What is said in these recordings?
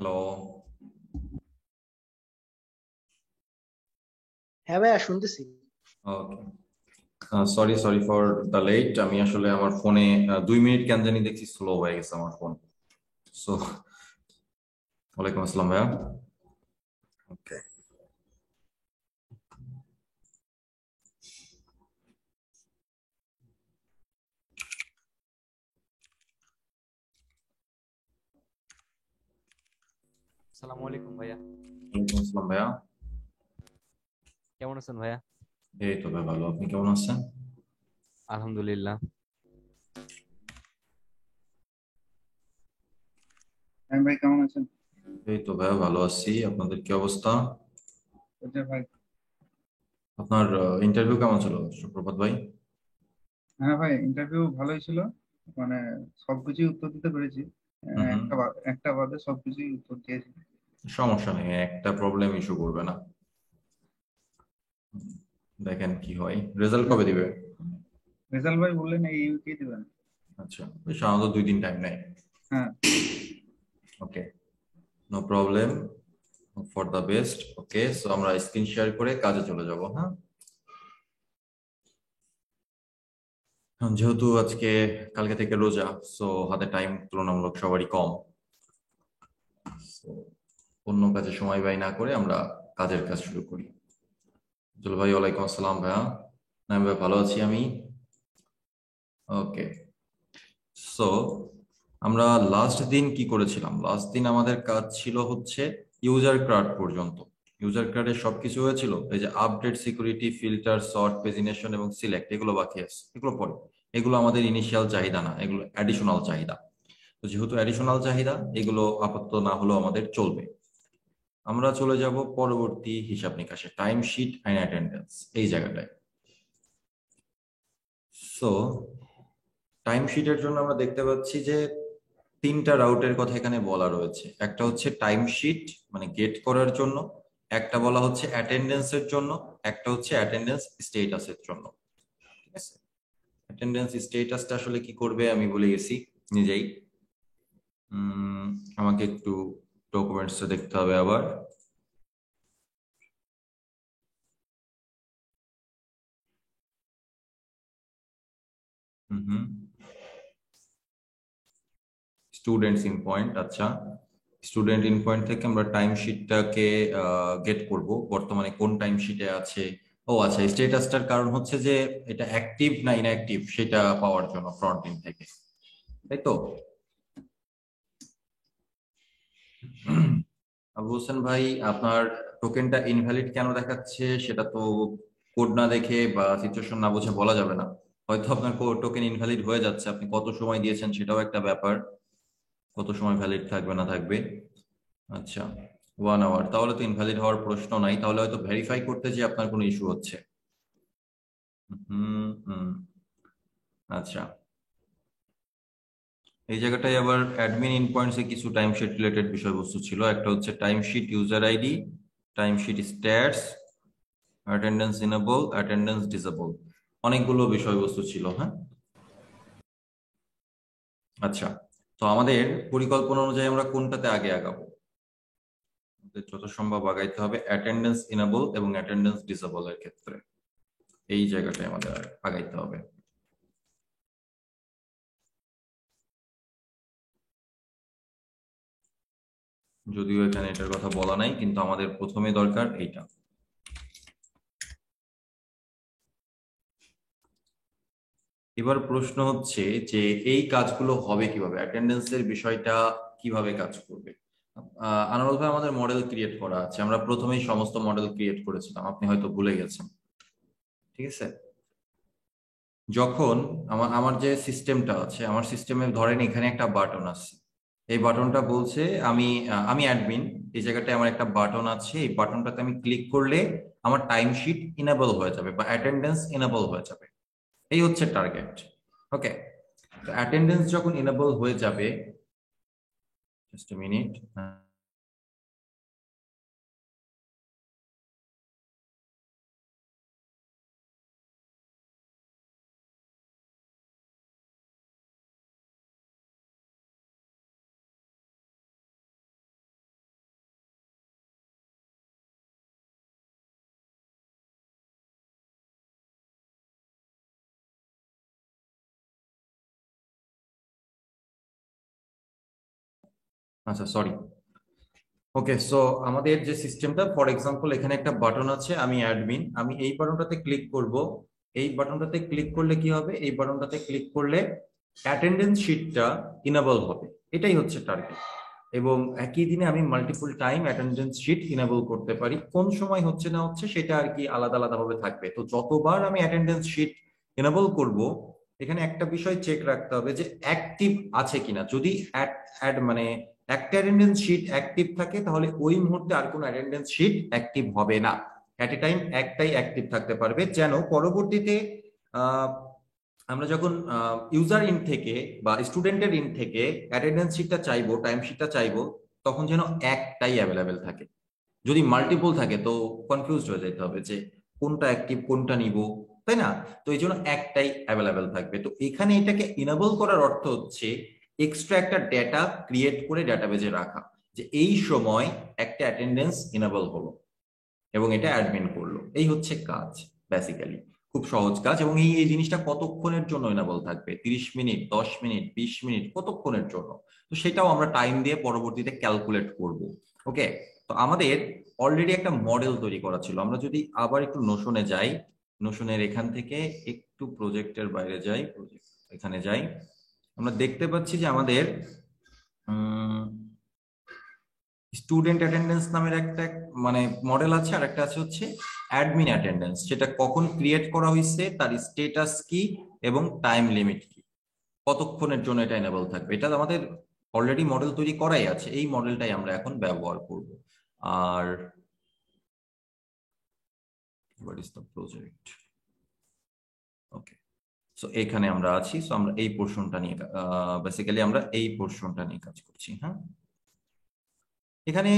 Hello. হ্যাঁ ভাইয়া শুনতেছি। Okay, sorry sorry for the late. আমি আসলে আমার ফোনে 2 মিনিট কেন জানি দেখছি স্লো হয়ে গেছে আমার ফোন। সো ওয়ালাইকুম আসসালাম ভাইয়া। ওকে, আসসালামু আলাইকুম ভাইয়া। ওয়ালাইকুম আসসালাম ভাইয়া। কেমন আছেন ভাইয়া? এই তো ভাই ভালো, আপনি কেমন আছেন? আলহামদুলিল্লাহ। হ্যাঁ ভাই, কেমন আছেন? এই তো ভাইয়া ভালো আছি, আপনাদের কি অবস্থা? ওকে ভাই। আপনার ইন্টারভিউ কেমন ছিল সুপ্রভাত ভাই? হ্যাঁ ভাই, ইন্টারভিউ ভালোই ছিল। মানে সবকিছুই উত্তর দিতে পেরেছি। হুম হুম। একটা বাদে সবকিছুই উত্তর দিয়েছি। সমস্যা নেই, একটা প্রবলেম ইস্যু করবে না। দেখেন কি হয়, রেজাল্ট কবে দিবে? রেজাল্ট ভাই বললেন এই উইকেই দিবেন। আচ্ছা, ওই সাধারণত 2 দিন টাইম নেয়। হ্যাঁ। Okay, no problem, for the best. Okay, so আমরা স্ক্রিন শেয়ার করে কাজে চলে যাব। হ্যাঁ, যেহেতু আজকে কালকে থেকে রোজা, সো হাতে টাইম তুলনামূলক সবারই কম। So, অন্য কাজে সময় ব্যয় না করে আমরা কাজের কাজ শুরু করি। জল ভাই, ওয়ালাইকুম আসসালাম ভাইয়া। না ভাই, ভালো আছি আমি। ওকে, সো আমরা লাস্ট দিন কি করেছিলাম? লাস্ট দিন আমাদের কাজ ছিল হচ্ছে ইউজার কার্ড পর্যন্ত। ইউজার কার্ডে সবকিছু হয়েছিল, এই যে update, security, filter, sort, pagination এবং সিলেক্ট, এগুলো বাকি আছে, এগুলো পরে। এগুলো আমাদের ইনিশিয়াল চাহিদা না, এগুলো অ্যাডিশনাল চাহিদা। তো যেহেতু অ্যাডিশনাল চাহিদা, এগুলো আপাতত না হলেও আমাদের চলবে। আমরা চলে যাব পরবর্তী হিসাব নিকাশে, টাইম শিট অ্যান্ড অ্যাটেন্ডেন্স, এই জায়গাটায়। সো টাইম শিটের জন্য আমরা দেখতে পাচ্ছি যে 3টা রাউটের কথা এখানে বলা রয়েছে। একটা হচ্ছে টাইম শিট মানে গেট করার জন্য, একটা বলা হচ্ছে অ্যাটেন্ডেন্সের জন্য, একটা হচ্ছে অ্যাটেন্ডেন্স স্টেটাসের জন্য। ঠিক আছে, অ্যাটেন্ডেন্স স্টেটাসটা আসলে কি করবে আমি বলে গেছি নিজেই। উম, আমাকে একটু ডকুমেন্টসটা দেখতে হবে আবার। হুম হুম, স্টুডেন্টস ইন পয়েন্ট, আচ্ছা। স্টুডেন্ট ইন পয়েন্ট থেকে আমরা টাইম শিটটাকে গেট করব, বর্তমানে কোন টাইম শিটে আছে। ও আচ্ছা, স্ট্যাটাসটার কারণ হচ্ছে যে এটা অ্যাক্টিভ না ইনঅ্যাক্টিভ সেটা পাওয়ার জন্য ফ্রন্ট এন্ড থেকে, তাই তো? আবু হোসেন ভাই, আপনার টোকেনটা ইনভ্যালিড কেন দেখাচ্ছে সেটা তো কোড না দেখে বা সিচুয়েশন না বুঝে বলা যাবে না। হয়তো আপনার টোকেন ইনভ্যালিড হয়ে যাচ্ছে, আপনি কত সময় দিয়েছেন সেটাও একটা ব্যাপার, কত সময় ভ্যালিড থাকবে না থাকবে। আচ্ছা, 1 আওয়ার, তাহলে তো ইনভ্যালিড হওয়ার প্রশ্ন নাই, তাহলে হয়তো ভেরিফাই করতে যে আপনার কোনো ইস্যু হচ্ছে। হুম হুম, আচ্ছা। এই জায়গাটায় আবার অ্যাডমিন ইন পয়েন্টসে কিছু টাইমশিট রিলেটেড বিষয়বস্তু ছিল। একটা হচ্ছে timesheet user ID, timesheet stats, attendance enable, attendance disable, অনেকগুলো বিষয়বস্তু ছিল। হ্যাঁ, আচ্ছা। তো আমাদের পরিকল্পনা অনুযায়ী আমরা কোনটাতে আগে আগাবো? আমাদের যত সম্ভব আগাইতে হবে অ্যাটেন্ডেন্স ইনেবল এবং অ্যাটেন্ডেন্স ডিসেবল এর ক্ষেত্রে, এই জায়গাটায় আমাদের আগাইতে হবে। যদিও এখানে এটার কথা বলা নাই, কিন্তু আমাদের প্রথমে দরকার এইটা। এবার প্রশ্ন হচ্ছে যে এই কাজগুলো হবে কিভাবে, অ্যাটেন্ডেন্সের বিষয়টা কিভাবে কাজ করবে। আনারুল ভাই, আমাদের মডেল ক্রিয়েট করা আছে, আমরা প্রথমেই সমস্ত মডেল ক্রিয়েট করেছিলাম, আপনি হয়তো ভুলে গেছেন। ঠিক আছে, যখন আমার আমার যে সিস্টেমটা আছে, আমার সিস্টেমে ধরেন এখানে একটা বাটন আছে। এই বাটনটা বলছে আমি অ্যাডমিন, এই জায়গাটায় আমার একটা বাটন আছে, এই বাটনটাতে আমি ক্লিক করলে আমার টাইমশিট ইনেবল হয়ে যাবে বা অ্যাটেন্ডেন্স ইনেবল হয়ে যাবে। এই হচ্ছে টার্গেট। ওকে, তো অ্যাটেন্ডেন্স যখন ইনেবল হয়ে যাবে, জাস্ট এ মিনিট। আচ্ছা সরি। ওকে, সো আমাদের যে সিস্টেমটা, ফর এক্সাম্পল এখানে একটা বাটন আছে, আমি অ্যাডমিন, আমি এই বাটনটাতে ক্লিক করব। এই বাটনটাতে ক্লিক করলে কি হবে? এই বাটনটাতে ক্লিক করলে অ্যাটেন্ডেন্স শিটটা ইনেবল হবে। এটাই হচ্ছে টার্গেট। এবং একই দিনে আমি multiple time attendance sheet enable করতে পারি। কোন সময় হচ্ছে না হচ্ছে সেটা আর কি আলাদা আলাদা ভাবে থাকবে। তো যতবার আমি অ্যাটেন্ডেন্স শিট ইনেবল করব, এখানে একটা বিষয় চেক রাখতে হবে যে অ্যাক্টিভ আছে কিনা। যদি মানে একটা অ্যাটেন্ডেন্স শিট অ্যাক্টিভ থাকে, তাহলে ওই মুহূর্তে আর কোনো অ্যাটেন্ডেন্স শিট অ্যাক্টিভ হবে না। অ্যাট এ টাইম একটাই অ্যাক্টিভ থাকতে পারবে, যেন পরবর্তীতে আমরা যখন ইউজার ইন থেকে বা স্টুডেন্টের ইন থেকে অ্যাটেন্ডেন্স শিটটা চাইবো, টাইম শিটটা চাইবো, তখন যেন একটাই অ্যাভেলেবেল থাকে। যদি মাল্টিপল থাকে তো কনফিউজড হয়ে যেতে হবে যে কোনটা অ্যাক্টিভ কোনটা নিব, তাই না? তো এই জন্য একটাই অ্যাভেলেবেল থাকবে। তো এখানে এটাকে ইনেবল করার অর্থ হচ্ছে এক্সট্রা একটা ডেটা ক্রিয়েট করে ডেটাবেজে রাখা, যে এই সময় একটা অ্যাটেন্ডেন্স ইনেবল হলো এবং এটা অ্যাডমিন করলো। এই হচ্ছে কাজ বেসিক্যালি। খুব সহজ কাজ। এবং এই এই জিনিসটা কতক্ষণের জন্য ইনেবল থাকবে, 30 মিনিট, 10 মিনিট, 20 মিনিট, কতক্ষণের জন্য, তো সেটাও আমরা টাইম দিয়ে পরবর্তীতে ক্যালকুলেট করব। ওকে, তো আমাদের অলরেডি একটা মডেল তৈরি করা ছিল। আমরা যদি আবার একটু নোশনে যাই, নোশনের এখান থেকে একটু প্রজেক্টের বাইরে যাই, এখানে যাই, আমরা দেখতে পাচ্ছি যে আমাদের স্টুডেন্ট অ্যাটেন্ডেন্স নামের একটা মানে মডেল আছে, আর একটা আছে হচ্ছে অ্যাডমিন অ্যাটেন্ডেন্স। সেটা কখন ক্রিয়েট করা হয়েছে, তার স্টেটাস কি এবং টাইম লিমিট কি, কতক্ষণের জন্য এটা এনেবল থাকবে। এটা আমাদের অলরেডি মডেল তৈরি করাই আছে, এই মডেলটাই আমরা এখন ব্যবহার করব। আর what is the project? Okay, so এখানে আমরা আছি। সো আমরা এই পোর্শনটা নিয়ে বেসিক্যালি আমরা এই পোর্শনটা নিয়ে কাজ করছি। হ্যাঁ, এখানে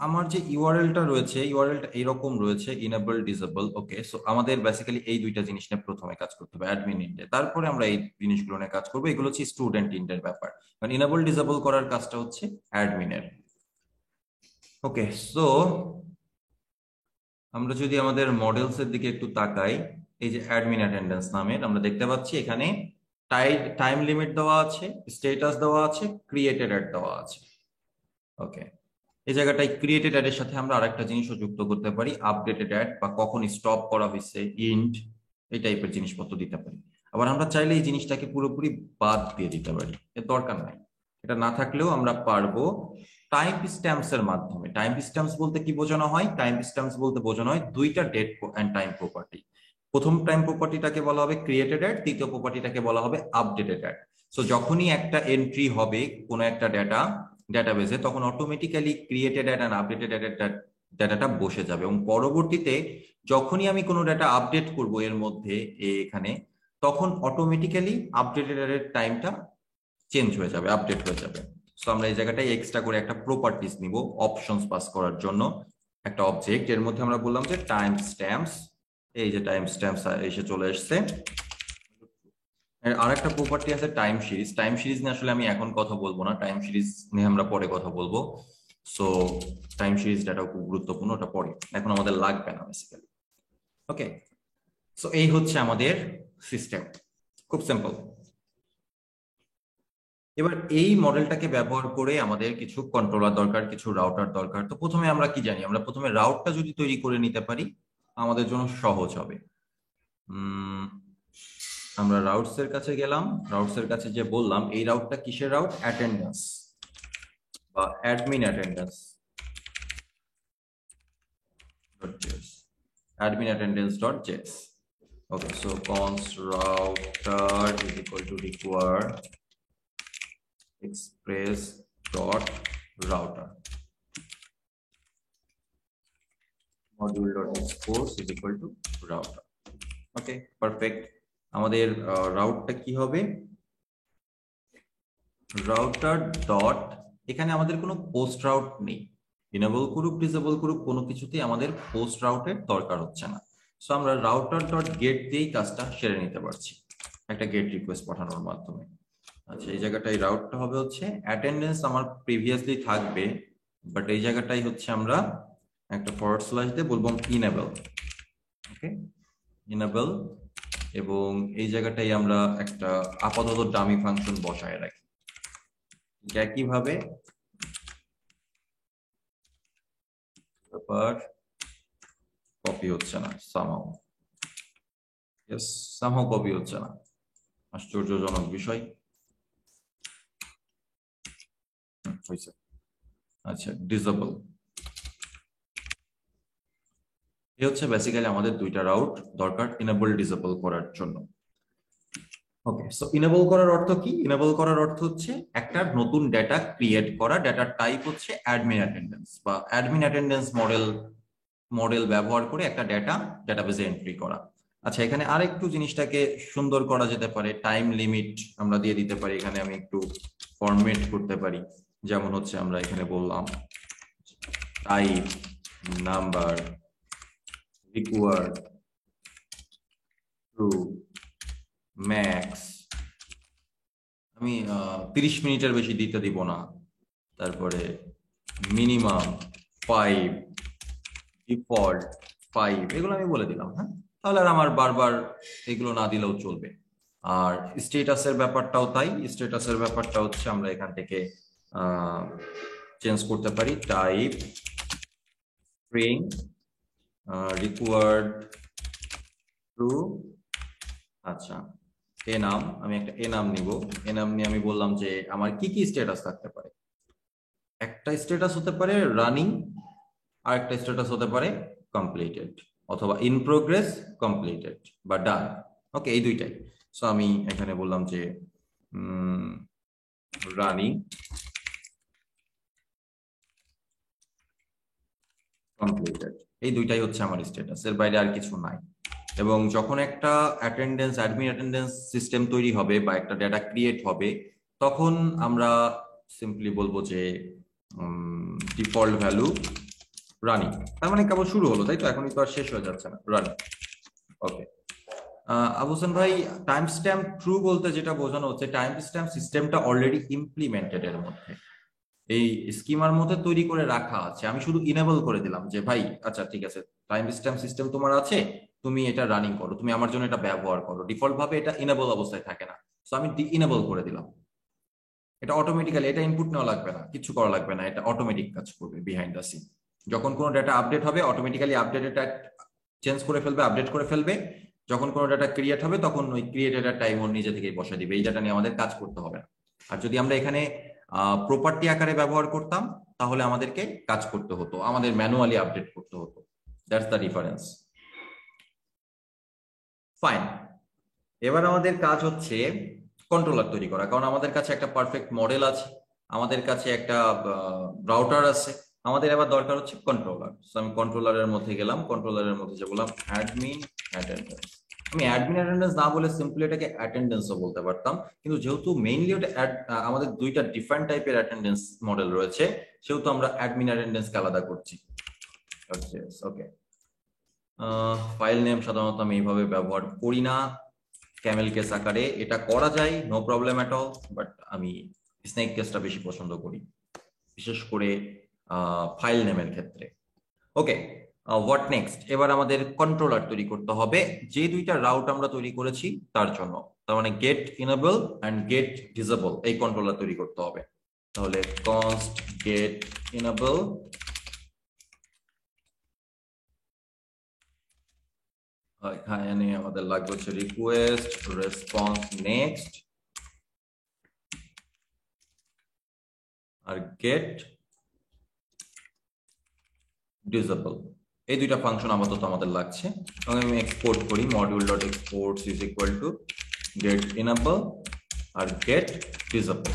আমার যে ইউআরএলটা রয়েছে, ইউআরএলটা এরকম রয়েছে, ইনেবল ডিসেবল। ওকে, সো আমাদের বেসিক্যালি এই দুইটা জিনিস নিয়ে প্রথমে কাজ করতে হবে, অ্যাডমিন ইন্ডে, তারপরে আমরা এই জিনিসগুলো নিয়ে কাজ করবো। এগুলো হচ্ছে স্টুডেন্ট ইন্ডের ব্যাপার, কারণ ইনেবল ডিসেবল করার কাজটা হচ্ছে অ্যাডমিনের। ওকে, সো আমরা যদি আমাদের মডেলস এর দিকে একটু তাকাই, এই যে অ্যাডমিন অ্যাটেন্ডেন্স নামের, আমরা দেখতে পাচ্ছি এখানে টাইম লিমিট দেওয়া আছে, স্ট্যাটাস দেওয়া আছে, ক্রিয়েটেড অ্যাড দেওয়া আছে। ওকে, এই জায়গাটায় ক্রিয়েটেড অ্যাড এর সাথে আমরা আরেকটা জিনিসও যুক্ত করতে পারি, আপডেটেড অ্যাড, বা কখন স্টপ করা হয়েছে, ইন্ট, এই টাইপের জিনিসপত্র দিতে পারি। আবার আমরা চাইলে এই জিনিসটাকে পুরোপুরি বাদ দিয়ে দিতে পারি, এর দরকার নাই। এটা না থাকলেও আমরা পারবো টাইম স্ট্যাম্পস এর মাধ্যমে। টাইম স্ট্যাম্পস বলতে কি বোঝানো হয়? টাইম স্ট্যাম্পস বলতে বোঝানো হয় দুইটা ডেট এন্ড টাইম প্রপার্টি। প্রথম টাইম প্রপার্টিটাকে বলা হবে ক্রিয়েটেড অ্যাড, দ্বিতীয় প্রপার্টিটাকে বলা হবে আপডেটেড অ্যাড। সো যখনই একটা এন্ট্রি হবে কোনো একটা ডাটাবেজে, তখন automatically created at and updated ডাটাটা বসে যাবে। এবং পরবর্তীতে যখনই আমি কোনো ডাটা আপডেট করব এর মধ্যে এখানে, তখন অটোমেটিক্যালি আপডেটেড এর টাইমটা চেঞ্জ হয়ে যাবে, আপডেট হয়ে যাবে। সো আমরা এই জায়গাটায় এক্সট্রা করে একটা প্রপার্টিস নিব অপশনস পাস করার জন্য, একটা অবজেক্ট, এর মধ্যে আমরা বললাম যে টাইম স্ট্যাম্পস। এই যে টাইম স্ট্যাম্পস এসে চলে এসছে। আর একটা প্রপার্টি আছে টাইম সিরিজ। টাইম সিরিজ নিয়ে আসলে আমি এখন কথা বলবো না, টাইম সিরিজ নিয়ে আমরা পরে কথা বলবো। সো টাইম সিরিজ ডাটাও খুব গুরুত্বপূর্ণ, ওটা পরে, এখন আমাদের লাগবে না বেসিক্যালি। ওকে, সো এই হচ্ছে আমাদের সিস্টেম, খুব সিম্পল। এবার এই মডেলটাকে ব্যবহার করে আমাদের কিছু কন্ট্রোলার দরকার, কিছু রাউটার দরকার। তো প্রথমে আমরা কি জানি? আমরা প্রথমে রাউটটা যদি তৈরি করে নিতে পারি আমাদের জন্য সহজ হবে। আমরা রাউটস এর কাছে গেলাম, রাউটস এর কাছে যে বললাম এই রাউটটা কিসের রাউট? অ্যাটেন্ডেন্স বা admin attendance admin_attendance.js. Okay, so const router is equal to require express.router module.expose is equal to router. Okay, perfect. আমাদের রাউটটা কি হবে? রাউটার ডট, এখানে আমাদের কোনো পোস্ট রাউট নেই, ইনেবল করুক ডিসেবল করুক কোনো কিছুতেই আমাদের পোস্ট রাউটের দরকার হচ্ছে না। সো আমরা রাউটার ডট গেট দিয়েই কাজটা সেরে নিতে পারছি একটা গেট রিকোয়েস্ট পাঠানোর মাধ্যমে। আচ্ছা, এই জায়গাটায় রাউটটা হবে হচ্ছে অ্যাটেন্ডেন্স আমার প্রিভিয়াসলি থাকবে, বাট এই জায়গাটাই হচ্ছে আমরা একটা ফরওয়ার্ড স্ল্যাশ দিয়ে বলবো ইনেবল। ওকে, ইনেবল, এবং এই জায়গাটাই আমরা একটা আপাতত ডামি ফাংশন বসায় রাখি। একইভাবে ব্যাপার, কপি হচ্ছে না সামহাউ। ইয়েস, সামহাউ কপি হচ্ছে না, আশ্চর্যজনক বিষয়। হয়েছে। আচ্ছা, ডিসেবল। এই হচ্ছে বেসিক্যালি আমাদের দুইটা রাউট দরকার ইনেবল ডিসেবল করার জন্য। ওকে, সো ইনেবল করার অর্থ কি? ইনেবল করার অর্থ হচ্ছে একটা নতুন ডেটা ক্রিয়েট করা, ডেটার টাইপ হচ্ছে অ্যাডমিন অ্যাটেন্ডেন্স বা অ্যাডমিন অ্যাটেন্ডেন্স মডেল ব্যবহার করে একটা ডেটাবেজে এন্ট্রি করা। আচ্ছা, এখানে আরেকটু জিনিসটাকে সুন্দর করা যেতে পারে, টাইম লিমিট আমরা দিয়ে দিতে পারি। এখানে আমি একটু ফরম্যাট করতে পারি, যেমন হচ্ছে আমরা এখানে বললাম type number required true max. আমি 30 মিনিটের বেশি দিতে দিব না। তারপরে মিনিমাম 5, ডিফল্ট 5, এগুলো আমি বলে দিলাম। হ্যাঁ, তাহলে আর আমার বারবার এগুলো না দিলেও চলবে। আর স্ট্যাটাসের ব্যাপারটাও তাই। স্ট্যাটাসের ব্যাপারটা হচ্ছে আমরা এখান থেকে চেঞ্জ করতে পারি, টাইপ স্ট্রিং রিকোয়ার্ড ট্রু। আচ্ছা, এ নাম, আমি একটা এ নাম নিব। এ নাম নিয়ে আমি বললাম যে আমার কি কি স্ট্যাটাস থাকতে পারে। একটা স্ট্যাটাস হতে পারে রানিং, আর একটা স্ট্যাটাস হতে পারে কমপ্লিটেড, অথবা ইন প্রোগ্রেস, কমপ্লিটেড বা ডান। ওকে, এই দুইটাই। সো আমি এখানে বললাম যে রানিং কমপ্লিটেড, এই দুইটাই হচ্ছে আমার স্ট্যাটাস, এর বাইরে আর কিছু নাই। এবং যখন একটা অ্যাটেন্ডেন্স অ্যাডমিন অ্যাটেন্ডেন্স সিস্টেম তৈরি হবে বা একটা ডেটা ক্রিয়েট হবে, তখন আমরা সিম্পলি বলবো যে ডিফল্ট ভ্যালু রানিং। তার মানে কেবল শুরু হলো, তাই তো? এখনই তো আর শেষ হয়ে যাচ্ছে না, রানিং। ওকে, আবু হোসেন ভাই, টাইম স্ট্যাম্প ট্রু বলতে যেটা বোঝানো হচ্ছে, টাইম স্ট্যাম্প সিস্টেমটা অলরেডি ইমপ্লিমেন্টেড এর মধ্যে, এই স্কিমার মধ্যে তৈরি করে রাখা আছে। আমি শুধু ইনেবল করে দিলাম যে ভাই আচ্ছা ঠিক আছে, টাইম স্ট্যাম্প সিস্টেম তোমার আছে, তুমি এটা রানিং করো, তুমি আমার জন্য এটা ব্যবহার করো। ডিফল্ট ভাবে এটা ইনেবল অবস্থায় থাকে না, তো আমি ইনেবল করে দিলাম। এটা অটোমেটিক্যালি, এটা ইনপুট নেওয়া লাগবে না, কিছু করা লাগবে না, এটা অটোমেটিক কাজ করবে বিহাইন্ড দ্য সিন। যখন কোনো ডাটা আপডেট হবে, অটোমেটিক্যালি আপডেটেড চেঞ্জ করে ফেলবে, আপডেট করে ফেলবে। যখন কোনো ডাটা ক্রিয়েট হবে, তখন ওই ক্রিয়েটেড টাইম ওর নিজে থেকেই বসে দিবে। এই ডাটা নিয়ে আমাদের কাজ করতে হবে না। আর যদি আমরা এখানে প্রপার্টি আকারে ব্যবহার করতাম, তাহলে আমাদেরকে কাজ করতে হতো, আমাদের ম্যানুয়ালি আপডেট করতে হতো। That's the difference. ফাইন, এবার আমাদের কাজ হচ্ছে কন্ট্রোলার তৈরি করা, কারণ আমাদের কাছে একটা পারফেক্ট মডেল আছে, আমাদের কাছে একটা রাউটার আছে, আমাদের এবার দরকার হচ্ছে কন্ট্রোলার। সো আমি কন্ট্রোলারের মধ্যে গেলাম, কন্ট্রোলারের মধ্যে যে বললাম অ্যাডমিন অ্যাটেন্ডেন্স। আমি অ্যাডমিন অ্যাটেন্ডেন্স না বলে সিম্পলি এটাকে অ্যাটেন্ডেন্সও বলতে পারতাম, কিন্তু যেহেতু মেইনলি ওটা আমাদের দুইটা ডিফারেন্ট টাইপের অ্যাটেন্ডেন্স মডেল রয়েছে, সেহেতু আমরা অ্যাডমিন অ্যাটেন্ডেন্সকে আলাদা করছি। ওকে, ফাইল নেম সাধারণত আমি এইভাবে ব্যবহার করি না ক্যামেল কেস আকারে, এটা করা যায় no problem at all, but আমি স্নেক কেসটা বেশি পছন্দ করি, বিশেষ করে ফাইল নেমের ক্ষেত্রে। Okay, what next? এবার আমাদের কন্ট্রোলার তৈরি করতে হবে যে দুইটা রাউট আমরা তৈরি করেছি তার জন্য। তার মানে get enable and get disable, এই কন্ট্রোলার তৈরি করতে হবে। তাহলে কনস্ট গেট ইনেবল, এখানে আমাদের লাগবে হচ্ছে রিকোয়েস্ট রেসপন্স নেক্সট আর গেট ডিসেবল, এই দুইটা ফাংশন আপাতত আমাদের লাগছে। এবং আমি এক্সপোর্ট করি, module dot exports is equal to get enable আর গেট ডিসেবল।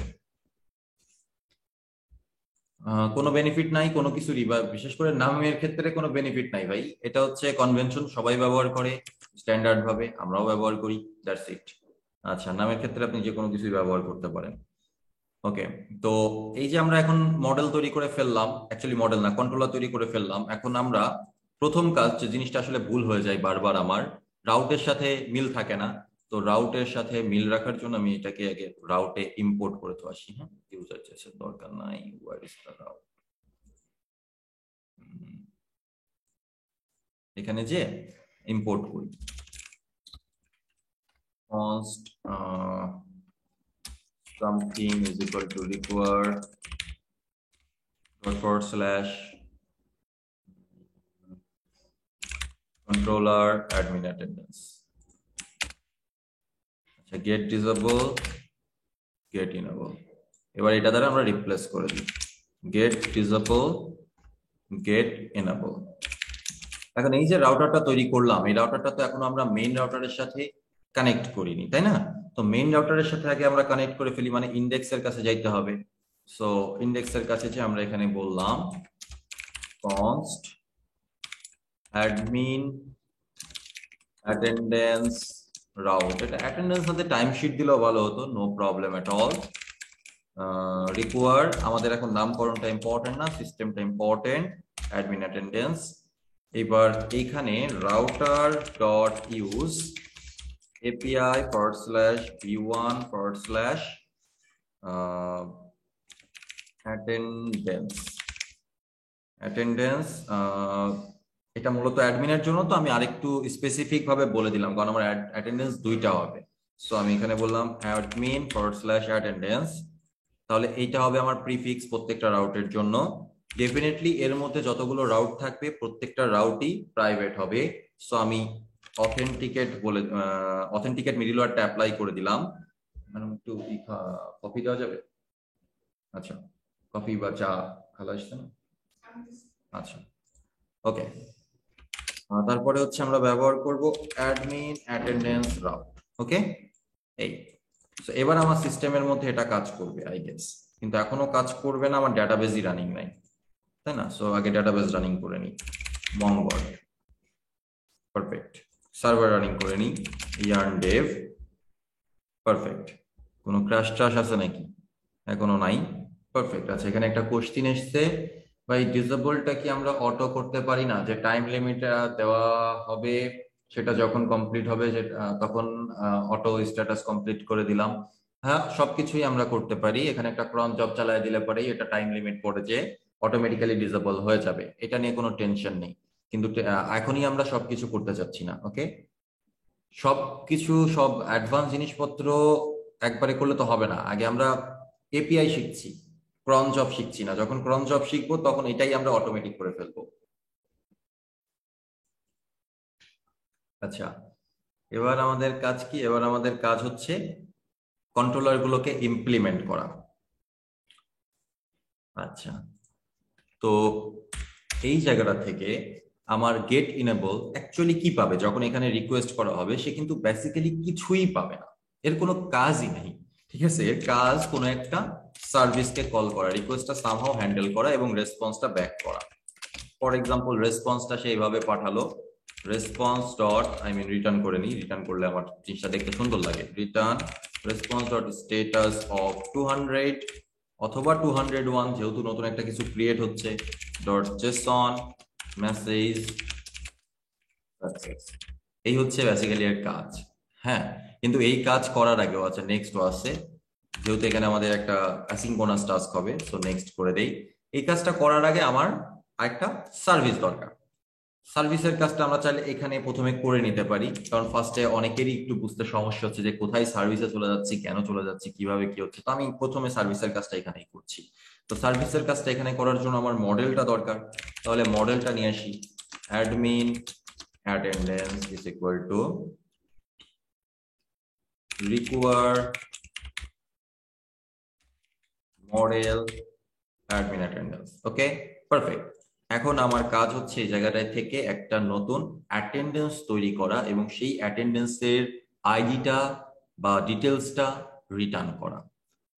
কোনো বেনিফিট নাই কোনো কিছুরই, বা বিশেষ করে নামের ক্ষেত্রে কোনো বেনিফিট নাই ভাই, এটা হচ্ছে কনভেনশন, সবাই ব্যবহার করে স্ট্যান্ডার্ড ভাবে, আমরাও ব্যবহার করি, দ্যাটস ইট। আচ্ছা, নামের ক্ষেত্রে আপনি যে কোনো কিছুই ব্যবহার করতে পারেন। ওকে, তো এই যে আমরা এখন মডেল তৈরি করে ফেললাম, অ্যাকচুয়ালি মডেল না, কন্ট্রোলার তৈরি করে ফেললাম। এখন আমরা প্রথম কাজ, যে জিনিসটা আসলে ভুল হয়ে যায় বারবার আমার, রাউটের সাথে মিল থাকে না। তো রাউটের সাথে মিল রাখার জন্য আমি এটাকে আগে রাউটে ইম্পোর্ট করে তো আসি। হ্যাঁ, ইউজার চেসের দরকার নাই, হোয়ার ইজ দ্য রাউট, এখানে যে ইম্পোর্ট করি const something is equal to require /, controller admin attendance আচ্ছা get disable get enable এবার এটা দ্বারা আমরা রিপ্লেস করে দিই get disable get enable এখন এই যে রাউটারটা তৈরি করলাম এই রাউটারটা তো এখন আমরা মেইন রাউটারের সাথে কানেক্ট করিনি তাই না তো মেইন রাউটারের সাথে আগে আমরা কানেক্ট করে ফেলি মানে ইন্ডেক্সের কাছে যাইতে হবে সো ইন্ডেক্সের কাছে যে আমরা এখানে বললাম const admin attendance route এটা অ্যাটেন্ডেন্স সাথে টাইম শিট দিলেও ভালো হতো no problem at all required আমাদের এখন নামকরণটা ইম্পর্টেন্ট না সিস্টেমটা ইম্পর্টেন্ট অ্যাডমিন অ্যাটেন্ডেন্স এবার এইখানে router dot use API /v1 attendance এটা মূলত অ্যাডমিনের জন্য তো আমি আরেকটু স্পেসিফিক ভাবে বলে দিলাম কারণ আমার অ্যাটেন্ডেন্স দুইটা হবে সো আমি এখানে বললাম admin /attendance তাহলে এইটা হবে আমার প্রিফিক্স প্রত্যেকটা রাউটের জন্য ডেফিনেটলি এর মধ্যে যতগুলো রাউট থাকবে প্রত্যেকটা রাউটই প্রাইভেট হবে সো আমি অথেন্টিকেট মিডলওয়্যারটা অ্যাপ্লাই করে দিলাম মানে একটু কপি দেওয়া যাবে আচ্ছা কপি বা চা খালা আসছে না আচ্ছা ওকে তারপরে হচ্ছে আমরা ব্যবহার করব অ্যাডমিন অ্যাটেন্ডেন্স রাউট ওকে এই সো এবার আমার সিস্টেমের মধ্যে এটা কাজ করবে আই গেস কিন্তু এখনো কাজ করবে না আমার ডেটাবেসই রানিং নাই তাই না সো আগে ডেটাবেস রানিং করে নিই মঙ্গল পারফেক্ট সার্ভার রানিং করে নিই yarn dev পারফেক্ট কোনো ক্র্যাশ ট্রাশ আছে নাকি এখনো নাই পারফেক্ট আচ্ছা এখানে একটা কোশ্চেন এসছে ভাই ডিসেবলটা কি আমরা অটো করতে পারি না যে টাইম লিমিট দেওয়া হবে সেটা যখন কমপ্লিট হবে তখন অটো স্ট্যাটাস কমপ্লিট করে দিলাম হ্যাঁ সবকিছুই আমরা করতে পারি এখানে একটা ক্রন জব চালায় দিলে পরেই এটা টাইম লিমিট পড়ে যে অটোমেটিক্যালি ডিসেবল হয়ে যাবে এটা নিয়ে কোনো টেনশন নেই কিন্তু এখনই আমরা সবকিছু করতে চাচ্ছি না ওকে সবকিছু সব অ্যাডভান্স জিনিসপত্র একবারে করলে তো হবে না আগে আমরা এপিআই শিখছি ক্রন জব শিখছি না যখন ক্রন জব শিখবো তখন এটাই আমরা অটোমেটিক করে ফেলবো আচ্ছা এবার আমাদের কাজ কি এবার আমাদের কাজ হচ্ছে কন্ট্রোলার গুলোকে ইমপ্লিমেন্ট করা আচ্ছা তো এই জায়গাটা থেকে আমার গেট ইনেবল অ্যাকচুয়ালি কি পাবে যখন এখানে রিকোয়েস্ট করা হবে সে কিন্তু বেসিক্যালি কিছুই পাবে না এর কোনো কাজই নেই ঠিক আছে এর কাজ কোনো একটা সার্ভিসকে কল করা রিকোয়েস্টটা সামহাউ হ্যান্ডেল করা এবং রেসপন্সটা ব্যাক করা ফর এক্সাম্পল রেসপন্সটা সে এইভাবে পাঠালো রেসপন্স ডট রিটার্ন করে নিই রিটার্ন করলে আমার জিনিসটা দেখতে সুন্দর লাগে return response dot status of 200 অথবা 201 যেহেতু নতুন একটা কিছু ক্রিয়েট হচ্ছে ডট জেসন মেসেজ এই হচ্ছে বেসিক্যালি এর কাজ হ্যাঁ কিন্তু এই কাজ করার আগেও আছে নেক্সট আছে যেহেতু এখানে আমাদের একটা অ্যাসিনক্রোনাস টাস্ক হবে সো নেক্সট করে দেই এই কাজটা করার আগে আমার একটা সার্ভিস দরকার সার্ভিসের কাজটা আমরা চাইলে এখানে প্রথমে করে নিতে পারি কারণ ফার্স্টে অনেকেরই একটু বুঝতে সমস্যা হচ্ছে যে কোথায় সার্ভিসে চলে যাচ্ছি কেন চলে যাচ্ছি কিভাবে কি হচ্ছে তো আমি প্রথমে সার্ভিসের কাজটা এখানেই করছি তো সার্ভিসের কাজটা এখানে করার জন্য আমার মডেলটা দরকার তাহলে মডেলটা নিয়ে আসি admin attendance is equal two require model admin attendance okay perfect এখন আমার কাজ হচ্ছে এই জায়গাটায় থেকে একটা নতুন অ্যাটেন্ডেন্স তৈরি করা এবং সেই অ্যাটেন্ডেন্সের আইডিটা বা ডিটেলসটা রিটার্ন করা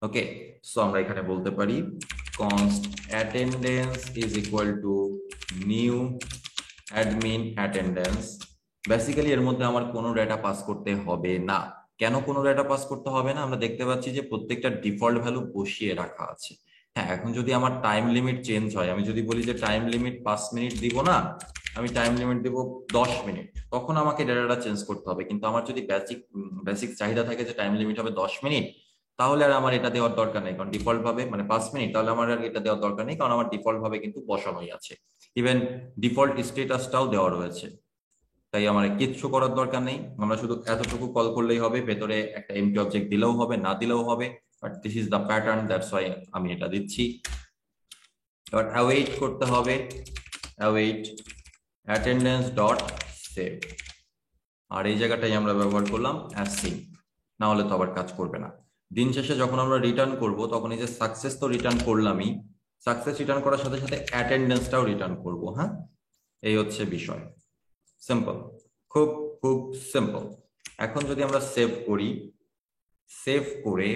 ওকে সো আমরা এখানে বলতে পারি const attendance is equal to new admin attendance basically এর মধ্যে আমার কোনো ডেটা পাস করতে হবে না কেন কোনো ডেটা পাস করতে হবে না আমরা দেখতে পাচ্ছি যে প্রত্যেকটা ডিফল্ট ভ্যালু বসিয়ে রাখা আছে হ্যাঁ এখন যদি আমার টাইম লিমিট চেঞ্জ হয় আমি যদি বলি যে টাইম লিমিট 5 মিনিট দিব না আমি টাইম লিমিট দিব 10 মিনিট তখন আমাকে ডেটাটা চেঞ্জ করতে হবে কিন্তু আমার যদি বেসিক চাহিদা থাকে যে টাইম লিমিট হবে 10 মিনিট তাহলে আর আমার এটা দেওয়ার দরকার নেই কারণ ডিফল্ট ভাবে মানে 5 মিনিট তাহলে আমার আর এটা দেওয়ার দরকার নেই কারণ আমার ডিফল্ট ভাবে কিন্তু বসানোই আছে ইভেন ডিফল্ট স্ট্যাটাসটাও দেওয়া রয়েছে তাই আমার কিচ্ছু করার দরকার নেই আমরা শুধু এতটুকু কল করলেই হবে ভেতরে একটা এমটি অবজেক্ট দিলেও হবে না দিলেও হবে but this is the pattern that's why আমি এটা দিচ্ছি এবার অ্যাওয়েট করতে হবে অ্যাওয়েট অ্যাটেন্ডেন্স ডট সেভ, আর এই জায়গাটাই আমরা ব্যবহার করলাম অ্যাজ সিন, না হলে তো আবার কাজ করবে না। দিন শেষে যখন আমরা রিটার্ন করব তখন এই যে সাকসেস তো রিটার্ন করলামই, সাকসেস রিটার্ন করার সাথে সাথে অ্যাটেন্ডেন্সটাও রিটার্ন করব। হ্যাঁ, এই হচ্ছে বিষয়। সিম্পল, খুব খুব সিম্পল। এখন যদি আমরা সেভ করি, সেভ করে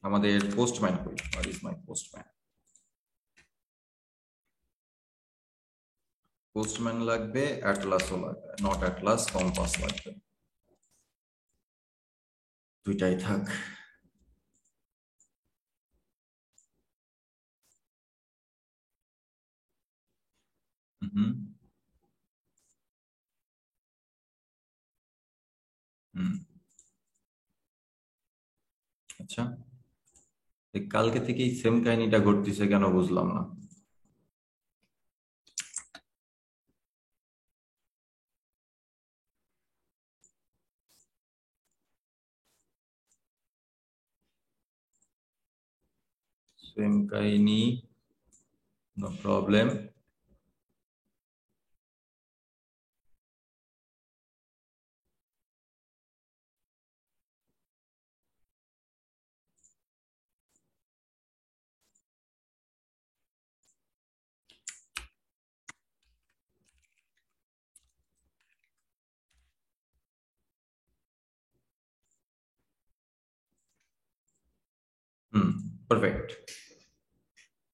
আমাদের পোস্টম্যান করি, what is my postman? Postman লাগবে, অ্যাটলাসও লাগবে, নট অ্যাটলাস, কম্পাস লাগবে, দুইটাই থাক। হুম হুম, আচ্ছা, কালকে থেকেই সেম কাহিনীটা ঘটতেছে কেন বুঝলাম না। সেম কাহিনী, নো প্রবলেম। হুম, পারফেক্ট।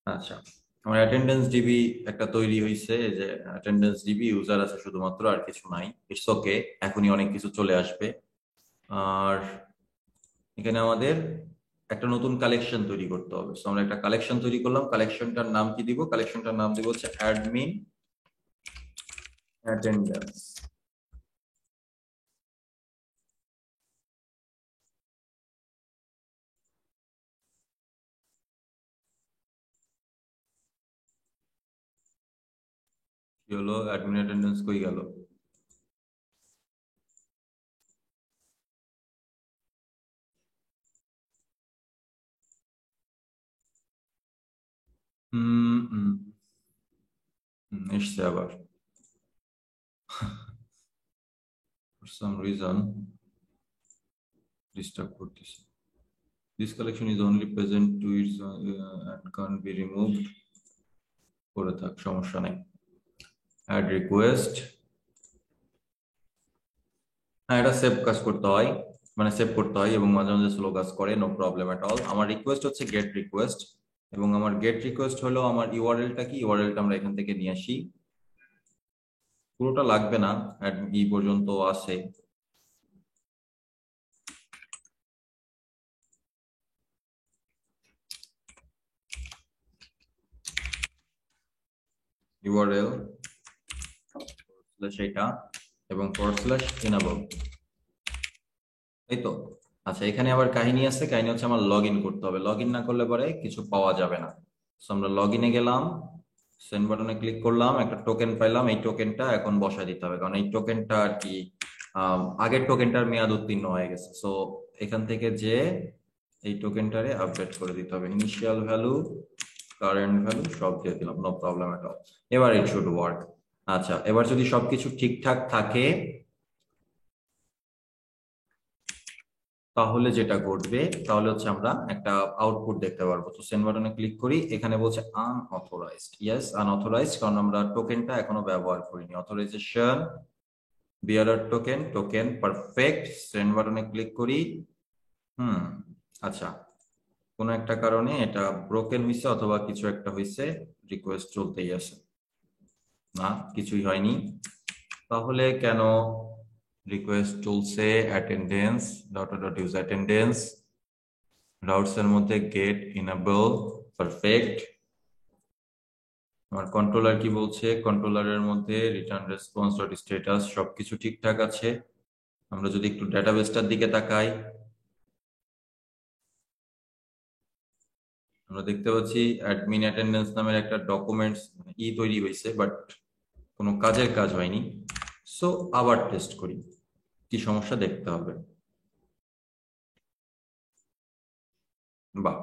আচ্ছা, আমার অ্যাটেন্ডেন্স ডিবি একটা তৈরি হয়েছে, যে অ্যাটেন্ডেন্স ডিবি ইউজার আছে শুধুমাত্র, আর কিছু নাই। ইটস ওকে, এখনই অনেক কিছু চলে আসবে। আর এখানে আমাদের একটা নতুন কালেকশন তৈরি করতে হবে। সো আমরা একটা কালেকশন তৈরি করলাম, কালেকশনটার নাম কি দিব? কালেকশনটার নাম দিব হচ্ছে অ্যাডমিন অ্যাটেন্ডেন্স। কি হলো? অ্যাডমিন অ্যাটেন্ডেন্স কই গেল? হুম হুম এসছে আবার। For some reason ডিস্টার্ব করতেছে। This collection is only present to its and can't be removed. করে থাক, সমস্যা নাই। অ্যাড রিকোয়েস্ট, হ্যাঁ এটা সেভ কাজ করতে হয়, মানে সেভ করতে হয় এবং মাঝে মাঝে স্লো কাজ করে, নো প্রবলেম এট অল। আমার রিকোয়েস্ট হচ্ছে গেট রিকোয়েস্ট, এবং আমার গেট রিকোয়েস্ট হলো আমার ইউআরএলটা কি, ইউআরএলটা আমরা এখান থেকে নিয়ে আসি। পুরোটা লাগবে না, ই পর্যন্ত আছে। ইউআরএল এটা এবং enable, এই তো। আচ্ছা, এখানে আবার কাহিনী আছে, কাহিনী হচ্ছে আমার লগ ইন করতে হবে, লগ ইন না করলে পরে কিছু পাওয়া যাবে না। তো আমরা লগ ইনে গেলাম, সেন্ড বাটনে ক্লিক করলাম, একটা টোকেন পাইলাম, এই টোকেনটা এখন বসায় দিতে হবে, কারণ এই টোকেনটা আর কি আগের টোকেনটার মেয়াদ উত্তীর্ণ হয়ে গেছে। সো এখান থেকে যে এই টোকেনটারে আপডেট করে দিতে হবে, ইনিশিয়াল ভ্যালু, কারেন্ট ভ্যালু সব দিয়ে দিলাম, নো প্রবলেম এট অল। এবার ইট শুড ওয়ার্ক। আচ্ছা, এবার যদি সবকিছু ঠিকঠাক থাকে তাহলে যেটা ঘটবে তাহলে হচ্ছে আমরা একটা আউটপুট দেখতে পারবো। তো সেন্ড বাটনে ক্লিক করি, এখানে বলছে আনঅথরাইজড, ইয়েস আনঅথরাইজড, কারণ আমরা টোকেনটা এখনো ব্যবহার করিনি। Authorisation, bearer token, token perfect, send বাটনে ক্লিক করি। হুম, আচ্ছা, কোনো একটা কারণে এটা ব্রোকেন হয়েছে অথবা কিছু একটা হয়েছে, রিকোয়েস্ট চলতেই আছে, না কিছুই হয়নি। তাহলে কেন রিকোয়েস্ট চলছে? Attendance dot dot use attendance, routes এর মধ্যে গেট ইনেবল, পারফেক্ট। আমার কন্ট্রোলার কি বলছে? কন্ট্রোলারের মধ্যে রিটার্ন রেসপন্স ডট স্ট্যাটাস সবকিছু ঠিকঠাক আছে। আমরা যদি একটু ডেটাবেসটার দিকে তাকাই, আমরা দেখতে পাচ্ছি অ্যাডমিন অ্যাটেন্ডেন্স নামের একটা ডকুমেন্টস তৈরি হয়েছে, বাট কোনো কাজের কাজ হয়নি। সো আবার টেস্ট করি, কি সমস্যা দেখতে হবে। বাহ,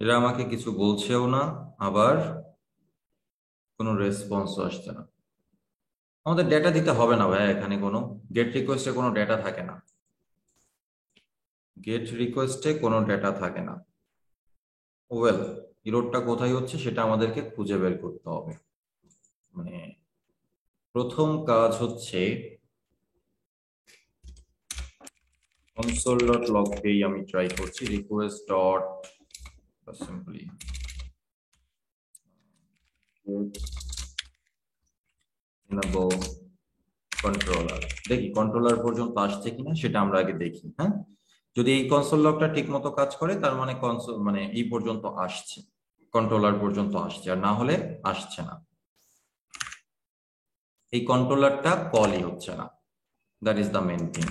এরা আমাকে কিছু বলছেও না, আবার কোনো রেসপন্সও আসছে না। আমাদের ডেটা দিতে হবে না ভাই, এখানে কোনো গেট রিকোয়েস্টে কোনো ডেটা থাকে না। গেট রিকোয়েস্টে কোনো ডেটা থাকে না। ওয়েল, ইরোরটা কোথায় হচ্ছে সেটা আমাদেরকে খুঁজে বের করতে হবে। মানে প্রথম কাজ হচ্ছে console.log দিয়েই আমি ট্রাই করছি request dot simply enable controller, দেখি কন্ট্রোলার পর্যন্ত আসছে কিনা সেটা আমরা আগে দেখি। হ্যাঁ, যদি এই কনসোল লগটা ঠিক মতো কাজ করে তার মানে কনসোল মানে এই পর্যন্ত আসছে, কন্ট্রোলার পর্যন্ত আসছে, আর না হলে আসছে না। এই কন্ট্রোলারটা কলই হচ্ছে না, that is the main thing.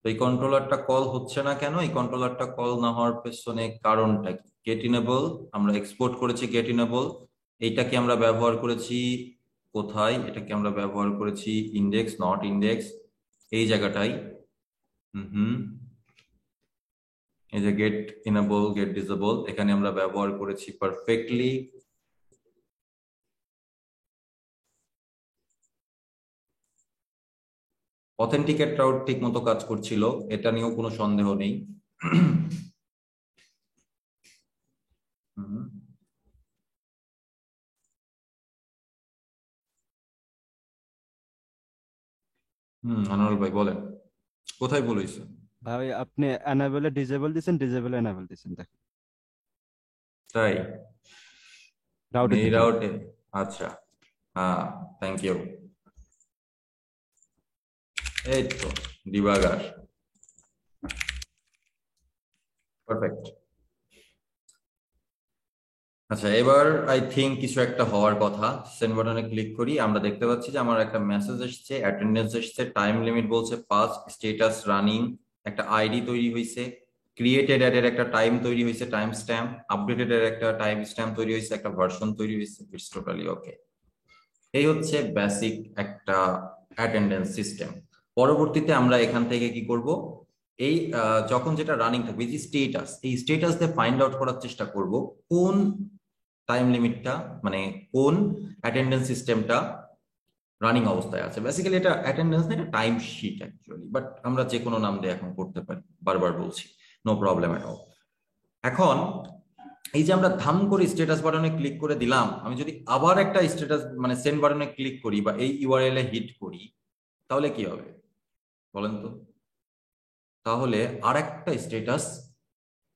তো এই কন্ট্রোলারটা কল হচ্ছে না কেন? এই কন্ট্রোলারটা কল না হওয়ার পেছনে কারণটা কি? গেট ইনেবল আমরা এক্সপোর্ট করেছি, গেট ইনেবল এইটাকে আমরা ব্যবহার করেছি কোথায়? এটাকে আমরা ব্যবহার করেছি ইন্ডেক্স নট ইন্ডেক্স এই জায়গাটাই। হুম, এই যে গেট ইনেবল গেট ডিসেবল এখানে আমরা ব্যবহার করেছি পারফেক্টলি। অথেন্টিকেট রাউট ঠিক মতো কাজ করছিল, এটা নিয়েও কোনো সন্দেহ নেই। হুম, আনোয়ার ভাই বলেন কোথায় ভুল হয়েছে? ভাই আপনি এনাবেলে ডিজেবল দিছেন, ডিজেবল এনাবেল দিছেন, দেখেন তাই? রাউটে এই দেখেন। রাউটে? আচ্ছা, হ্যাঁ, থ্যাংক ইউ। এই তো ডিবাগার, পারফেক্ট। আচ্ছা, এবার আই থিঙ্ক কিছু একটা হওয়ার কথা। সেন্ড বাটনে ক্লিক করি, আমরা দেখতে পাচ্ছি যে আমার একটা মেসেজ এসেছে, অ্যাটেন্ডেন্স এসেছে, টাইম লিমিট বলছে 5, স্ট্যাটাস রানিং, একটা আইডি তৈরি হয়েছে, ক্রিয়েটেড এর একটা টাইম তৈরি হয়েছে, টাইম স্ট্যাম্প, আপডেটেড এর একটা টাইম স্ট্যাম্প তৈরি হয়েছে, একটা ভার্সন তৈরি হয়েছে। ইটস টোটালি ওকে। এই হচ্ছে বেসিক একটা অ্যাটেন্ডেন্স সিস্টেম। পরবর্তীতে আমরা এখান থেকে কি করব? এই যখন যেটা রানিং থাকবে, যে স্টেটাস, এই স্টেটাস দিয়ে ফাইন্ড আউট করার চেষ্টা করব কোন টাইম লিমিটটা, মানে কোন অ্যাটেন্ডেন্স সিস্টেমটা রানিং অবস্থায় আছে। বেসিক্যালি এটা অ্যাটেন্ডেন্স না, এটা টাইম শিট অ্যাকচুয়ালি, বাট আমরা যে কোনো নাম দিয়ে এখন করতে পারি, বারবার বলছি, নো প্রবলেম এট অল। এখন এই যে আমরা ধাম করে স্ট্যাটাস বাটনে ক্লিক করে দিলাম, আমি যদি আবার একটা স্ট্যাটাস মানে সেন্ড বাটনে ক্লিক করি বা এই ইউআরএল এ হিট করি, তাহলে কি হবে বলেন তো? তাহলে আর একটা স্ট্যাটাস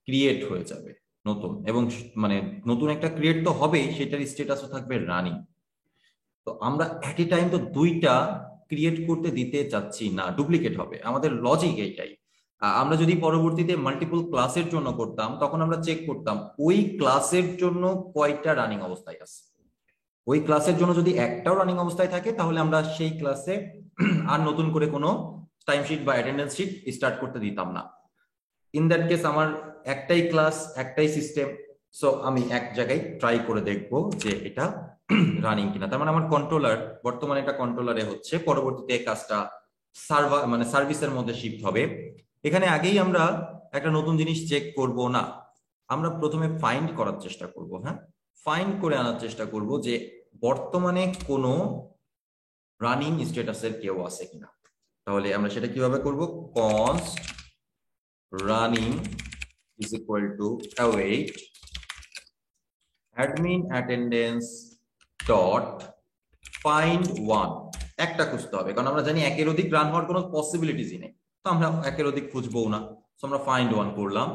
ক্রিয়েট হয়ে যাবে নতুন, এবং মানে নতুন একটা ক্রিয়েট তো হবেই, সেটার স্ট্যাটাসও থাকবে রানিং। তো আমরা এট এ টাইম তো দুইটা ক্রিয়েট করতে দিতে চাচ্ছি না, ডুপ্লিকেট হবে। আমাদের লজিক এইটাই। আমরা যদি পরবর্তীতে মাল্টিপল ক্লাসের জন্য করতাম, তখন আমরা চেক করতাম ওই ক্লাসের জন্য কয়টা রানিং অবস্থায় আছে। ওই ক্লাসের জন্য যদি একটাও রানিং অবস্থায় থাকে, তাহলে আমরা সেই ক্লাসে আর নতুন করে কোনো টাইমশিট বা অ্যাটেন্ডেন্স শিট স্টার্ট করতে দিতাম না। ইন দ্যাট কেস আমার একটাই ক্লাস, একটাই সিস্টেম, সো আমি এক জায়গায় ট্রাই করে দেখবো যে এটা রানিং কিনা। তার মানে আমার কন্ট্রোলার বর্তমানে এটা কন্ট্রোলারে হচ্ছে, পরবর্তীতে কাজটা সার্ভার মানে সার্ভিসের মধ্যে শিফট হবে। এখানে আগেই আমরা একটা নতুন জিনিস চেক করব না, আমরা প্রথমে ফাইন্ড করার চেষ্টা করব। হ্যাঁ, ফাইন্ড করে আনার চেষ্টা করব যে বর্তমানে কোনো রানিং স্ট্যাটাসের কেউ আছে কিনা। তাহলে আমরা সেটা কিভাবে করব? const running is equal to await admin attendance dot find one। একটা খুঁজতে হবে, কারণ আমরা জানি একের অধিক রান হওয়ার কোনো পসিবিলিটিসই নেই, তো আমরা একের অধিক খুঁজবো না। তো আমরা ফাইন্ড ওয়ান করলাম।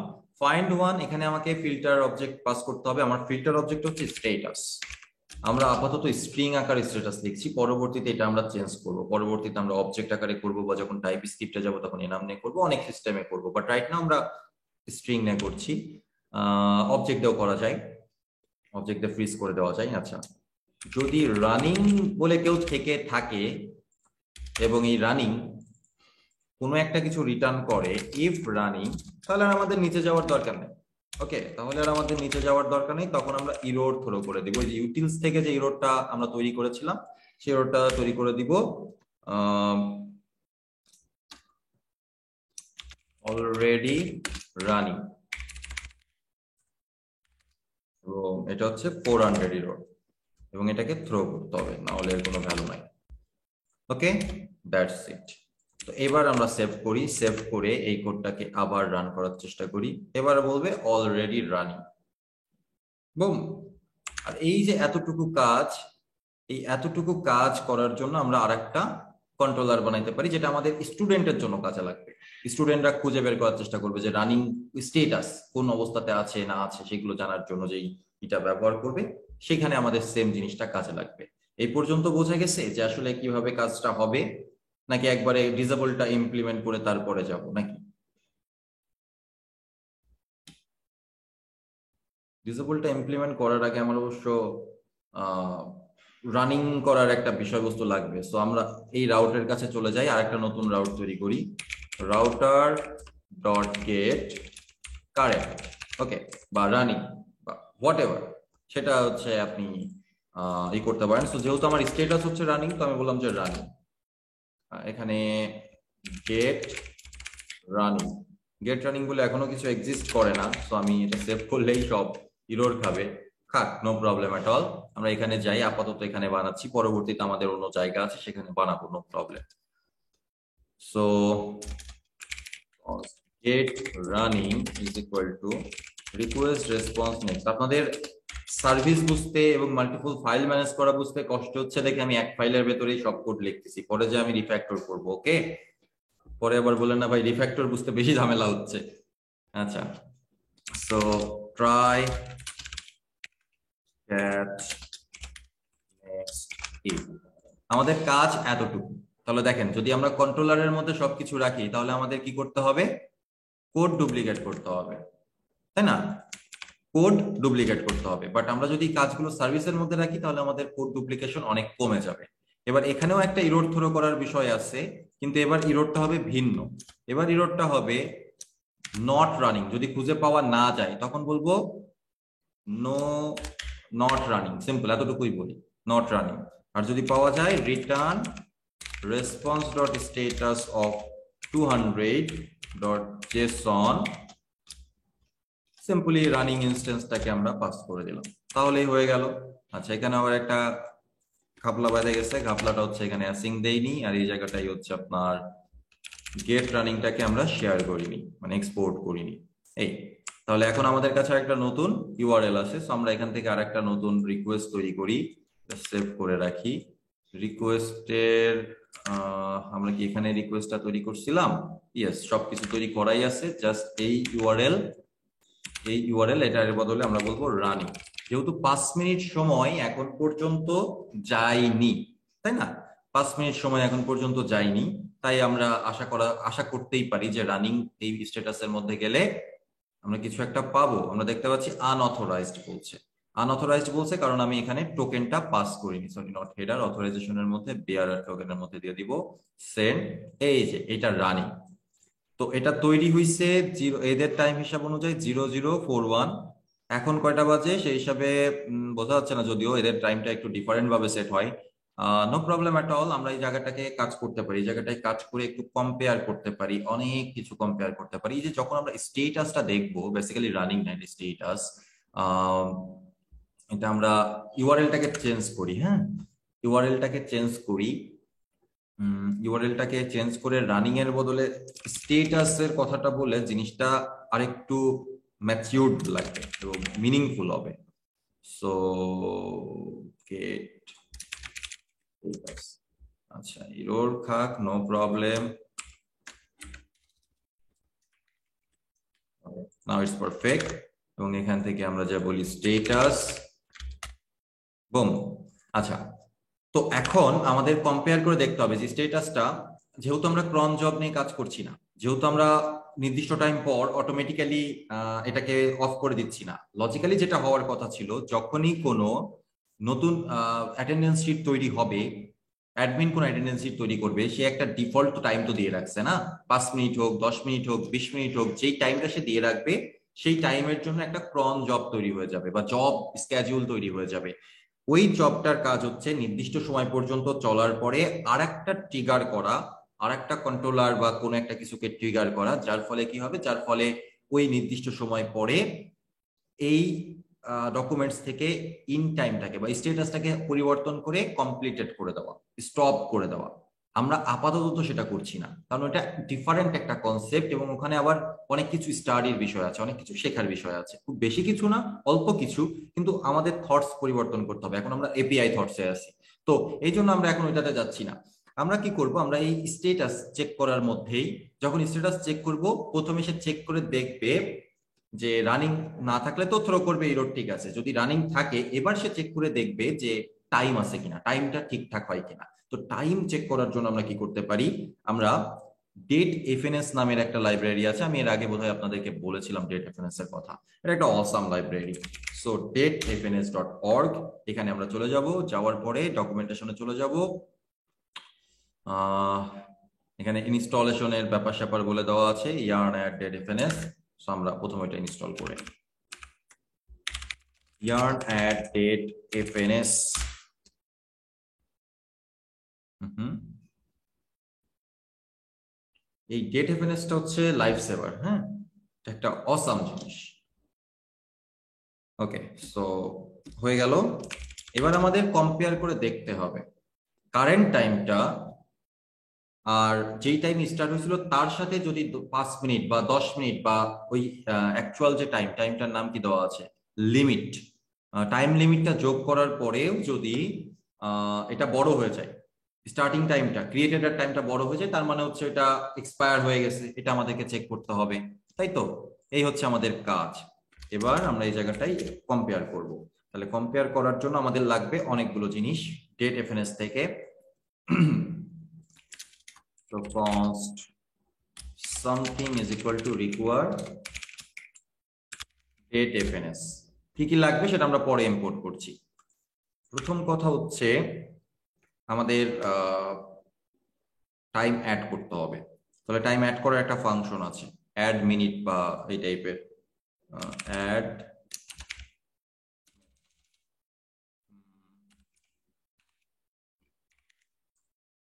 ফাইন্ড ওয়ান, এখানে আমাকে ফিল্টার অবজেক্ট পাস করতে হবে। আমার ফিল্টার অবজেক্ট হচ্ছে স্ট্যাটাস। আমরা আপাতত স্ট্রিং আকারে স্ট্যাটাস লিখছি, পরবর্তীতে এটা আমরা চেঞ্জ করব, পরবর্তীতে আমরা অবজেক্ট আকারে করব, বা যখন টাইপ স্ক্রিপ্টে যাব তখন এনাম নিয়ে করব, অনেক সিস্টেমে করব, বাট রাইট নাও আমরা স্ট্রিং নিয়ে করছি। অবজেক্ট দিয়েও করা যায়, অবজেক্ট দিয়ে ফ্রিজ করে দেওয়া যায়। আচ্ছা, যদি রানিং বলে কেউ থেকে থাকে এবং এই রানিং কোনো একটা কিছু রিটার্ন করে, ইফ রানিং, তাহলে আর আমাদের নিচে যাওয়ার দরকার নেই। ওকে, তাহলে আর আমাদের নিচে যাওয়ার দরকার নেই, তখন আমরা ইরোর থ্রো করে দিব। যে ইউটিলস থেকে যে ইরোরটা আমরা তৈরি করেছিলাম, সেই ইরোরটা তৈরি করে দিব অলরেডি রানিং। এটা হচ্ছে 400 ইরোর, এবং এটাকে থ্রো করতে হবে, না হলে এর কোনো ভ্যালু নাই। ওকে, দ্যাটস ইট। তো এবার আমরা সেভ করি, সেভ করে এই কোডটাকে আবার রান করার চেষ্টা করি। এবার বলবে অলরেডি রানিং, বুম। আর এই যে এতটুকু কাজ, এই এতটুকু কাজ করার জন্য আমরা আরেকটা কন্ট্রোলার বানাইতে পারি, যেটা আমাদের স্টুডেন্টের জন্য কাজে লাগবে। স্টুডেন্টরা খুঁজে বের করার চেষ্টা করবে যে রানিং স্টেটাস কোন অবস্থাতে আছে না আছে, সেগুলো জানার জন্য যেই এটা ব্যবহার করবে, সেখানে আমাদের সেম জিনিসটা কাজে লাগবে। এই পর্যন্ত বোঝা গেছে যে আসলে কিভাবে কাজটা হবে, নাকি একবারে ডিসেবলটা ইমপ্লিমেন্ট করে তারপরে যাব নাকি? ডিসেবলটা ইমপ্লিমেন্ট করার আগে আমার অবশ্য রানিং করার একটা বিষয়বস্তু লাগবে। সো আমরা এই রাউটের কাছে চলে যাই, আর একটা নতুন রাউট তৈরি করি, রাউটার ডট গেট কারেন্ট, ওকে, বা রানিং বা হোয়াট এভার, সেটা হচ্ছে আপনি ই করতে পারেন। সো যেহেতু আমার স্ট্যাটাস হচ্ছে রানিং, তো আমি বললাম যে রানিং, এখানে গেট রানিং। গেট রানিং বলে এখনো কিছু এক্সিস্ট করে না, সো আমি এটা সেভ করলেই সব ইরোর খাবে, খাক, নো প্রবলেম এট অল। আমরা এখানে যাই, আপাতত এখানে বানাচ্ছি, পরবর্তীতে আমাদের অন্য জায়গা আছে সেখানে বানাবো, no problem. So get running is equal to request response next. আপনাদের সার্ভিস বুঝতে এবং মাল্টিপল ফাইল ম্যানেজ করা বুঝতে কষ্ট হচ্ছে দেখে আমি এক ফাইলের ভেতরেই সব কোড লিখতেছি, পরে যে আমি রিফ্যাক্টর করব, ওকে? পরে আবার বলেন না ভাই রিফ্যাক্টর বুঝতে বেশি ঝামেলা হচ্ছে। আচ্ছা, so try catch next if. আমাদের কাজ এতটুকু। তাহলে দেখেন, যদি আমরা কন্ট্রোলারের মধ্যে সবকিছু রাখি, তাহলে আমাদের কি করতে হবে? কোড ডুপ্লিকেট করতে হবে, তাই না? কোড ডুপ্লিকেট করতে হবে। বাট আমরা যদি কাজগুলো সার্ভিসের মধ্যে রাখি, তাহলে আমাদের কোড ডুপ্লিকেশন অনেক কমে যাবে। এবার এখানেও একটা ইরোর থ্রো করার বিষয় আছে, কিন্তু এবার ইরোরটা হবে ভিন্ন। এবার ইরোরটা হবে নট রানিং। যদি খুঁজে পাওয়া না যায়, তখন বলবো নো নট রানিং, সিম্পল, এতটুকুই বলি, নট রানিং। আর যদি পাওয়া যায়, return response dot status of 200.json, simply running ইনস্ট্যান্সটাকে আমরা পাস করে দিলাম, তাহলেই হয়ে গেল। আচ্ছা, এখানে আবার একটা ঘাপলা বেঁধে গেছে, ঘাপলাটা হচ্ছে এখানে অ্যাসিং দেইনি, আর এই জায়গাটাই হচ্ছে আপনার গেট রানিংটাকে আমরা শেয়ার করিনি, মানে এক্সপোর্ট করিনি। এই তাহলে এখন আমাদের কাছে একটা নতুন ইউআরএল আছে, সো আমরা এখান থেকে আরেকটা নতুন রিকোয়েস্ট তৈরি করি, সেভ করে রাখি। রিকোয়েস্টের আমরা কি এখানে রিকোয়েস্টটা তৈরি করছিলাম? ইয়েস, সবকিছু তৈরি করাই আছে, জাস্ট এই ইউআরএল এটার বদলে আমরা বলবো রানিং। যেহেতু 5 মিনিট সময় এখন পর্যন্ত যায়নি, তাই না? 5 মিনিট সময় এখন পর্যন্ত যায়নি, তাই আমরা আশা করতেই পারি যে রানিং এই স্ট্যাটাসের মধ্যে গেলে আমরা কিছু একটা পাবো। আমরা দেখতে পাচ্ছি আনঅথরাইজড বলছে। আনঅথরাইজড বলছে কারণ আমি এখানে টোকেনটা পাস করিনি। সরি, নট হেডার, অথরাইজেশনের মধ্যে বিআরআর টোকেনের মধ্যে দিয়ে দিব সেন্ড। এই যে এটা রানিং, তো এটা তৈরি হইছে এদের টাইম হিসাব অনুযায়ী 0041। এখন কয়টা বাজে সেই হিসাবে বোঝা যাচ্ছে না, যদিও এদের টাইমটা একটু ডিফারেন্ট ভাবে সেট হয়। নো প্রবলেম এট অল, আমরা এই জায়গাটাকে কাজ করতে পারি, এই জায়গাটায় কাজ করে একটু কম্পেয়ার করতে পারি, অনেক কিছু কম্পেয়ার করতে পারি। এই যে যখন আমরা স্টেটাসটা দেখবো, বেসিক্যালি রানিং না, স্টেটাস, এটা আমরা ইউআরএলটাকে চেঞ্জ করি। হ্যাঁ, ইউআরএলটাকে চেঞ্জ করে রানিং এর বদলে স্টেটাস এর কথাটা বলে জিনিসটা আরেকটু ম্যাচিউরড লাগবে এবং মিনিংফুল হবে। সো গেট, আচ্ছা, ইরোর খাক, no problem, now it's perfect. এবং এখান থেকে আমরা যা বলি স্টেটাস, বুম। আচ্ছা, তো এখন আমাদের কম্পেয়ার করে দেখতে হবে যে স্ট্যাটাসটা, যেহেতু আমরা ক্রন জব নিয়ে কাজ করছি না, যেহেতু আমরা নির্দিষ্ট টাইম পর অটোমেটিক্যালি এটাকে অফ করে দিচ্ছি না, লজিক্যালি যেটা হওয়ার কথা ছিল, যখনই কোনো নতুন অ্যাটেন্ডেন্স শিট তৈরি হবে, অ্যাডমিন কোন অ্যাটেন্ডেন্স শিট তৈরি করবে, সে একটা ডিফল্ট টাইম তো দিয়ে রাখছে না, 5 মিনিট হোক, 10 মিনিট হোক, 20 মিনিট হোক, যেই টাইমটা সে দিয়ে রাখবে সেই টাইমের জন্য একটা ক্রন জব তৈরি হয়ে যাবে বা জব স্কেডিউল তৈরি হয়ে যাবে। ওই জবটার কাজ হচ্ছে নির্দিষ্ট সময় পর্যন্ত চলার পরে আরেকটা ট্রিগার করা, আরেকটা কন্ট্রোলার বা কোনো একটা কিছুকে ট্রিগার করা, যার ফলে কি হবে, যার ফলে ওই নির্দিষ্ট সময় পরে এই ডকুমেন্টস থেকে ইন টাইমটাকে বা স্ট্যাটাসটাকে পরিবর্তন করে কমপ্লিটেড করে দেওয়া, স্টপ করে দেওয়া। আমরা আপাতত সেটা করছি না, কারণ এটা ডিফারেন্ট একটা কনসেপ্ট এবং ওখানে আবার অনেক কিছু স্টাডির বিষয় আছে, অনেক কিছু শেখার বিষয় আছে, খুব বেশি কিছু না, অল্প কিছু, কিন্তু আমাদের থটস পরিবর্তন করতে হবে। এখন আমরা এপিআই থটসে আছি, তো এই জন্য আমরা এখন ওইটাতে যাচ্ছি না। আমরা কি করব, আমরা এই স্ট্যাটাস চেক করার মধ্যেই যখন স্ট্যাটাস চেক করব, প্রথমে সে চেক করে দেখবে যে রানিং না থাকলে তো থ্রো করবে এরর ঠিক আছে, যদি রানিং থাকে এবার সে চেক করে দেখবে যে টাইম আছে কিনা, টাইমটা ঠিকঠাক হয় কিনা। তো টাইম চেক করার জন্য আমরা কি করতে পারি, আমরা ডেট এফএনএস নামের একটা লাইব্রেরি আছে, আমি এর আগে বোধহয় আপনাদেরকে বলেছিলাম ডেট এফএনএস এর কথা। এটা একটা অসাম লাইব্রেরি। সো datefns.org, এখানে আমরা চলে যাব, যাওয়ার পরে ডকুমেন্টেশনে চলে যাব। এখানে ইনস্টলেশনের ব্যাপার স্যাপার বলে দেওয়া আছে, yarn add datefns। সো আমরা প্রথমে এটা ইনস্টল করে yarn add datefns। এই datefns-টা হচ্ছে লাইফ সেভার। হ্যাঁ, একটা অসাম জিনিস। ওকে, সো হয়ে গেল। এবার আমাদের কম্পেয়ার করে দেখতে হবে কারেন্ট টাইমটা আর যেই টাইম স্টার্ট হয়েছিল তার সাথে যদি 5 মিনিট বা 10 মিনিট বা ওই অ্যাকচুয়াল যে টাইমটার নাম কি দেওয়া আছে, লিমিট, টাইম লিমিটটা যোগ করার পরেও যদি এটা বড় হয়ে যায়, স্টার্টিং টাইমটা, ক্রিয়েটেড টাইমটা বড় হয়ে যায়, তার মানে হচ্ছে এটা এক্সপায়ার হয়ে গেছে, এটা আমাদেরকে চেক করতে হবে, তাই তো? এই হচ্ছে আমাদের কাজ। এবার আমরা এই জায়গাটাই কম্পেয়ার করব। তাহলে কম্পেয়ার করার জন্য আমাদের লাগবে অনেকগুলো জিনিস ডেট এফএনএস থেকে। So const something is equal to require date fns। কি কি লাগবে সেটা আমরা পরে ইম্পোর্ট করছি। প্রথম কথা হচ্ছে আমাদের টাইম অ্যাড করতে হবে। তাহলে টাইম অ্যাড করার একটা ফাংশন আছে, অ্যাড মিনিট বা এই টাইপের, অ্যাড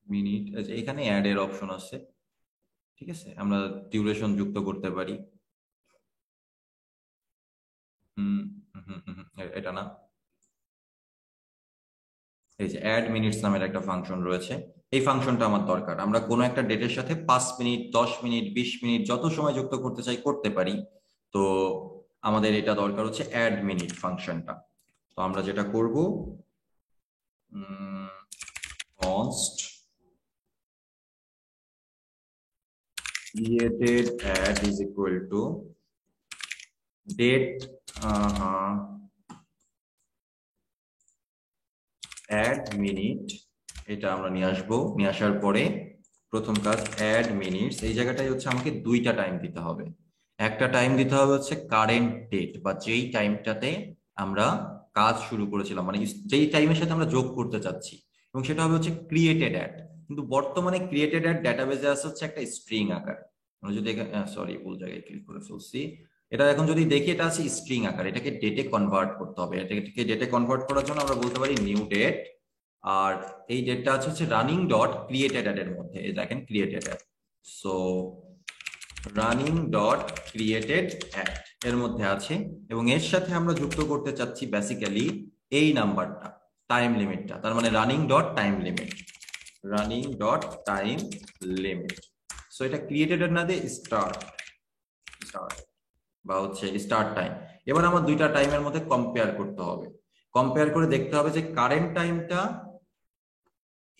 মিনিট। এখানে অ্যাড এর অপশন আছে, ঠিক আছে, আমরা ডিউরেশন যুক্ত করতে পারি। এটা না, এই যে অ্যাড মিনিটস নামের একটা ফাংশন রয়েছে, এই ফাংশনটা আমার দরকার। আমরা কোনো একটা ডেটের সাথে 5 মিনিট, 10 মিনিট, 20 মিনিট যত সময় যুক্ত করতে চাই করতে পারি। তো আমাদের এটা দরকার হচ্ছে অ্যাড মিনিট ফাংশনটা। তো আমরা যেটা করব, const created add is equal to date add minute, এটা আমরা নিয়ে আসবো। নিয়ে আসার পরে প্রথম কাজ অ্যাড মিনিটস, এই জায়গাটায় হচ্ছে আমাকে দুইটা টাইম দিতে হবে। একটা টাইম দিতে হবে হচ্ছে কারেন্ট ডেট বা যেই টাইমটাতে আমরা কাজ শুরু করেছিলাম, মানে যেই টাইমের সাথে আমরা যোগ করতে চাচ্ছি, এবং সেটা হবে হচ্ছে ক্রিয়েটেড অ্যাড। কিন্তু বর্তমানে ক্রিয়েটেড অ্যাড ডেটাবেজে আসছে হচ্ছে একটা স্ট্রিং আকার। আমরা যদি সরি ভুল জায়গায় ক্লিক করে ফেলছি, এটা এখন যদি দেখি এটা আছে স্ট্রিং আকার, এটাকে ডেটে কনভার্ট করতে হবে। এটাকে ডেটে কনভার্ট করার জন্য আমরা বলতে পারি নিউ ডেট, আর এই ডেটটা আছে হচ্ছে রানিং ডট ক্রিয়েটেড অ্যাড এর মধ্যে, এই দেখেন created at. So running dot created at এর মধ্যে আছে, এবং এর সাথে আমরা যুক্ত করতে চাচ্ছি বেসিক্যালি এই নাম্বারটা, টাইম লিমিটটা। তার মানে running dot time limit, running dot time limit. So এটা ক্রিয়েটেড অ্যাড না দিয়ে স্টার্ট বা হচ্ছে স্টার্ট টাইম। এবার আমার দুইটা টাইমের মধ্যে কম্পেয়ার করতে হবে। কম্পেয়ার করে দেখতে হবে যে কারেন্ট টাইমটা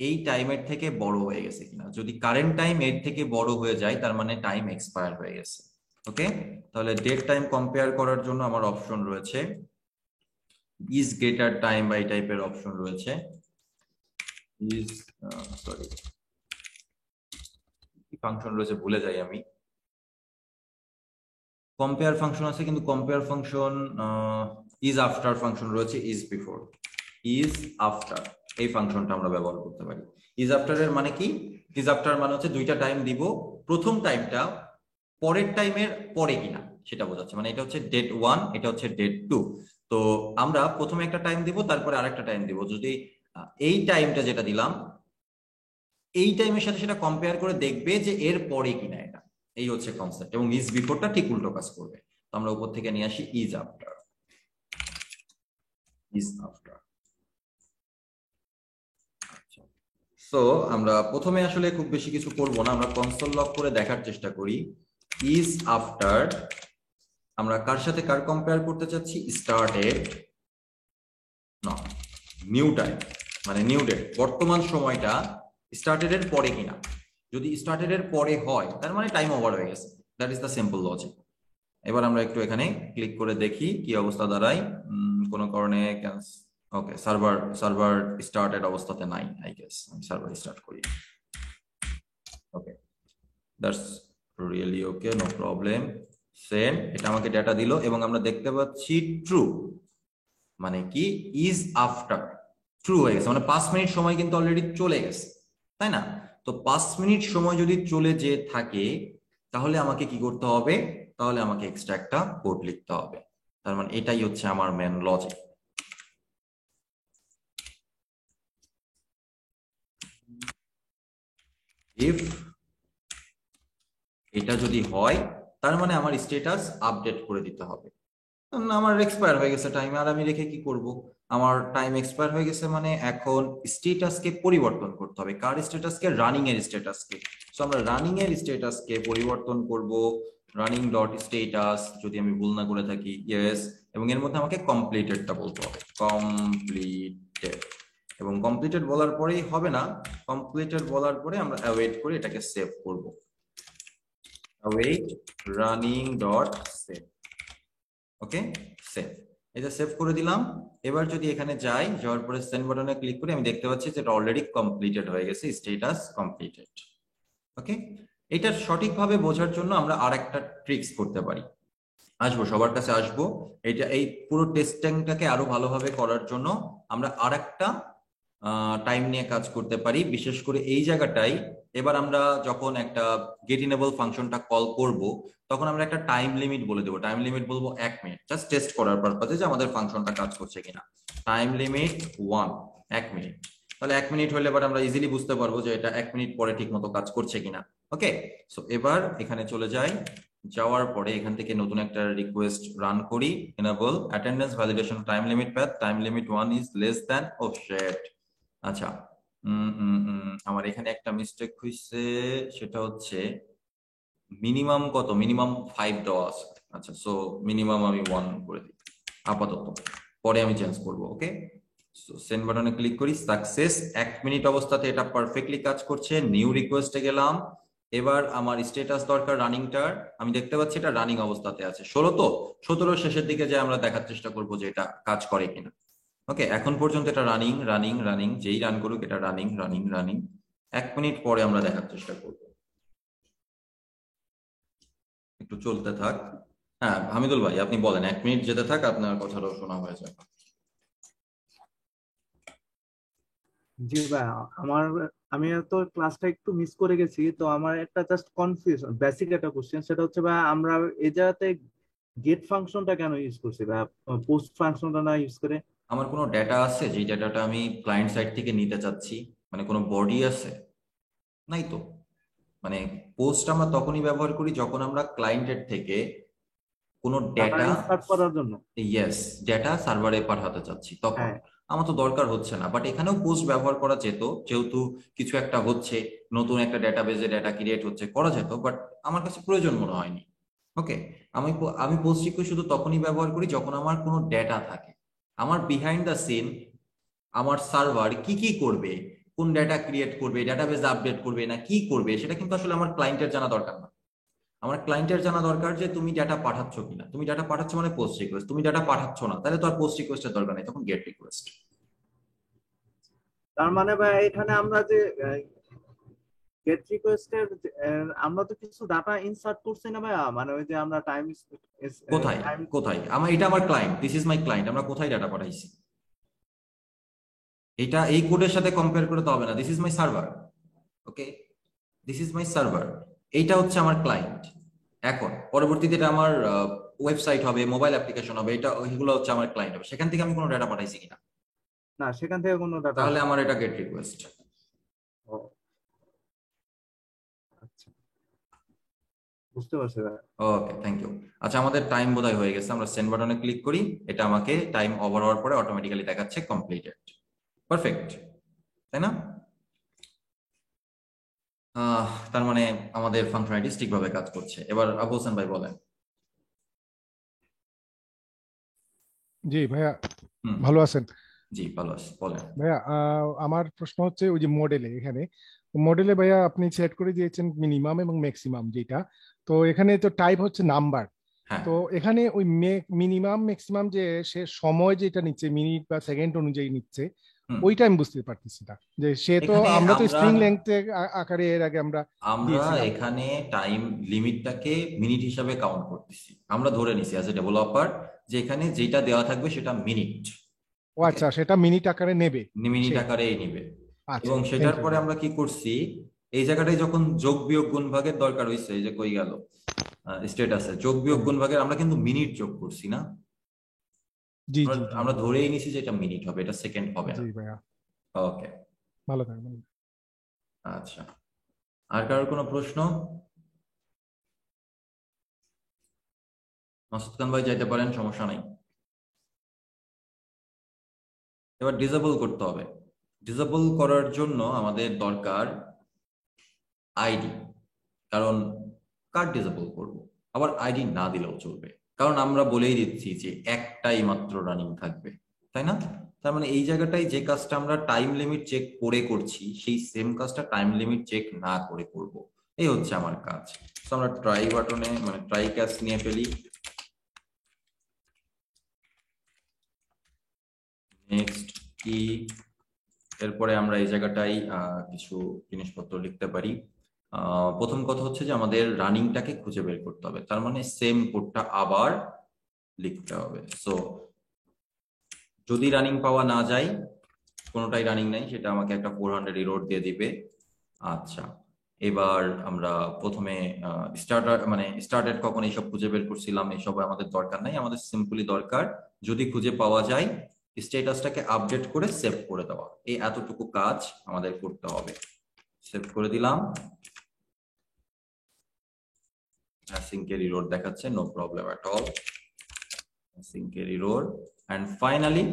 এই টাইমের থেকে বড় হয়ে গেছে কিনা। যদি কারেন্ট টাইম এর থেকে বড় হয়ে যায় তার মানে টাইম এক্সপায়ার হয়ে গেছে। ওকে, তাহলে ডেট টাইম কম্পেয়ার করার জন্য আমার অপশন রয়েছে ইজ গ্রেটার টাইম বা এই টাইপের অপশন রয়েছে। ইজ সরি কি ফাংশন রয়েছে ভুলে যাই আমি। কম্পেয়ার ফাংশন আছে, কিন্তু compare function is after function রয়েছে, ইজ বিফোর, ইজ আফটার এই ফাংশনটা আমরা ব্যবহার করতে পারি। ইজ আফটার এর মানে কি, ইজ আফটার মানে হচ্ছে দুইটা টাইম দিব, প্রথম টাইমটা পরের টাইমের পরে কিনা সেটা বোঝাচ্ছে। মানে এটা হচ্ছে ডেট 1, এটা হচ্ছে ডেট 2। তো আমরা প্রথমে একটা টাইম দিব, তারপরে আরেকটা টাইম দিব। যদি এই টাইমটা যেটা দিলাম এই টাইমের সাথে সেটা কম্পেয়ার করে দেখবে যে এর পরে কিনা এটা, এই হচ্ছে কনসেপ্ট। এবং ইজ বিফোরটা ঠিক উল্টো কাজ করবে। তো আমরা উপর থেকে নিয়ে আসি is after. is after. So আমরা প্রথমে আসলে খুব বেশি কিছু করব না, আমরা কনসোল লগ করে দেখার চেষ্টা করি ইজ আফটার আমরা কার সাথে কার কম্পেয়ার করতে চাচ্ছি, স্টার্টেড না নিউ টাইম, মানে নিউ ডেট, বর্তমান সময়টা স্টার্টেড এর পরে কিনা। যদি স্টার্টেড এর পরে হয় তার মানে টাইম ওভার হয়ে গেছে, that is the simple logic. এবার আমরা একটু এখানে ক্লিক করে দেখি কি অবস্থা দাঁড়ায়। কোনো কারণে ওকে, সার্ভার স্টার্টেড অবস্থাতে নাই, আই গেস আমি সার্ভার স্টার্ট করি। Okay, that's really okay, no problem. Send, এটা আমাকে ডেটা দিল এবং আমরা দেখতে পাচ্ছি ট্রু, মানে কি ইজ আফটার ট্রু হয়ে গেছে, মানে 5 মিনিট সময় কিন্তু অলরেডি চলে গেছে, তাই না? তো 5 মিনিট সময় যদি চলে যে থাকে তাহলে আমাকে কি করতে হবে, তাহলে আমাকে এক্সট্রা একটা কোড লিখতে হবে। তার মানে এটাই হচ্ছে আমার মেন লজিক। ইফ এটা যদি হয় তার মানে আমার স্ট্যাটাস আপডেট করে দিতে হবে। আমার এক্সপায়ার হয়ে গেছে টাইম, আর আমি রেখে কি করব? আমার টাইম এক্সপায়ার হয়ে গেছে, মানে এখন স্ট্যাটাসকে পরিবর্তন করতে হবে। কার স্ট্যাটাসকে? রানিং এর স্ট্যাটাসকে। সো আমরা রানিং এর স্ট্যাটাসকে পরিবর্তন করব, রানিং ডট স্ট্যাটাস, যদি আমি ভুল না করে থাকি, ইয়েস। এবং এর মধ্যে আমাকে কমপ্লিটেডটা বলতে হবে, কমপ্লিটেড। এবং কমপ্লিটেড বলার পরেই হবে না, কমপ্লিটেড বলার পরে আমরা অ্যাওয়েট করে এটাকে সেভ করব, অ্যাওয়েট রানিং ডট সেভ। ওকে, সেভ। এটা সেভ করে দিলাম। এবার যদি এখানে যাই, যাওয়ার পরে সেন্ড বাটনে ক্লিক করি, আমি দেখতে পাচ্ছি যে এটা অলরেডি কমপ্লিটেড হয়ে গেছে, স্ট্যাটাস কমপ্লিটেড। ওকে, এটা সঠিকভাবে বোঝার জন্য আমরা আর একটা ট্রিক্স করতে পারি, আসবো সবার কাছে আসবো। এটা এই পুরো টেস্টিংটাকে আরো ভালোভাবে করার জন্য আমরা আর একটা টাইম নিয়ে কাজ করতে পারি, বিশেষ করে এই জায়গাটাই। এবার আমরা যখন একটা গেট ইনেবল ফাংশনটা কল করব তখন আমরা একটা টাইম লিমিট বলে দেবো। টাইম লিমিট বলবো 1 মিনিট, জাস্ট টেস্ট করার পারপাজে যে আমাদের ফাংশনটা কাজ করছে কিনা। Time limit 1 minute. তাহলে 1 মিনিট হলে এবার আমরা ইজিলি বুঝতে পারবো যে এটা 1 মিনিট পরে ঠিক মতো কাজ করছে কিনা। ওকে, সো এবার এখানে চলে যাই, যাওয়ার পরে এখান থেকে নতুন একটা রিকোয়েস্ট রান করি, enable attendance validation time limit path, time limit 1 is less than, oh shit, আচ্ছা আমার এখানে একটা মিস্টেক হয়েছে, সেটা হচ্ছে মিনিমাম কত, মিনিমাম 5 দেওয়া আছে। আচ্ছা, সো মিনিমাম আমি 1 করে দিই আপাতত, পরে আমি চেঞ্জ করব। ওকে, সো সেন্ড বাটনে ক্লিক করি, সাকসেস। 1 মিনিট অবস্থাতে এটা পারফেক্টলি কাজ করছে। নিউ রিকোয়েস্টে গেলাম, এবার আমার স্ট্যাটাস দরকার রানিংটার, আমি দেখতে পাচ্ছি এটা রানিং অবস্থাতে আছে। 16 তো 17 শেষের দিকে যে আমরা দেখার চেষ্টা করব যে এটা কাজ করে কিনা। ওকে, এখন পর্যন্ত এটা রানিং রানিং রানিং, যেই রান করুক এটা রানিং রানিং রানিং। 1 মিনিট পরে আমরা দেখার চেষ্টা করব, একটু চলতে থাক। হ্যাঁ হামিদুল ভাই আপনি বলেন, 1 মিনিট যেতে থাক, আপনার কথাটাও শোনা হয়ে যাবে। জি ভাই, আমার আমি তো ক্লাসটা একটু মিস করে গেছি, তো আমার একটা জাস্ট কনফিউশন, বেসিক একটা কোশ্চেন, সেটা হচ্ছে ভাই আমরা এই জায়গাতে গেট ফাংশনটা কেন ইউজ করছি ভাই, পোস্ট ফাংশনটা না ইউজ করে? আমার কোনো ডেটা আছে যে ডেটাটা আমি ক্লায়েন্ট সাইড থেকে নিতে চাচ্ছি, মানে কোনো বডি আছে? নাই তো। মানে পোস্ট আমরা তখনই ব্যবহার করি যখন আমরা ক্লায়েন্টের থেকে কোনো ডাটা ডেটা, ইনসার্ট করার জন্য। ইয়েস, ডেটা সার্ভারে পাঠাতে চাচ্ছি তখন। হ্যাঁ, আমার তো দরকার হচ্ছে না, বাট এখানেও পোস্ট ব্যবহার করা যেত, যেহেতু কিছু একটা হচ্ছে, নতুন একটা ডেটাবেজে ডেটা ক্রিয়েট হচ্ছে, করা যেত, বাট আমার কাছে প্রয়োজন মনে হয়নি। ওকে, আমি পোস্ট রিকোয়েস্ট শুধু তখনই ব্যবহার করি যখন আমার কোনো ডেটা থাকে। আমার বিহাইন্ড দ্য সিন আমার সার্ভার কি কি করবে, কোন ডেটা ক্রিয়েট করবে, ডেটাবেজ আপডেট করবে না কি করবে, সেটা কিন্তু আসলে আমার ক্লায়েন্টের জানা দরকার না। আমার ক্লায়েন্টের জানা দরকার যে তুমি ডেটা পাঠাচ্ছ কিনা। তুমি ডেটা পাঠাচ্ছ মানে পোস্ট রিকোয়েস্ট, তুমি ডেটা পাঠাচ্ছ না তাহলে তো আর পোস্ট রিকোয়েস্টের দরকার নেই, তখন গেট রিকোয়েস্ট। তার মানে ভাই এখানে আমরা যে গেট রিকোয়েস্টের আমরা তো কিছু ডাটা ইনসার্ট করছি না ভাই, মানে ওই যে আমরা টাইম কোথায় টাইম কোথায় আমার, এটা আমার client, this is my client, আমরা কোথায় ডাটা পাঠাইছি? এটা এই কোডের সাথে কম্পেয়ার করে তো হবে না, this is my server. Okay, this is my server, এইটা হচ্ছে আমার ক্লায়েন্ট। এখন পরবর্তীতে এটা আমার ওয়েবসাইট হবে, মোবাইল অ্যাপ্লিকেশন হবে, এটা এগুলো হচ্ছে আমার ক্লায়েন্ট হবে, সেখান থেকে আমি কোনো ডাটা পাঠাইছি কিনা, না, সেখান থেকে কোনো ডাটা তাহলে আসে? আমার এটা গেট রিকোয়েস্ট। ও, আচ্ছা, বুঝতে পারছি ভাই। ওকে, থ্যাংক ইউ। আচ্ছা, আমাদের টাইম বোধহয় হয়ে গেছে, আমরা সেন্ড বাটনে ক্লিক করি, এটা আমাকে টাইম ওভার হওয়ার পরে অটোমেটিক্যালি দেখাচ্ছে কমপ্লিটেড। পারফেক্ট, তাই না? তার মানে আমাদের ফাংশনালিটি ঠিকভাবে কাজ করছে। এবার আবু হোসেন ভাই বলেন। জি ভাইয়া, হুম, ভালো আছেন? জি ভালো আছে, বলেন। ভাইয়া, আমার প্রশ্ন হচ্ছে ওই যে মডেলে, এখানে মডেলে ভাইয়া আপনি সেট করে দিয়েছেন মিনিমাম এবং ম্যাক্সিমাম যেটা, তো এখানে তো টাইপ হচ্ছে নাম্বার। হ্যাঁ, তো এখানে ওই মিনিমাম ম্যাক্সিমাম যে সে সময় যেটা নিচ্ছে মিনিট বা সেকেন্ড অনুযায়ী নিচ্ছে, হুম। ওইটা আমি বুঝতে পারতেছি না। যে সে তো, এখানে আমরা তো আমরা স্ট্রিং লেংথ আকারে এর আগে আমরা আমরা দিয়েছিলাম। এখানে টাইম লিমিটটাকে মিনিট হিসাবে কাউন্ট করতেছি। আমরা ধরে নিছি অ্যাজ এ ডেভেলপার যে এখানে যেটা দেওয়া থাকবে সেটা মিনিট। ও ওকে, আচ্ছা, সেটা মিনিট আকারে নেবে মিনিট সে। আকারেই নিবে। আচ্ছা, এবং থ্যাংক সেটার ইউ পরে ভাইয়া। আমরা কি করছি, এই জায়গাটায় যখন যোগ বিয়োগ গুণ ভাগের দরকার হয়েছে, এই যে কই গেল স্টেটাসে যোগ বিয়োগ হ্যাঁ, গুণ ভাগের, আমরা কিন্তু মিনিট যোগ করছি না। জি আমরা জি জি আমরা ধরেই নিছি যে এটা মিনিট হবে, এটা সেকেন্ড হবে জি না। ভাইয়া, ওকে, ভালো থাকবেন। আচ্ছা। আর কারোর কোনো প্রশ্ন? মাসুদ খান ভাই যাইতে পারেন, সমস্যা নাই। এবার ডিসেবল করতে হবে। ডিসেবল করার জন্য আমাদের দরকার আইডি। কারণ কার্ড ডিসেবল করব, আবার আইডি না দিলেও চলবে, কারণ আমরা বলেই দিচ্ছি যে একটাই মাত্র রানিং থাকবে, তাই না? তার মানে এই জায়গাটায় যে কাজটা আমরা টাইম লিমিট চেক করে করছি, সেই সেম কাজটা টাইম লিমিট চেক না করে করব। এই হচ্ছে আমার কাজ। তো আমরা ট্রাই বাটনে মানে ট্রাই ক্যাচ নিয়ে ফেলি, নেক্সট কি, এরপরে আমরা এই জায়গাটাই কিছু জিনিসপত্র লিখতে পারি। প্রথম কথা হচ্ছে যে আমাদের রানিংটাকে খুঁজে বের করতে হবে, তার মানে সেম কোডটা আবার লিখতে হবে। সো যদি রানিং পাওয়া না যায়, কোনোটাই রানিং নাই, সেটা আমাকে একটা 400 এরর দিয়ে দিবে। আচ্ছা, এবার আমরা প্রথমে স্টার্টেড কখন এইসব খুঁজে বের করছিলাম, এইসব আমাদের দরকার নাই। আমাদের সিম্পলি দরকার যদি খুঁজে পাওয়া যায় স্ট্যাটাসটাকে আপডেট করে সেভ করে দেওয়া, এই এতটুকু কাজ আমাদের করতে হবে। সেভ করে দিলাম, অ্যাসিঙ্কের এরর দেখাচ্ছে, নো প্রবলেম এট অল, অ্যাসিঙ্কের এরর। এন্ড ফাইনালি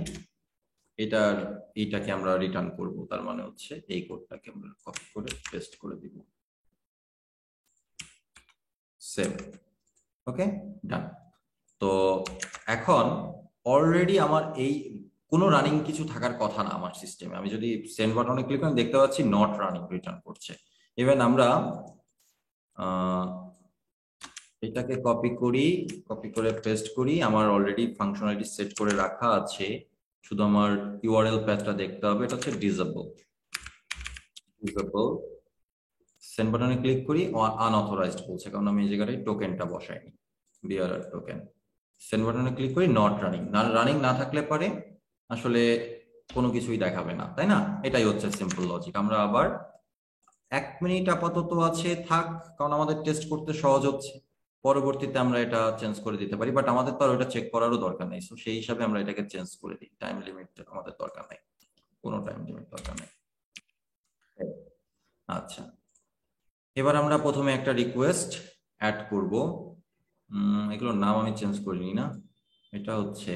এইটাকে আমরা রিটার্ন করব, তার মানে হচ্ছে এই কোডটাকে আমরা কপি করে পেস্ট করে দিব, সেভ। ওকে, ডান। তো এখন অলরেডি আমার এই কোনো রানিং কিছু থাকার কথা না আমার সিস্টেমে। আমি যদি সেন্ড বাটনে ক্লিক করি দেখতে পাচ্ছি নট রানিং রিটার্ন করছে। ইভেন আমরা এটাকে কপি করে পেস্ট করি, আমার অলরেডি ফাংশনালিটি সেট করে রাখা আছে, শুধু আমার ইউআরএল প্যাথটা দেখতে হবে। এটা হচ্ছে ডিসেবল। সেন্ড বাটনে ক্লিক করি, আনঅথরাইজড বলছে, কারণ আমি এই জায়গাটায় টোকেনটা বসাইনি, বিআরআর টোকেন। সেন্ড বাটনে ক্লিক করি, নট রানিং। রানিং না থাকলে পারে আসলে কোনো কিছুই দেখাবে না, তাই না? এটাই হচ্ছে সিম্পল লজিক। আমরা আবার 1 মিনিট আপাতত আছে থাক, কারণ আমাদের টেস্ট করতে সহজ হচ্ছে, পরবর্তীতে আমরা এটা চেঞ্জ করে দিতে পারি, বাট আমাদের তো আর ওটা চেক করারও দরকার নেই। সেই হিসাবে আমরা এটাকে চেঞ্জ করে দিই, টাইম লিমিট আমাদের দরকার নেই, কোনো টাইম লিমিট দরকার নেই। আচ্ছা, এবার আমরা প্রথমে একটা রিকোয়েস্ট অ্যাড করব। এগুলোর নাম আমি চেঞ্জ করিনি না, এটা হচ্ছে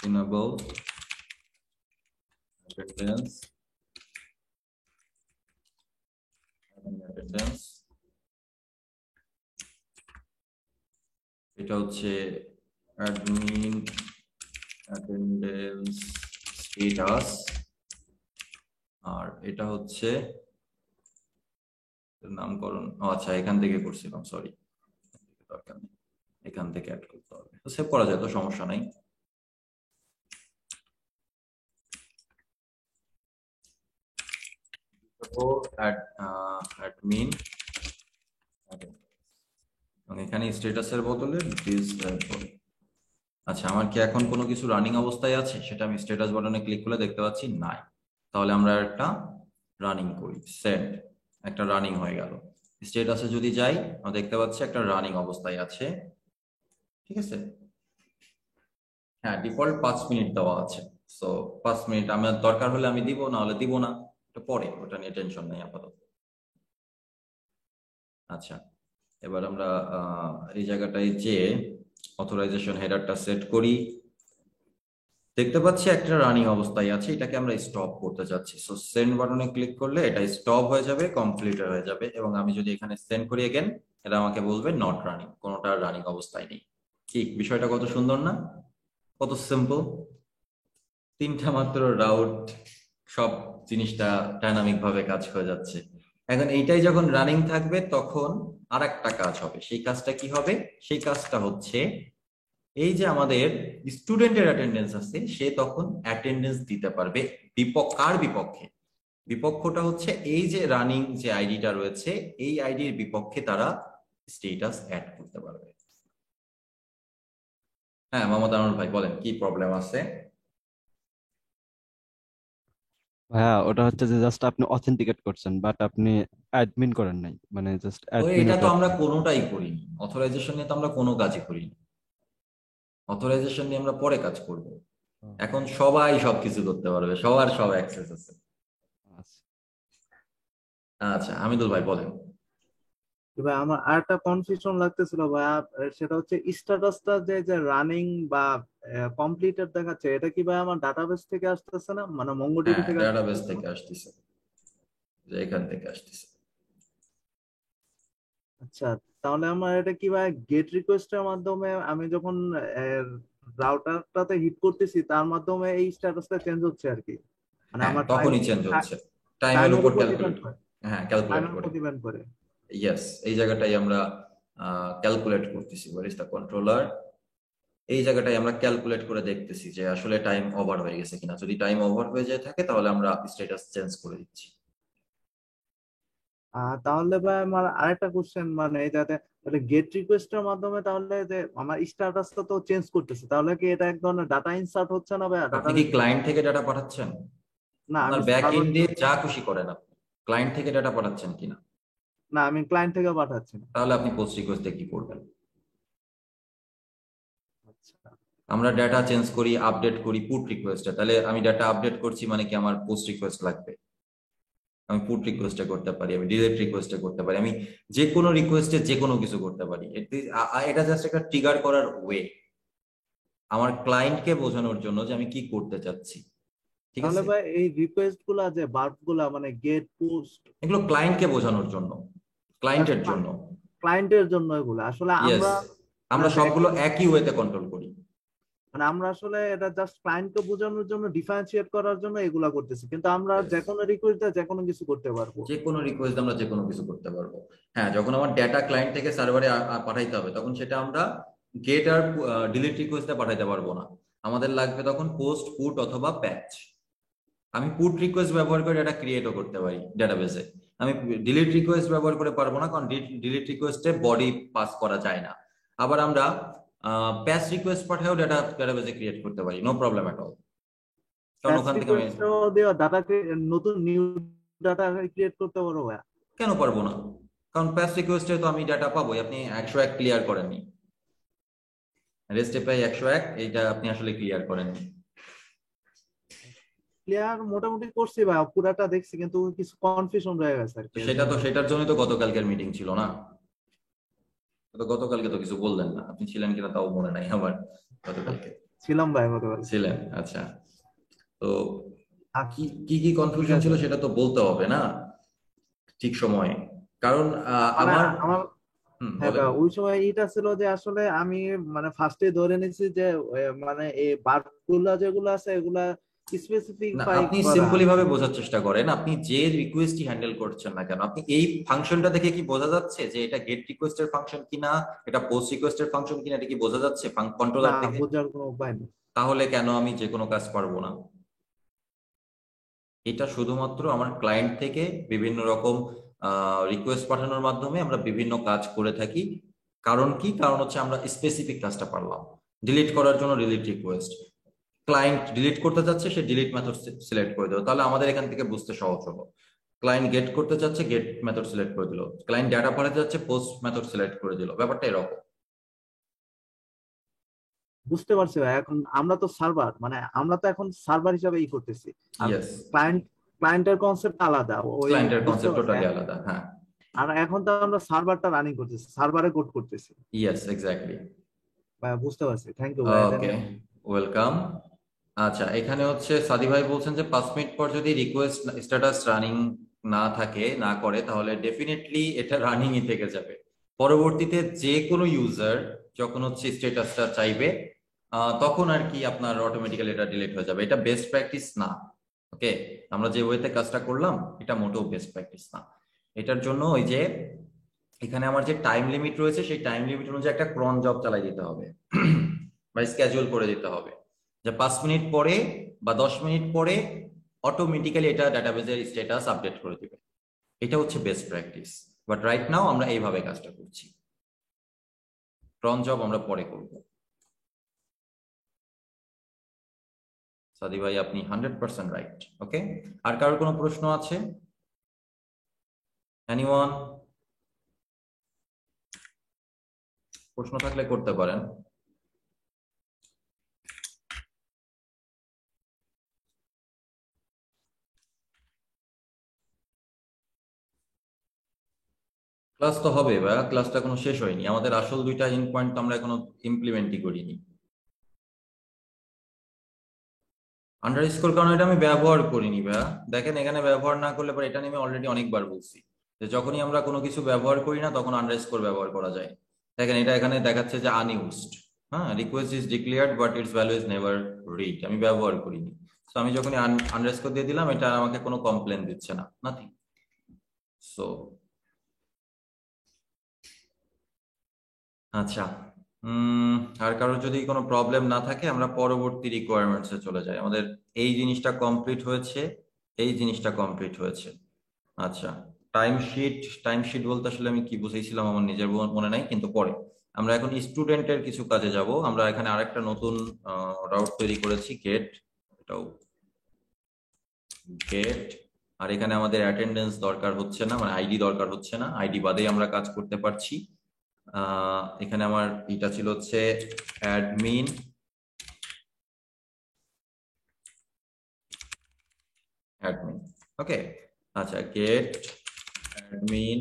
enable attendance এটা হচ্ছে admin attendance status, আর এটা হচ্ছে নামকরণ। আচ্ছা, এখান থেকে করছিলাম, সরি, দরকার নেই, এখান থেকে অ্যাড করতে হবে। তো সেভ করা যায়, তো সমস্যা নাই। admin, এখানে স্ট্যাটাসের বদলে ডিসেবল। আচ্ছা, আমার কি এখন কোনো কিছু রানিং অবস্থায় আছে? সেটা আমি স্ট্যাটাস বাটনে ক্লিক করলে দেখতে পাচ্ছি নাই। তাহলে আমরা একটা রানিং করি, সেন্ড, একটা রানিং হয়ে গেল। স্ট্যাটাসে যদি যাই, আমরা দেখতে পাচ্ছি একটা রানিং অবস্থায় আছে, ঠিক আছে? হ্যাঁ, ডিফল্ট 5 মিনিট দেওয়া আছে। সো 5 মিনিট আমার দরকার হলে আমি দিব, না হলে দিব না, পরে, ওটা নিয়ে টেনশন নেই আপাতত। আচ্ছা, এবার আমরা এই জায়গাটায় যে অথরাইজেশন হেডারটা সেট করি, দেখতে পাচ্ছি একটা রানিং অবস্থায় আছে, এটাকে আমরা স্টপ করতে চাচ্ছি। সো সেন্ড বাটনে ক্লিক করলে এটা স্টপ হয়ে যাবে, কমপ্লিট হয়ে যাবে, এবং আমি যদি এখানে সেন্ড করি এগেন, এটা আমাকে বলবে নট রানিং, কোনোটা রানিং অবস্থায় নেই। কি বিষয়টা কত সুন্দর না, কত সিম্পল, তিনটা মাত্র রাউট, সব জিনিসটা ডাইনামিক ভাবে কাজ হয়ে যাচ্ছে। এখন এইটাই যখন রানিং থাকবে তখন আর একটা কাজ হবে। সেই কাজটা কি হবে? সেই কাজটা হচ্ছে এই যে আমাদের স্টুডেন্টের অ্যাটেন্ডেন্স আছে, সে তখন অ্যাটেন্ডেন্স দিতে পারবে কার বিপক্ষে? বিপক্ষটা হচ্ছে এই যে রানিং যে আইডিটা রয়েছে, এই আইডির বিপক্ষে তারা স্ট্যাটাস অ্যাড করতে পারবে। হ্যাঁ, মোহাম্মদ আনোয়ার ভাই বলেন, কি প্রবলেম আছে? হ্যাঁ, ওটা হচ্ছে যে জাস্ট আপনি অথেন্টিকেট করছেন, বাট আপনি অ্যাডমিন করেন নাই, মানে জাস্ট তো অ্যাডমিন এটা তো ওটা। আমরা কোনোটাই করিনি, অথরাইজেশন নিয়ে তো আমরা কোনো কাজই করিনি। অথরাইজেশন নিয়ে আমরা পরে কাজ করব। এখন সবাই সবকিছু করতে পারবে, সবার সব অ্যাক্সেস আছে। আচ্ছা। আচ্ছা, হামিদুল ভাই বলেন। এবার আমার আরেকটা কনফিউশন লাগতেছিল ভাইয়া, সেটা হচ্ছে স্ট্যাটাসটা যে রানিং বা কমপ্লিটেড দেখাচ্ছে, এটা কি ভাই আমার ডাটাবেস থেকে আসতেছে না, মানে হ্যাঁ, মঙ্গোডিবি থেকে ডেটাবেস আসতেছে না? থেকে আসতেছে, যে এখান থেকে আসতেছে। আচ্ছা, তাহলে আমার এটা কি ভাই গেট রিকোয়েস্টের মাধ্যমে আমি যখন রাউটারটাতে হিট করতেছি তার মাধ্যমে এই স্ট্যাটাসটা চেঞ্জ হচ্ছে আর কি, মানে হ্যাঁ, আমার তখনই চেঞ্জ হচ্ছে, টাইমের টাইমের উপর উপর ডিপেন্ড ক্যালকুলেট, করে, হ্যাঁ ক্যালকুলেট টাইমের উপর করে। ডিপেন্ড করে। ইয়েস, এই জায়গাটাই আমরা ক্যালকুলেট করতেছি, ওয়ার ইজ দ্য কন্ট্রোলার। এই জায়গাটাই আমরা ক্যালকুলেট করে দেখতেছি যে আসলে টাইম ওভার হয়ে গেছে কিনা। যদি টাইম ওভার হয়ে যায় থাকে তাহলে আমরা স্ট্যাটাস চেঞ্জ করে দিচ্ছি। তাহলে ভাই আমার আরেকটা কোশ্চেন, মানে এটাতে গেট রিকোয়েস্টের মাধ্যমে তাহলে যে আমার স্ট্যাটাসটা তো চেঞ্জ করতেছে, তাহলে কি এটা এক ধরনের ডাটা ইনসার্ট হচ্ছে না ভাই আপনি কি ডাটাবেস? ক্লায়েন্ট থেকে ডাটা পাঠাচ্ছেন? না, আপনার আমি ব্যাক সার্ভার, এন্ডে যা খুশি করেন, আপনি ক্লায়েন্ট থেকে ডাটা পাঠাচ্ছেন কিনা? না আমি ক্লায়েন্ট থেকে পাঠাচ্ছি না। তাহলে আপনি পোস্ট রিকোয়েস্টে কি করবেন? আচ্ছা, আমরা ডাটা চেঞ্জ করি, আপডেট করি পুট রিকোয়েস্টে, তাহলে আমি ডাটা আপডেট করছি মানে কি আমার পোস্ট রিকোয়েস্ট লাগবে? আমি পুট রিকোয়েস্টে করতে পারি, আমি ডিলিট রিকোয়েস্টে করতে পারি, আমি যে কোনো রিকোয়েস্টে যে কোনো কিছু করতে পারি। এটা জাস্ট একটা ট্রিগার করার ওয়ে, আমার ক্লায়েন্টকে বোঝানোর জন্য যে আমি কি করতে চাচ্ছি। ঠিক তাহলে আছে, ভাই এই রিকোয়েস্ট গুলা যে বার্ব গুলা মানে গেট পোস্ট, এগুলো ক্লায়েন্টকে বোঝানোর জন্য, ক্লায়েন্টের জন্য। ক্লায়েন্টের জন্য এগুলো আসলে ইয়েস, আমরা আমরা মানে সবগুলো একই ওয়েতে কন্ট্রোল করি। মানে আমরা আসলে এটা জাস্ট ক্লায়েন্টকে বোঝানোর জন্য, ডিফারেন্সিয়েট করার জন্য এগুলা করতেছি, কিন্তু আমরা Yes, যে কোনো রিকোয়েস্ট যে কোনো কিছু করতে পারবো। যে কোনো রিকোয়েস্ট আমরা যে কোনো কিছু করতে পারবো। হ্যাঁ, যখন আমার ডেটা ক্লায়েন্ট থেকে সার্ভারে পাঠাইতে হবে তখন সেটা আমরা গেট আর ডিলিট রিকোয়েস্টে পাঠাইতে পারবো না, আমাদের লাগবে তখন পোস্ট, পুট অথবা প্যাচ। আমি পুট রিকোয়েস্ট ব্যবহার করে ডেটা ক্রিয়েটও করতে পারি ডেটাবেসে, আমি ডিলিট রিকোয়েস্ট ব্যবহার করে পারবো না, কারণ ডিলিট রিকোয়েস্টে বডি পাস করা যায় না। আবার আমরা প্যাচ রিকোয়েস্ট পাঠাও ডেটাবেসে ক্রিয়েট করতে পারি, নো প্রবলেম এট অল, কারণ প্যাচ ওখান থেকে আমি, রিকোয়েস্ট দেওয়া ডাটা, নতুন নিউ ডাটা ক্রিয়েট করতে পারবো ভাইয়া? কেন পারবো না? কারণ প্যাচ রিকোয়েস্টে তো আমি ডাটা পাবোই। আপনি 101 ক্লিয়ার করেননি, রেস্ট এপিআই 101 এইটা আপনি আসলে ক্লিয়ার করেননি। ক্লিয়ার মোটামুটি করছি ভাই, পুরাটা দেখছি কিন্তু কিছু কনফিউশন রয়ে গেছে আর তো কি। সেটার জন্যই তো গতকালকের মিটিং ছিল না? তো গতকালকে তো কিছু বললেন না, আপনি ছিলেন কিনা তাও মনে নাই আমার। গতকালকে ছিলাম ভাই গতকাল। ছিলেন, আচ্ছা। তো আচ্ছা, কি কি কি ঠিক কনফিউশন আছে। ছিল সেটা তো বলতে হবে না ঠিক সময়ে, কারণ মানে আমার, আমার, হ্যাঁ বলেন। ভাই ওই সময় এটা ছিল যে আসলে আমি মানে ফার্স্টে ধরে নিছি যে মানে এই বার্ব গুলা যেগুলো আছে এগুলা না, স্পেসিফাই আপনি করা। সিম্পলি ভাবে বোঝার চেষ্টা করেন, আপনি যে রিকোয়েস্টই হ্যান্ডেল করছেন না কেন, আপনি এই ফাংশনটা দেখে কি বোঝা যাচ্ছে যে এটা গেট রিকোয়েস্টের ফাংশন কিনা, এটা পোস্ট রিকোয়েস্টের ফাংশন কিনা, এটা কি বোঝা যাচ্ছে না, কন্ট্রোলার থেকে? বোঝার কোনো উপায় নেই। তাহলে কেন আমি যে কোনো কাজ পারবো না? এটা শুধুমাত্র আমার ক্লায়েন্ট থেকে বিভিন্ন রকম রিকোয়েস্ট পাঠানোর মাধ্যমে আমরা বিভিন্ন কাজ করে থাকি। কারণ কি? কারণ হচ্ছে আমরা স্পেসিফিক কাজটা পারলাম। ডিলিট করার জন্য ডিলিট রিকোয়েস্ট, ক্লায়েন্ট ডিলিট করতে চাচ্ছে, সে ডিলিট মেথড সিলেক্ট করে দিল, তাহলে আমাদের এখান থেকে বুঝতে সহজ হলো। ক্লায়েন্ট গেট করতে চাচ্ছে, গেট মেথড সিলেক্ট করে দিল, ক্লায়েন্ট ডেটা পাঠাতে যাচ্ছে, পোস্ট মেথড সিলেক্ট করে দিল, ব্যাপারটা এরকম। বুঝতে পারছি ভাই, এখন আমরা তো সার্ভার, মানে আমরা তো এখন সার্ভার হিসাবে করতেছি, আর ইয়েস, ক্লায়েন্ট ক্লায়েন্টের কনসেপ্ট আলাদা, ওই ক্লায়েন্টের বুঝতে কনসেপ্ট পারছি। টোটালি আলাদা। হ্যাঁ, আর এখন তো আমরা সার্ভারটা রানিং করতেছি, সার্ভারে কোড করতেছি। Yes exactly. বুঝতে পারছি, থ্যাংক ইউ ভাই। ওকে, ওয়েলকাম। আচ্ছা, এখানে হচ্ছে সাদি ভাই বলছেন যে 5 মিনিট পর যদি রিকোয়েস্ট স্ট্যাটাস রানিং না থাকে, না করে, তাহলে ডেফিনেটলি এটা রানিংই থেকে যাবে। পরবর্তীতে যে কোনো ইউজার যখন হচ্ছে স্ট্যাটাসটা চাইবে তখন আর কি আপনার অটোমেটিক্যালি এটা ডিলিট হয়ে যাবে। এটা বেস্ট প্র্যাকটিস না। ওকে, আমরা যে ওয়েতে কাজটা করলাম এটা মোটেও বেস্ট প্র্যাকটিস না। এটার জন্য ওই যে এখানে আমার যে টাইম লিমিট রয়েছে সেই টাইম লিমিট অনুযায়ী একটা ক্রন জব চালাই দিতে হবে বা স্কেজুয়াল করে দিতে হবে, যে 5 মিনিট পরে বা 10 মিনিট পরে অটোমেটিক্যালি এটা ডাটাবেজের স্ট্যাটাস আপডেট করে দিবে। এটা হচ্ছে best practice. But right now আমরা এইভাবে কাজটা করছি, ক্রন জব আমরা পরে করব। সাদি ভাই আপনি 100% রাইট। ওকে, আর কারোর কোনো প্রশ্ন আছে? এনিওয়ান? প্রশ্ন থাকলে করতে পারেন। ক্লাস তো হবে বা ক্লাসটা কোনো শেষ হয়নি, আমাদের আসল দুইটা ইন পয়েন্ট তো আমরা এখনো ইমপ্লিমেন্টই করিনি। আন্ডারস্কোর কারণ এটা আমি ব্যবহার করিনি ভাইয়া। দেখেন এখানে ব্যবহার না করলে পরে এটা নিয়ে আমি অলরেডি অনেকবার বলছি যে যখনই আমরা কোনো কিছু ব্যবহার করি না তখন আন্ডারস্কোর ব্যবহার করা যায়। দেখেন এটা এখানে দেখাচ্ছে যে আনইউজড, হ্যাঁ, request is declared but it's value is never read. আমি ব্যবহার করিনি, তো আমি যখনই আন্ডারস্কোর দিয়ে দিলাম এটা আমাকে কোনো কমপ্লেন দিচ্ছে না, নাথিং। সো আচ্ছা, আর কারোর যদি কোনো প্রবলেম না থাকে আমরা পরবর্তী রিকোয়ারমেন্টসে চলে যাই। আমাদের এই জিনিসটা কমপ্লিট হয়েছে, এই জিনিসটা কমপ্লিট হয়েছে। আচ্ছা, টাইমশিট বলতে আসলে আমি কি বুঝাইছিলাম আমার নিজের মনে নাই, কিন্তু পরে আমরা এখন স্টুডেন্টের কিছু কাজে যাব। আমরা এখানে আরেকটা নতুন রাউট তৈরি করেছি, গেট। এটাও গেট। আর এখানে আমাদের অ্যাটেন্ডেন্স দরকার হচ্ছে না, মানে আইডি দরকার হচ্ছে না, আইডি বাদেই আমরা কাজ করতে পারছি। এখানে আমার এটা ছিল হচ্ছে অ্যাডমিন ওকে। আচ্ছা, গেট অ্যাডমিন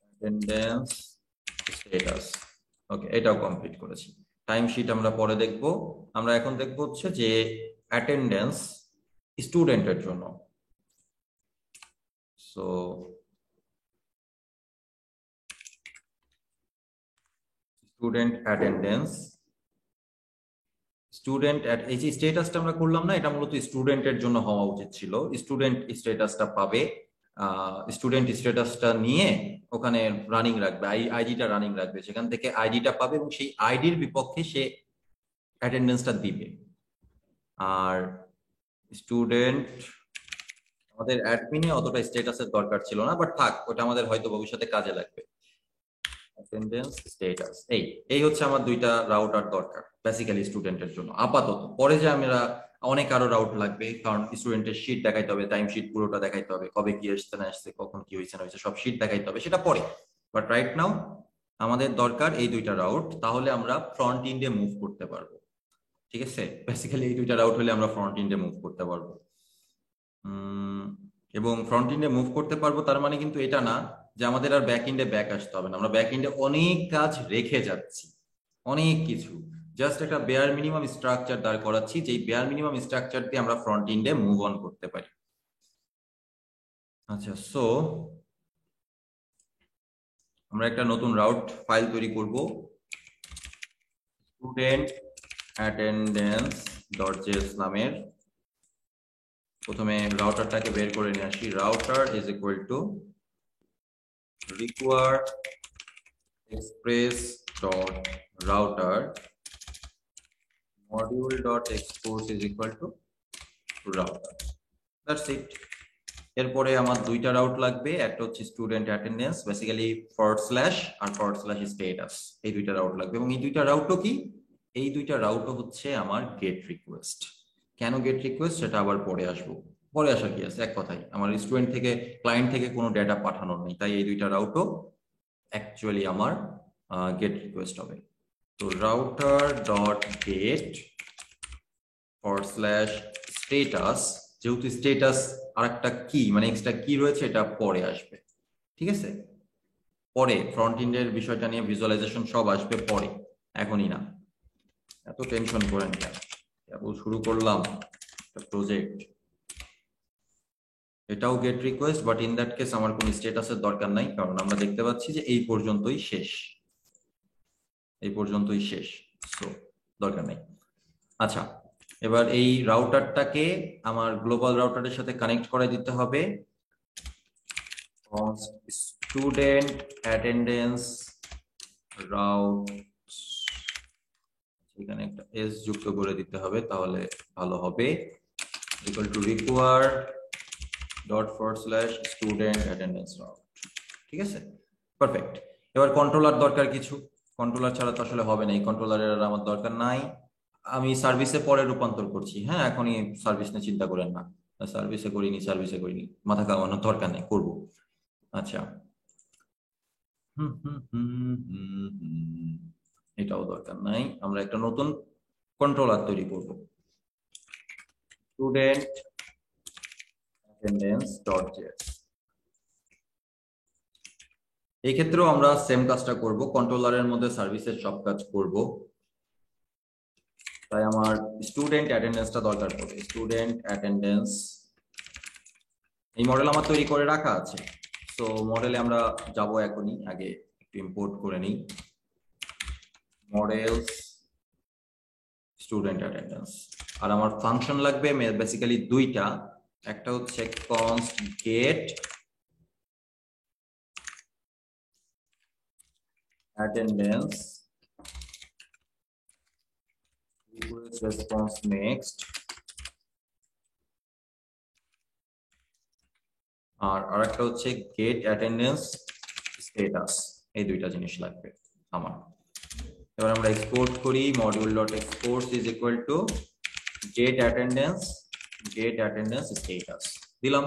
অ্যাটেন্ডেন্স স্ট্যাটাস। ওকে, এটাও কমপ্লিট করেছি। টাইমশিট আমরা পরে দেখব। আমরা এখন দেখব হচ্ছে যে অ্যাটেন্ডেন্স স্টুডেন্টের জন্য। সো স্টুডেন্ট অ্যাটেন্ডেন্স, এই যে স্ট্যাটাসটা আমরা করলাম না, এটা মূলত স্টুডেন্টের জন্য হওয়া উচিত ছিল। স্টুডেন্ট স্ট্যাটাসটা পাবে, স্টুডেন্ট স্ট্যাটাসটা নিয়ে ওখানে রানিং রাখবে, আইডিটা রানিং রাখবে, সেখান থেকে আইডিটা পাবে এবং সেই আইডির বিপক্ষে সে অ্যাটেন্ডেন্সটা দিবে। আর স্টুডেন্ট আমাদের অ্যাডমিনে অতটা স্ট্যাটাসের দরকার ছিল না, বাট থাক, ওটা আমাদের হয়তো ভবিষ্যতে কাজে লাগবে। অ্যাটেন্ডেন্স স্ট্যাটাস, এই হচ্ছে আমার দুইটা রাউটার দরকার বেসিক্যালি স্টুডেন্টের জন্য আপাতত। পরে যে আমরা অনেক আরো রাউট লাগবে, কারণ স্টুডেন্টের শীট দেখাইতে হবে, টাইম শীট পুরোটা দেখাইতে হবে, কবে কি আসছে না আসছে, কখন কি হয়েছে না হয়েছে, সব শীট দেখাইতে হবে, সেটা পরে। বাট রাইট নাও আমাদের দরকার এই দুইটা রাউট, তাহলে আমরা ফ্রন্ট এন্ডে মুভ করতে পারবো। ঠিক আছে, বেসিক্যালি এই দুইটা রাউট হলে আমরা ফ্রন্ট এন্ডে মুভ করতে পারবো। এবং ফ্রন্ট এন্ডে মুভ করতে পারবো তার মানে কিন্তু এটা না যে আমাদের আর ব্যাক এন্ডে ব্যাক আসতে হবে না। আমরা ব্যাক এন্ডে অনেক কাজ রেখে যাচ্ছি, অনেক কিছু, জাস্ট একটা বেয়ার মিনিমাম স্ট্রাকচার দাঁড় করাচ্ছি, যেই বেয়ার মিনিমাম স্ট্রাকচার দিয়ে আমরা ফ্রন্ট এন্ডে মুভ অন করতে পারি। আচ্ছা, সো আমরা একটা নতুন রাউট ফাইল তৈরি করব, স্টুডেন্ট অ্যাটেন্ডেন্স .js নামের। প্রথমে রাউটারটাকে বের করে নিয়ে আসি। Router is equal two require express dot router module dot export is equal to router. That's it. এরপরে আমার দুইটা রাউট লাগবে, একটা হচ্ছে স্টুডেন্ট অ্যাটেন্ডেন্স, বেসিক্যালি // আর /status, এই দুইটা রাউট লাগবে। এবং এই দুইটা রাউটও কি, এই দুইটা রাউটও হচ্ছে আমার গেট রিকোয়েস্ট। কেন গেট রিকোয়েস্ট সেটা আবার পরে আসবো, পরে আসার কি আছে, এক কথাই আমার স্টুডেন্ট থেকে ক্লায়েন্ট থেকে কোনো ডেটা পাঠানোর নেই, তাই এই দুইটা রাউটও অ্যাকচুয়ালি আমার গেট রিকোয়েস্ট হবে। তো রাউটার ডট গেট /status যেহেতু স্ট্যাটাস আরেকটা কি মানে এক্সট্রা কি রয়েছে, এটা পরে আসবে, ঠিক আছে? পরে ফ্রন্ট এন্ডের বিষয়টা নিয়ে ভিজুয়ালাইজেশন সব আসবে পরে, এখনই না। এত টেনশন করেন কেন? কেবল শুরু করলাম প্রজেক্ট। এটাও gate request, but in that case আমার কোনো স্ট্যাটাসের দরকার নাই, কারণ আমরা দেখতে পাচ্ছি যে এই পর্যন্তই শেষ, এই পর্যন্তই শেষ, সো দরকার নেই। আচ্ছা, এবার এই রাউটারটাকে আমার গ্লোবাল রাউটারের সাথে কানেক্ট করে দিতে হবে। স্টুডেন্ট অ্যাটেন্ডেন্স রাউট, এখানে একটা এস যুক্ত করে দিতে হবে, তাহলে ভালো হবে। Equal to require ./student attendance route, ঠিক আছে? পারফেক্ট। এবার কন্ট্রোলার দরকার কিছু, কন্ট্রোলার ছাড়া তো আসলে হবে না, এই কন্ট্রোলারের আমার দরকার নাই। আমি সার্ভিসে পরে রূপান্তর করছি, হ্যাঁ এখনই সার্ভিস নিয়ে চিন্তা করেন না, সার্ভিসে করিনি, মাথা কামানোর দরকার নেই, করবো। আচ্ছা, এটাও দরকার নাই, আমরা একটা নতুন কন্ট্রোলার তৈরি করব, স্টুডেন্ট attendance.js। এই ক্ষেত্রেও আমরা সেম কাজটা করব, কন্ট্রোলারের মধ্যে সার্ভিসের সব কাজ করব, তাই আমার স্টুডেন্ট অ্যাটেন্ডেন্সটা দরকার পড়বে। স্টুডেন্ট অ্যাটেন্ডেন্স, এই মডেল আমার তৈরি করে রাখা আছে, সো মডেলে আমরা যাব এখনই, আগে একটু ইম্পোর্ট করে নিই মডেলস স্টুডেন্ট অ্যাটেন্ডেন্স। আর আমার ফাংশন লাগবে বেসিক্যালি দুইটা, একটা হচ্ছে const get attendance request response next, আর আরেকটা হচ্ছে get attendance status। এই দুইটা জিনিস লাগবে আমার। এবার আমরা এক্সপোর্ট করি, module.export is equal to get attendance status দিলাম।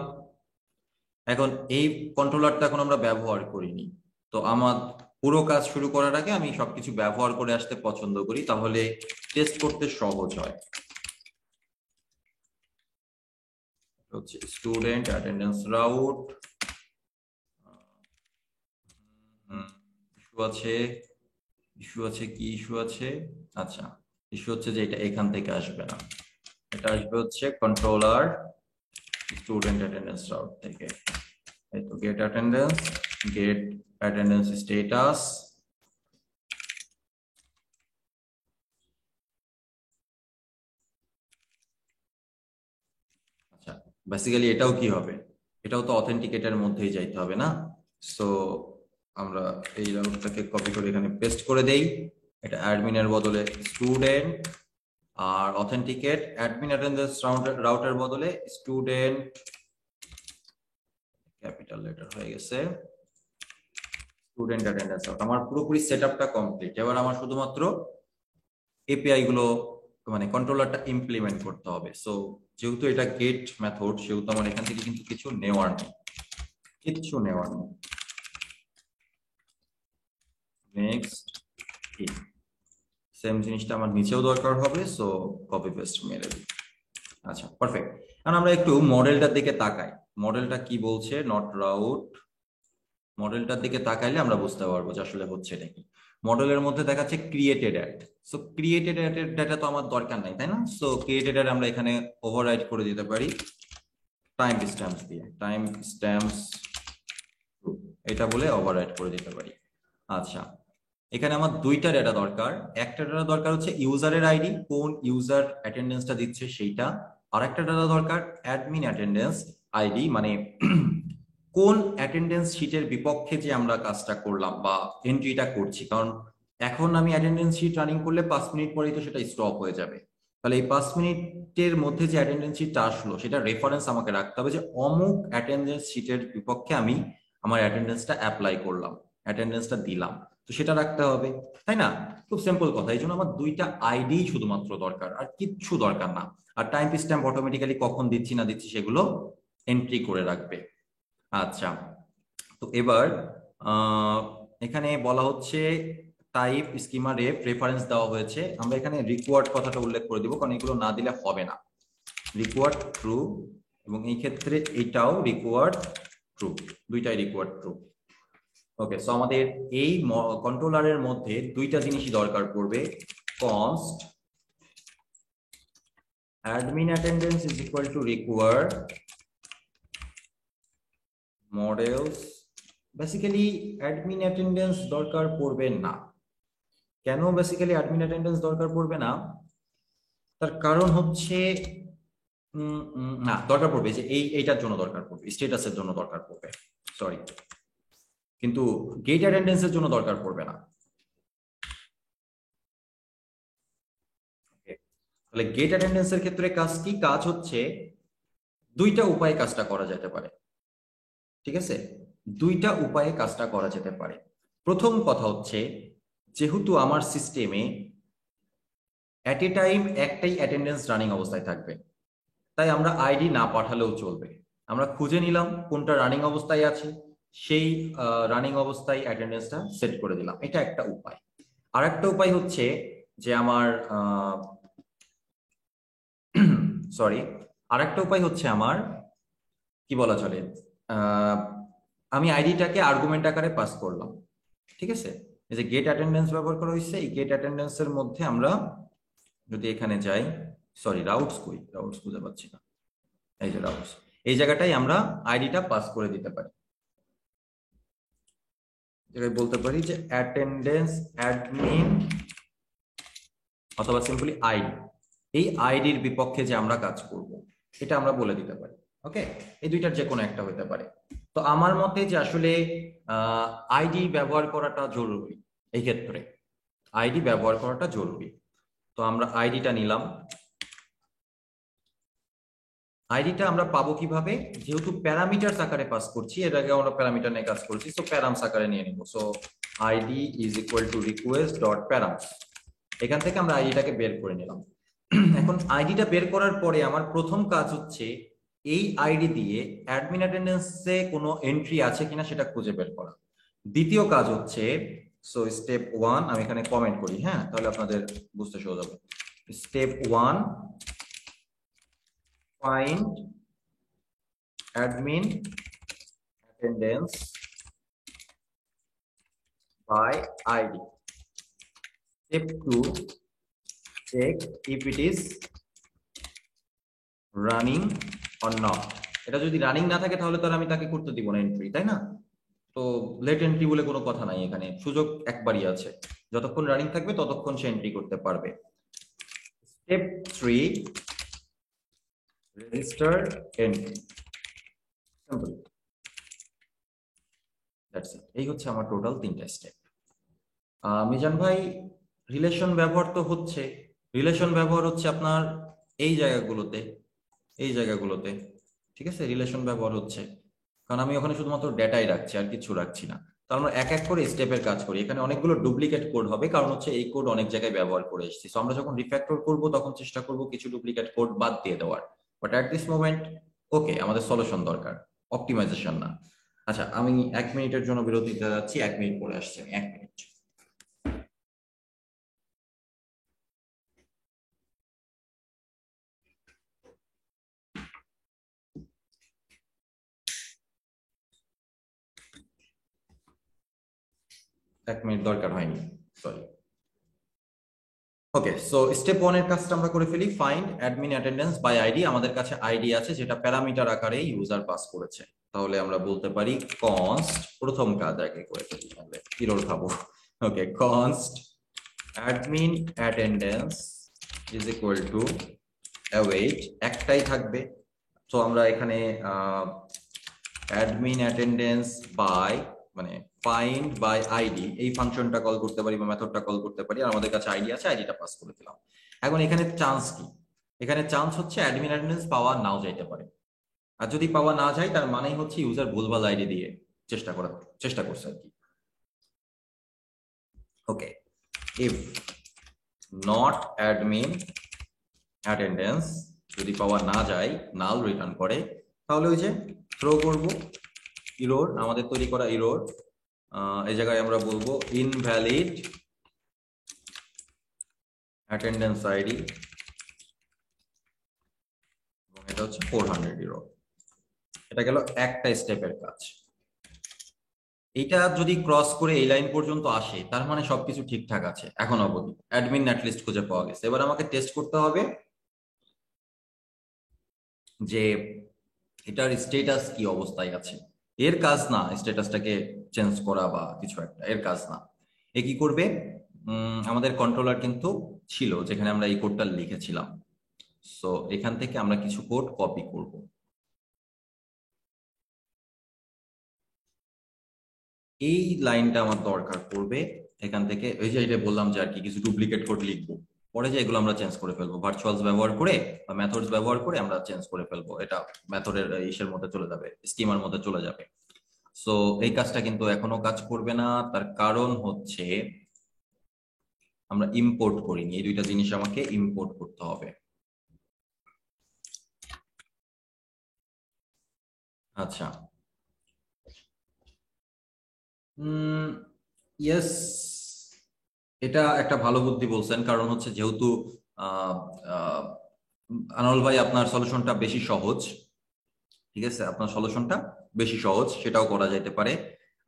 এখন এই কন্ট্রোলারটা এখন আমরা ব্যবহার করিনি, তো আমার পুরো কাজ শুরু করার আগে আমি সবকিছু ব্যবহার করে আসতে পছন্দ করি, তাহলে টেস্ট করতে সহজ হয়। হচ্ছে স্টুডেন্ট অ্যাটেন্ডেন্স রাউট, ইস্যু আছে কি ইস্যু আছে? আচ্ছা, ইস্যু হচ্ছে যে এটা এখান থেকে আসবে না, এটা আসবে হচ্ছে কন্ট্রোলার স্টুডেন্ট অ্যাটেন্ডেন্স রাউট থেকে। এই তো গেট অ্যাটেন্ডেন্স স্ট্যাটাস, আচ্ছা বেসিক্যালি এটাও কি হবে, এটাও তো অথেন্টিকেটের মধ্যেই যাইতে হবে না, সো আমরা এই রাউটটাকে কপি করে এখানে পেস্ট করে দেই। এটা অ্যাডমিনের বদলে স্টুডেন্ট, আর অথেন্টিকেট অ্যাডমিন অ্যাটেন্ডেন্স রাউটার বদলে স্টুডেন্ট, ক্যাপিটাল লেটার হয়ে গেছে, স্টুডেন্ট অ্যাটেন্ডেন্স রাউট। আমার পুরোপুরি সেটআপটা কমপ্লিট। এবার আমার শুধুমাত্র এপিআই গুলো মানে কন্ট্রোলারটা ইমপ্লিমেন্ট করতে হবে। সো যেহেতু এটা গেট মেথড, সেহেতু আমার এখান থেকে কিন্তু কিছু নেওয়ার নেই, নেক্সট সেম জিনিসটা আমার নিচেও দরকার হবে, সো কপি পেস্ট মেরে দিই। আচ্ছা পারফেক্ট। এখন আমরা একটু মডেলটার দিকে তাকাই, মডেলটা কি বলছে, নট রাউট। মডেলটার দিকে তাকাইলে আমরা বুঝতে পারবো যে আসলে হচ্ছে এটা কি। মডেলের মধ্যে দেখাচ্ছে ক্রিয়েটেড অ্যাড, সো ক্রিয়েটেড অ্যাডের ডাটা তো আমার দরকার নাই, তাই না? সো ক্রিয়েটেড অ্যাড আমরা এখানে ওভাররাইড করে দিতে পারি টাইম স্ট্যাম্পস দিয়ে, টাইম স্ট্যাম্পস এটা বলে ওভাররাইড করে দিতে পারি। আচ্ছা, এখানে আমার দুইটা ডেটা দরকার, একটা ডেটা দরকার হচ্ছে ইউজারের আইডি, কোন ইউজার অ্যাটেন্ডেন্সটা দিচ্ছে সেইটা, আর একটা ডেটা দরকার অ্যাডমিন অ্যাটেন্ডেন্স আইডি, মানে কোন অ্যাটেন্ডেন্স শিটের বিপক্ষে যে আমরা কাজটা করলাম বা এন্ট্রিটা করছি। কারণ এখন আমি অ্যাটেন্ডেন্স শিট রানিং করলে 5 মিনিট পরেই তো সেটা স্টপ হয়ে যাবে, তাহলে এই 5 মিনিটের মধ্যে যে অ্যাটেন্ডেন্স শিটটা আসলো সেটা রেফারেন্স আমাকে রাখতে হবে যে অমুক অ্যাটেন্ডেন্স শিটের বিপক্ষে আমি আমার অ্যাটেন্ডেন্সটা অ্যাপ্লাই করলাম, অ্যাটেন্ডেন্সটা দিলাম, তো সেটা রাখতে হবে, তাই না? খুব সিম্পল কথা। এই জন্য আমার দুইটা আইডি শুধুমাত্র দরকার, আর কিচ্ছু দরকার না। আর টাইম স্ট্যাম্প অটোমেটিক্যালি কখন দিচ্ছি না দিচ্ছি সেগুলো এন্ট্রি করে রাখবে। আচ্ছা, তো এবার এখানে বলা হচ্ছে টাইপ স্কিমা রেফ রেফারেন্স দেওয়া হয়েছে, আমরা এখানে রিকোয়ার্ড কথাটা উল্লেখ করে দিব, কারণ এগুলো না দিলে হবে না। রিকোয়ার্ড ট্রু, এবং এই ক্ষেত্রে এটাও রিকোয়ার্ড ট্রু, দুইটাই রিকোয়ার্ড ট্রু। ওকে, সো আমাদের এই কন্ট্রোলারের মধ্যে দুইটা জিনিসই দরকার পড়বে, const admin attendance is equal to require models। Basically admin attendance দরকার পড়বে না। কেন বেসিক্যালি অ্যাডমিন অ্যাটেন্ডেন্স দরকার পড়বে না? তার কারণ হচ্ছে না, দরকার পড়বে যে এইটার জন্য দরকার পড়বে, স্ট্যাটাসের জন্য দরকার পড়বে, সরি, কিন্তু গেট অ্যাটেন্ডেন্সের জন্য দরকার পড়বে না। তাহলে গেট অ্যাটেন্ডেন্সের ক্ষেত্রে কাজ কি? কাজ হচ্ছে দুইটা উপায়ে কাজটা করা যেতে পারে, ঠিক আছে? দুইটা উপায়ে কাজটা করা যেতে পারে। প্রথম কথা হচ্ছে, যেহেতু আমার সিস্টেমে অ্যাট এ টাইম একটাই অ্যাটেন্ডেন্স রানিং অবস্থায় থাকবে, তাই আমরা আইডি না পাঠালেও চলবে। আমরা খুঁজে নিলাম কোনটা রানিং অবস্থায় আছে, সেই রানিং অবস্থায় অ্যাটেন্ডেন্সটা সেট করে দিলাম, এটা একটা উপায়। আর একটা উপায় হচ্ছে যে আমার কি বলা চলে, আমি আইডিটাকে আর্গুমেন্ট আকারে পাস করলাম, ঠিক আছে? এই যে গেট অ্যাটেন্ডেন্স ব্যবহার করা হয়েছে, এই গেট অ্যাটেন্ডেন্সের মধ্যে আমরা যদি এখানে যাই, সরি রাউটস খুঁজে পাচ্ছি না, এই যে রাউটস, এই জায়গাটাই আমরা আইডিটা পাস করে দিতে পারি। জায়গায় বলতে পারি যে অ্যাটেন্ডেন্স অ্যাডমিন অথবা সিম্পলি আইডি, এই আইডির বিপক্ষে যে আমরা কাজ করব এটা আমরা বলে দিতে পারি। ওকে, এই দুইটার যে কোনো একটা হতে পারে। তো আমার মতে যে আসলে আইডি ব্যবহার করাটা জরুরি, এই ক্ষেত্রে আইডি ব্যবহার করাটা জরুরি। তো আমরা আইডিটা নিলাম। আইডিটা আমরা পাবো কিভাবে? যেহেতু প্যারামিটার আকারে পাস করছি, এর আগে আমরা প্যারামিটার নিয়ে কাজ করছি, সো প্যারামস আকারে নিয়ে নিব। So ID is equal to request dot params, এখান থেকে আমরা আইডিটাকে বের করে নিলাম। এখন আইডিটা বের করার পরে আমার প্রথম কাজ হচ্ছে এই আইডি দিয়ে অ্যাডমিন অ্যাটেন্ডেন্সে কোনো এন্ট্রি আছে কিনা সেটা খুঁজে বের করা। দ্বিতীয় কাজ হচ্ছে, সো স্টেপ 1 আমি এখানে কমেন্ট করি, হ্যাঁ, তাহলে আপনাদের বুঝতে সহজ হবে। Step 1, find admin attendance by ID. Step 2, check if it is running or not. এটা যদি রানিং না থাকে তাহলে তো আর আমি তাকে করতে দিব না এন্ট্রি, তাই না? তো লেট এন্ট্রি বলে কোনো কথা নাই, এখানে সুযোগ একবারই আছে, যতক্ষণ রানিং থাকবে ততক্ষণ সে এন্ট্রি করতে পারবে। Step 3, register entry, simple, that's it। এই হচ্ছে আমার টোটাল 3টা স্টেপ। মিজান ভাই, রিলেশন ব্যবহার তো হচ্ছে, রিলেশন ব্যবহার হচ্ছে আপনার এই জায়গাগুলোতে, ঠিক আছে? রিলেশন ব্যবহার হচ্ছে কারণ আমি ওখানে শুধুমাত্র ডেটাই রাখছি, আর কিছু রাখছি না। তো আমরা এক এক করে স্টেপের কাজ করি। এখানে অনেকগুলো ডুপ্লিকেট কোড হবে, কারণ হচ্ছে এই কোড অনেক জায়গায় ব্যবহার করে এসেছি। সো আমরা যখন রিফ্যাক্টর করব তখন চেষ্টা করব কিছু ডুপ্লিকেট কোড বাদ দিয়ে দেওয়ার, বাট অ্যাট দিস মোমেন্ট ওকে, আমাদের সলিউশন দরকার, অপটিমাইজেশন না। আচ্ছা, আমি 1 মিনিটের জন্য বিরতি দিতে যাচ্ছি, 1 মিনিট পরে আসছি আমি, 1 মিনিট। এক মিনিট দরকার হয়নি, সরি। ওকে, সো স্টেপ 1 এর কাজটা আমরা করে ফেলি। Find admin attendance by ID. আমাদের কাছে আইডি আছে যেটা প্যারামিটার আকারে ইউজার পাস করেছে, তাহলে আমরা বলতে পারি কনস্ট, প্রথম কাজ আগে করে ফেলি, তাহলে এরর খাবো। Okay, const admin attendance is equal to await, একটাই থাকবে। তো আমরা এখানে অ্যাডমিন অ্যাটেন্ডেন্স বাই মানে ফাইন্ড বাই আইডি এই ফাংশনটা কল করতে পারি বা মেথডটা কল করতে পারি, আর আমাদের কাছে আইডি আছে, আইডিটা পাস করে দিলাম। এখন এখানে চান্স কি? এখানে চান্স হচ্ছে অ্যাডমিন অ্যাটেন্ডেন্স পাওয়া নাও যাইতে পারে, আর যদি পাওয়া না যায় তার মানেই হচ্ছে ইউজার ভুলভাল আইডি দিয়ে চেষ্টা করছে আর কি। ওকে, ইফ নট অ্যাডমিন অ্যাটেন্ডেন্স, যদি পাওয়া না যায়, নাল রিটার্ন করে, তাহলে ওই যে থ্রো করব ইরোর, আমাদের তৈরি করা ইরোর, এই জায়গায় আমরা বলবো ইনভ্যালিড অ্যাটেন্ডেন্স আইডি এটা হচ্ছে 400 ইউরো। এটা গেল একটা স্টেপের কাজ। এটা যদি ক্রস করে এই লাইন পর্যন্ত আসে তার মানে সবকিছু ঠিকঠাক আছে এখন অবধি, অ্যাডমিন অ্যাটলিস্ট খুঁজে পাওয়া গেছে। এবার আমাকে টেস্ট করতে হবে যে এটার স্ট্যাটাস কি অবস্থায় আছে। এর কাজ না স্ট্যাটাসটাকে চেঞ্জ করা বা কিছু একটা, এর কাজ না। এ কি করবে, আমাদের কন্ট্রোলার কিন্তু ছিল যেখানে আমরা এই কোডটা লিখেছিলাম। সো এখান থেকে আমরা কিছু কোড কপি করব। এই লাইনটা আমার দরকার পড়বে এখান থেকে। ওই যে এটা বললাম যে আর কি কিছু ডুপ্লিকেট কোড লিখবো, পরে যে এগুলো আমরা চেঞ্জ করে ফেলবো ভার্চুয়ালস ব্যবহার করে বা মেথডস ব্যবহার করে আমরা চেঞ্জ করে ফেলবো। এটা মেথডের ইসের মধ্যে চলে যাবে, স্কিমার মধ্যে চলে যাবে। সো এই কাজটা কিন্তু এখনো কাজ করবে না, তার কারণ হচ্ছে আমরা ইম্পোর্ট করিনি। এই দুইটা জিনিস আমাকে ইম্পোর্ট করতে হবে। আচ্ছা, ইয়েস, এটা একটা ভালো বুদ্ধি বলছেন। কারণ হচ্ছে যেহেতু আনোয়ার ভাই আপনার সলিউশনটা বেশি সহজ, ঠিক আছে, আপনার সলিউশনটা বেশি সহজ, সেটাও করা যেতে পারে।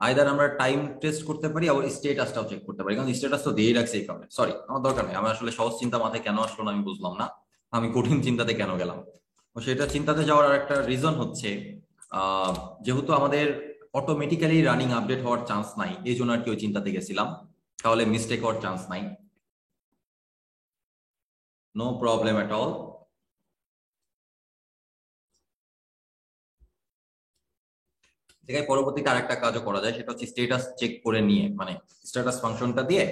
আইদার আমরা টাইম টেস্ট করতে পারি, আবার স্ট্যাটাসটাও চেক করতে পারি। কারণ স্ট্যাটাস তো দিয়ে রাখছে এই কারণে। সরি, আমার দরকার নেই। আমার আসলে সহজ চিন্তা মাথায় কেন আসলো না আমি বুঝলাম না, আমি কঠিন চিন্তাতে কেন গেলাম। সেটা চিন্তাতে যাওয়ার আর একটা রিজন হচ্ছে যেহেতু আমাদের অটোমেটিক্যালি রানিং আপডেট হওয়ার চান্স নাই, এই জন্য আর কি ওই চিন্তাতে গেছিলাম। তাহলে মিস্টেক হওয়ার চান্স নাই, নো প্রবলেম এট অল। জায়গায় পরবর্তীতে আরেকটা কাজও করা যায়, সেটা হচ্ছে স্ট্যাটাস চেক করে নিয়ে, মানে স্ট্যাটাস ফাংশনটা দিয়ে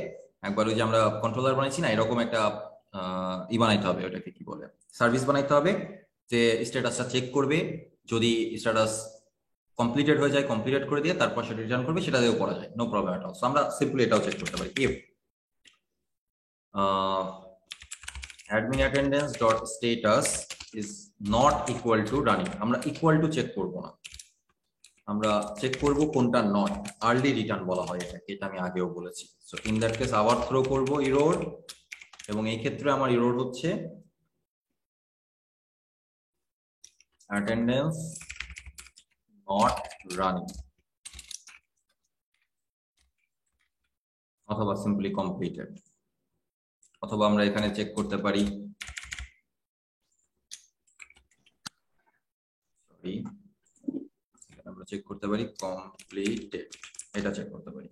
একবার ওই যে আমরা কন্ট্রোলার বানাইছি না, এরকম একটা বানাইতে হবে, ওটাকে কি বলে, সার্ভিস বানাইতে হবে যে স্ট্যাটাসটা চেক করবে। যদি স্ট্যাটাস কমপ্লিটেড হয়ে যায় কমপ্লিটেড করে দিয়ে তারপর সেটা রিটার্ন করবে, সেটা দিয়েও করা যায়, no problem at all. So আমরা সিম্পলি এটাও চেক করতে পারি। If admin attendance dot status is not equal to running, আমরা ইকুয়াল টু চেক করব না, আমরা চেক করব কোনটা নট, আর্লি রিটার্ন বলা হয় এটাকে, এটা আমি আগেও বলেছি। সো ইন দ্যাট কেস আবার থ্রো করব এরর, এবং এই ক্ষেত্রে আমার এরর হচ্ছে অ্যাটেন্ডেন্স নট রানিং, অথবা সিম্পলি কমপ্লিটেড, অথবা আমরা এখানে চেক করতে পারি, সরি, আমরা চেক করতে পারি কমপ্লিটেড, এটা চেক করতে পারি।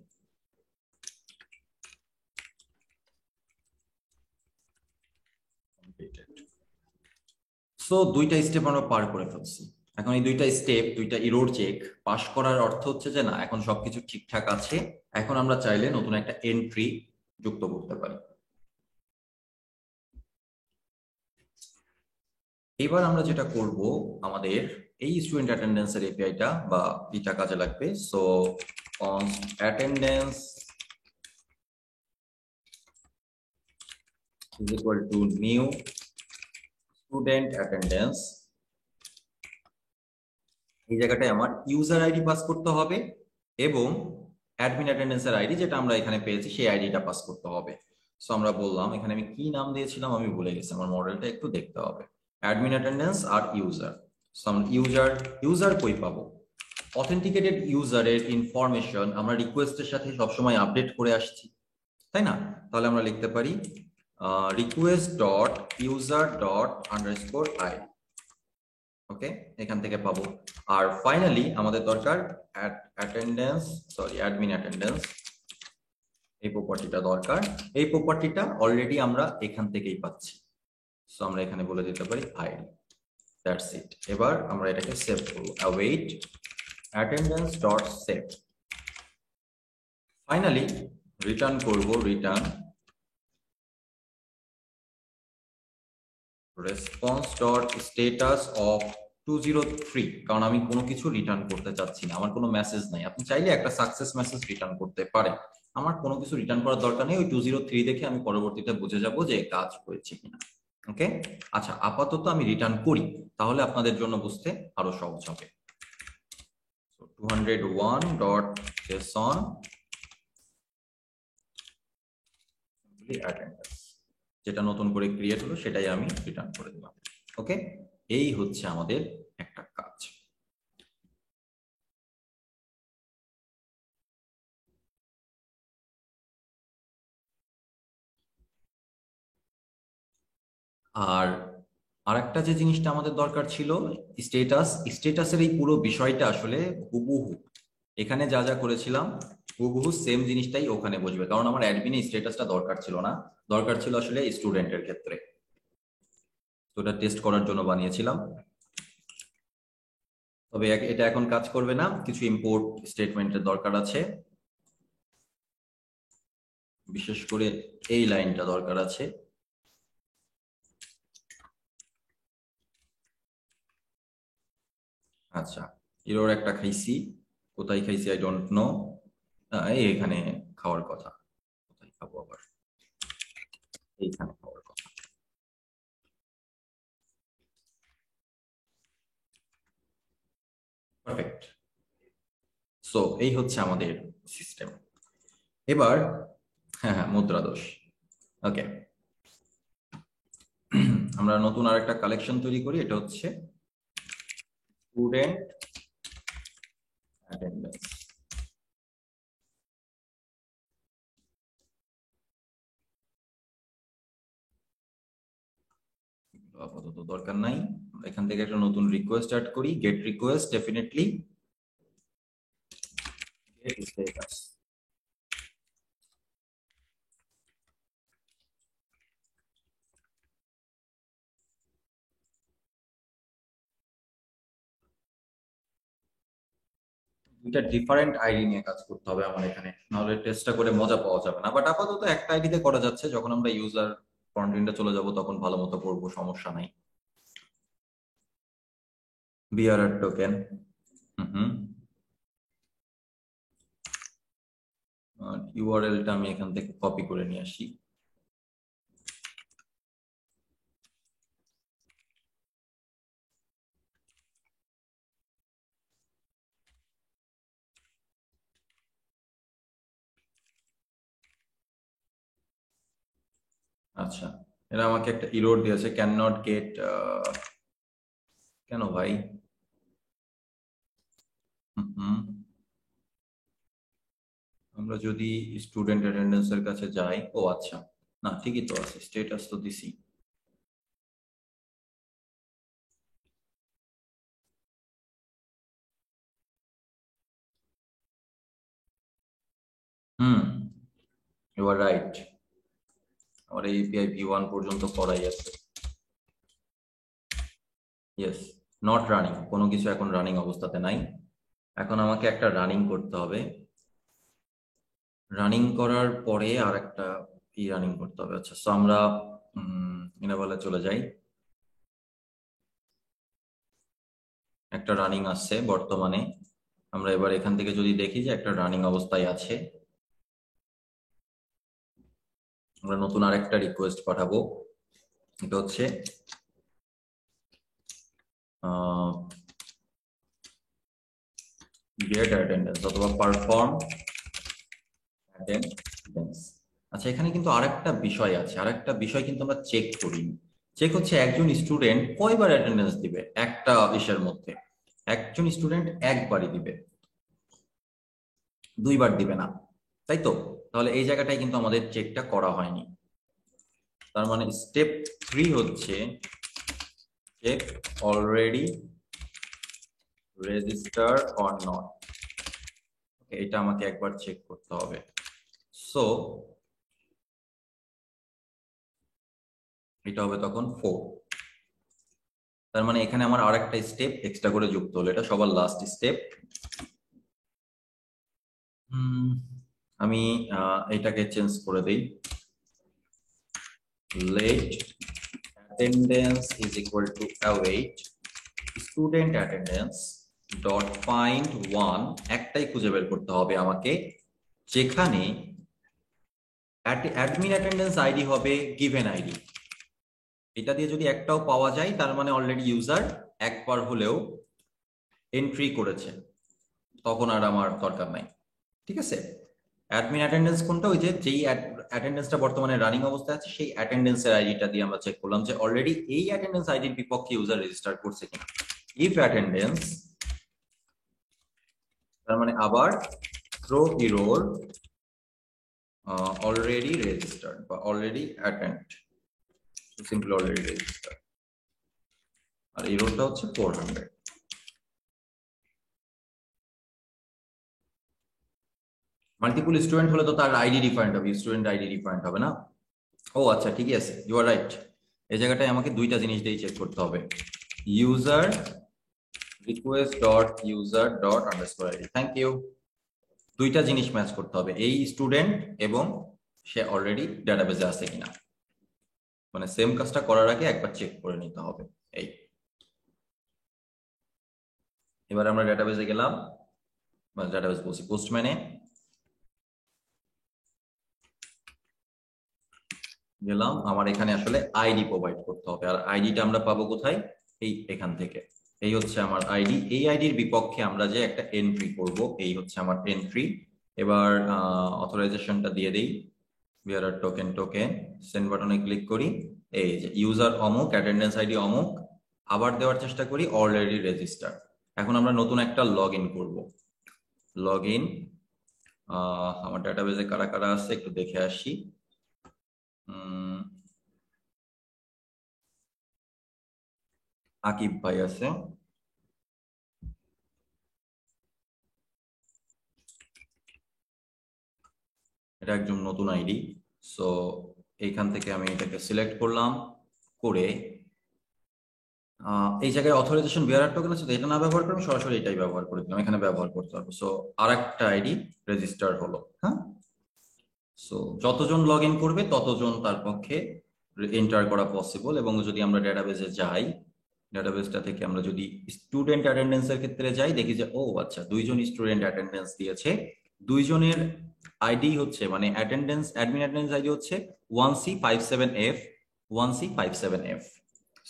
সো দুইটা স্টেপ আমরা পার করে ফেলছি। এখন এই দুইটা স্টেপ, দুইটা এরর চেক পাস করার অর্থ হচ্ছে যে না এখন সবকিছু ঠিকঠাক আছে, এখন আমরা চাইলে নতুন একটা এন্ট্রি যুক্ত করতে পারি। এবার আমরা যেটা করব, আমাদের এই স্টুডেন্ট অ্যাটেন্ডেন্সের এপিআইটা বা এটা কাজে লাগবে। So const attendance is equal to new student attendance, এই জায়গাটায় আমার ইউজার আইডি পাস করতে হবে এবং অ্যাডমিন অ্যাটেন্ডেন্সের আইডি যেটা আমরা এখানে পেয়েছি সেই আইডিটা পাস করতে হবে। সো আমরা বললাম, এখানে আমি কি নাম দিয়েছিলাম আমি ভুলে গেছি, আমার মডেলটা একটু দেখতে হবে। অ্যাডমিন অ্যাটেন্ডেন্স আর ইউজার। সো আমরা ইউজার কই পাবো? অথেন্টিকেটেড ইউজারের ইনফরমেশন আমরা রিকোয়েস্টের সাথে সবসময় আপডেট করে আসছি, তাই না? তাহলে আমরা লিখতে পারি request dot user dot underscore ID. Okay, এখান থেকে পাবো। আর ফাইনালি আমাদের দরকার অ্যাটেন্ডেন্স, সরি অ্যাডমিন অ্যাটেন্ডেন্স, এই প্রপার্টিটা দরকার। এই প্রপার্টিটা অলরেডি আমরা এখান থেকেই পাচ্ছি। সো আমরা এখানে বলে দিতে পারি আইডি, দ্যাটস ইট। এবার আমরা এটাকে সেভ করব, await attendance dot save। Finally return করব, return response dot status of 203, কারণ আমি কোনো কিছু রিটার্ন করতে চাচ্ছি না, আমার কোনো মেসেজ নাই। আপনি চাইলে একটা সাকসেস মেসেজ রিটার্ন করতে পারেন, আমার কোনো কিছু রিটার্ন করার দরকার নেই। ওই 203 দেখে আমি পরবর্তীতে বুঝে যাব যে কাজ হয়েছে কিনা। ওকে, আচ্ছা, আপাতত আমি রিটার্ন করি, তাহলে আপনাদের জন্য বুঝতে আরো সহজ হবে। 201.json attendance, যেটা নতুন করে ক্রিয়েট হলো সেটাই আমি রিটার্ন করে দিলাম। ওকে, এই হচ্ছে আমাদের একটা কাজ। আর আরেকটা যে জিনিসটা আমাদের দরকার ছিল, স্টেটাসের এই পুরো বিষয়টা আসলে হুবহু এখানে যা যা করেছিলাম হুবহু সেম জিনিসটাই ওখানে বুঝবে, কারণ আমার অ্যাডমিনে স্টেটাসটা দরকার ছিল না, দরকার ছিল আসলে স্টুডেন্টের ক্ষেত্রে। তো এটা টেস্ট করার জন্য বানিয়েছিলাম। তবে এটা এখন কাজ করবে না, কিছু ইম্পোর্ট স্টেটমেন্টের দরকার আছে, বিশেষ করে এই লাইনটা দরকার আছে। আচ্ছা, এরর একটা খাইছি, কোথায় খাইছি আই ডোন্ট নো, এখানে খাওয়ার কথা, কোথায় খাবো আবার, এইখানে খাওয়ার কথা। পারফেক্ট। সো এই হচ্ছে আমাদের সিস্টেম। এবার হ্যাঁ, মুদ্রা দোষ। ওকে, আমরা নতুন আরেকটা কালেকশন তৈরি করি, এটা হচ্ছে স্টুডেন্ট অ্যাটেন্ডেন্স। আপাতত দরকার নাই, এখান থেকে একটা নতুন রিকোয়েস্ট অ্যাড করি, gate request definitely gate status. দুইটা ডিফারেন্ট আইডি নিয়ে কাজ করতে হবে আমার এখানে, নাহলে টেস্টটা করে মজা পাওয়া যাবে না। বাট আপাতত একটা আইডিতে করা যাচ্ছে, যখন আমরা ইউজার ফ্রন্ট এন্ডে চলে যাব তখন ভালো মতো করবো, সমস্যা নাই। বিআরআর টোকেন, ইউআরএলটা আমি এখান থেকে কপি করে নিয়ে আসি। আচ্ছা, এরা আমাকে একটা ইরর দিয়েছে, ক্যান নট গেট, কেন ভাই? আমরা যদি স্টুডেন্ট অ্যাটেন্ডেন্সের কাছে যাই, ও আচ্ছা, না ঠিকই তো আছে, স্ট্যাটাস তো দিছি। ইউ আর রাইট, আমার এই এপিআই v1 পর্যন্ত করাই আছে। ইয়েস, নট রানিং, কোনো কিছু এখন রানিং অবস্থাতে নাই। এখন আমাকে একটা রানিং করতে হবে, রানিং করার পরে আর একটা রানিং করতে হবে। আচ্ছা, সো আমরা ইনাবলে চলে যাই। একটা রানিং আসছে বর্তমানে, আমরা এবার এখান থেকে যদি দেখি যে একটা রানিং অবস্থায় আছে, আমরা নতুন আরেকটা রিকোয়েস্ট পাঠাবো। এটা হচ্ছে গেট অ্যাটেন্ডেন্স অথবা পারফর্ম অ্যাটেন্ডেন্স। আচ্ছা, এখানে কিন্তু আরেকটা বিষয় আছে, আরেকটা বিষয় কিন্তু আমরা চেক করি। চেক হচ্ছে একজন স্টুডেন্ট কয়বার অ্যাটেন্ডেন্স দিবে একটা ইসের মধ্যে। একজন স্টুডেন্ট একবারই দিবে, দুইবার দিবে না, তাই তো? তাহলে এই জায়গাটাই কিন্তু আমাদের চেকটা করা হয়নি। তার মানে স্টেপ 3 হচ্ছে check already register or not. এটা আমাকে একবার চেক করতে হবে। সো এটা হবে তখন 4। তার মানে এখানে আমার আরেকটা স্টেপ এক্সট্রা করে যুক্ত হলো, এটা সবার লাস্ট স্টেপ। আমি এটাকে চেঞ্জ করে দেই, let attendance is equal to await student attendance dot find one। একটাই খুঁজে বের করতে হবে আমাকে, যেখানে অ্যাডমিন অ্যাটেন্ডেন্স আইডি হবে গিভেন আইডি। এটা দিয়ে যদি একটাও পাওয়া যায়, তার মানে অলরেডি ইউজার একবার হলেও এন্ট্রি করেছে, তখন আর আমার দরকার নাই। ঠিক আছে, অ্যাডমিন অ্যাটেন্ডেন্স কোনটা? ওই যে যেই অ্যাটেন্ডেন্সটা বর্তমানে রানিং অবস্থায় আছে সেই অ্যাটেন্ডেন্সের আইডিটা দিয়ে আমরা চেক করলাম যে অলরেডি এই অ্যাটেন্ডেন্স আইডির বিপক্ষে ইউজার রেজিস্টার করছে কিনা। ইফ অ্যাটেন্ডেন্স, তার মানে আবার থ্রো ইরোর অলরেডি রেজিস্টার্ড বা already attend, simply already registered, আর ইরোরটা হচ্ছে 400। মাল্টিপল স্টুডেন্ট হলে তো তার আইডি ডিফারেন্ট হবে, স্টুডেন্ট আইডি ডিফারেন্ট হবে না? ও আচ্ছা, ঠিকই আছে, ইউ আর রাইট। এই জায়গাটায় আমাকে দুইটা জিনিস দিয়ে চেক করতে হবে, user request dot user dot underscore ID. Thank you. দুইটা জিনিস ম্যাচ করতে হবে, এই স্টুডেন্ট এবং সে অলরেডি ডেটাবেজে আছে কিনা, মানে সেম কাজটা করার আগে একবার চেক করে নিতে হবে। এই এবার আমরা ডেটাবেজে গেলাম, ডেটাবেজ বলছি পোস্টম্যানে গেলাম। আমার এখানে আসলে আইডি প্রোভাইড করতে হবে, আর আইডিটা আমরা পাবো কোথায়? এই এখান থেকে। এই হচ্ছে আমার আইডি, এই আইডির বিপক্ষে আমরা যে একটা এন্ট্রি করব, এই হচ্ছে আমার এন্ট্রি। এবার অথরাইজেশনটা দিয়ে দিই, বিআরআর টোকেন টোকেন, সেন্ড বাটনে ক্লিক করি। এই যে ইউজার অমুক, অ্যাটেন্ডেন্স আইডি অমুক, আবার দেওয়ার চেষ্টা করি অলরেডি রেজিস্টার। এখন আমরা নতুন একটা লগ ইন করবো। লগ ইন, আমার ডাটাবেজে কারা কারা আছে একটু দেখে আসি। আকিব ভাই আছে, এটা একজন নতুন আইডি। সো এইখান থেকে আমি এটাকে সিলেক্ট করলাম, করে এই জায়গায় অথরাইজেশন বিআরআর টোকেন আছে, এটা না ব্যবহার করে আমি সরাসরি এটাই ব্যবহার করে দিলাম, এখানে ব্যবহার করতে পারবো। সো আর একটা আইডি রেজিস্টার হলো। হ্যাঁ, সো যতজন লগ ইন করবে ততজন তার পক্ষে এন্টার করা পসিবল। এবং যদি আমরা ডেটাবেজে যাই, ডেটাবেসটা থেকে আমরা যদি স্টুডেন্ট অ্যাটেন্ডেন্সের ক্ষেত্রে যাই, দেখি যে ও আচ্ছা, দুইজন স্টুডেন্ট অ্যাটেন্ডেন্স দিয়েছে, দুইজনের আইডি হচ্ছে, মানে অ্যাটেন্ডেন্স অ্যাডমিন অ্যাটেন্ডেন্স আইডি হচ্ছে 1C57F 1C57F।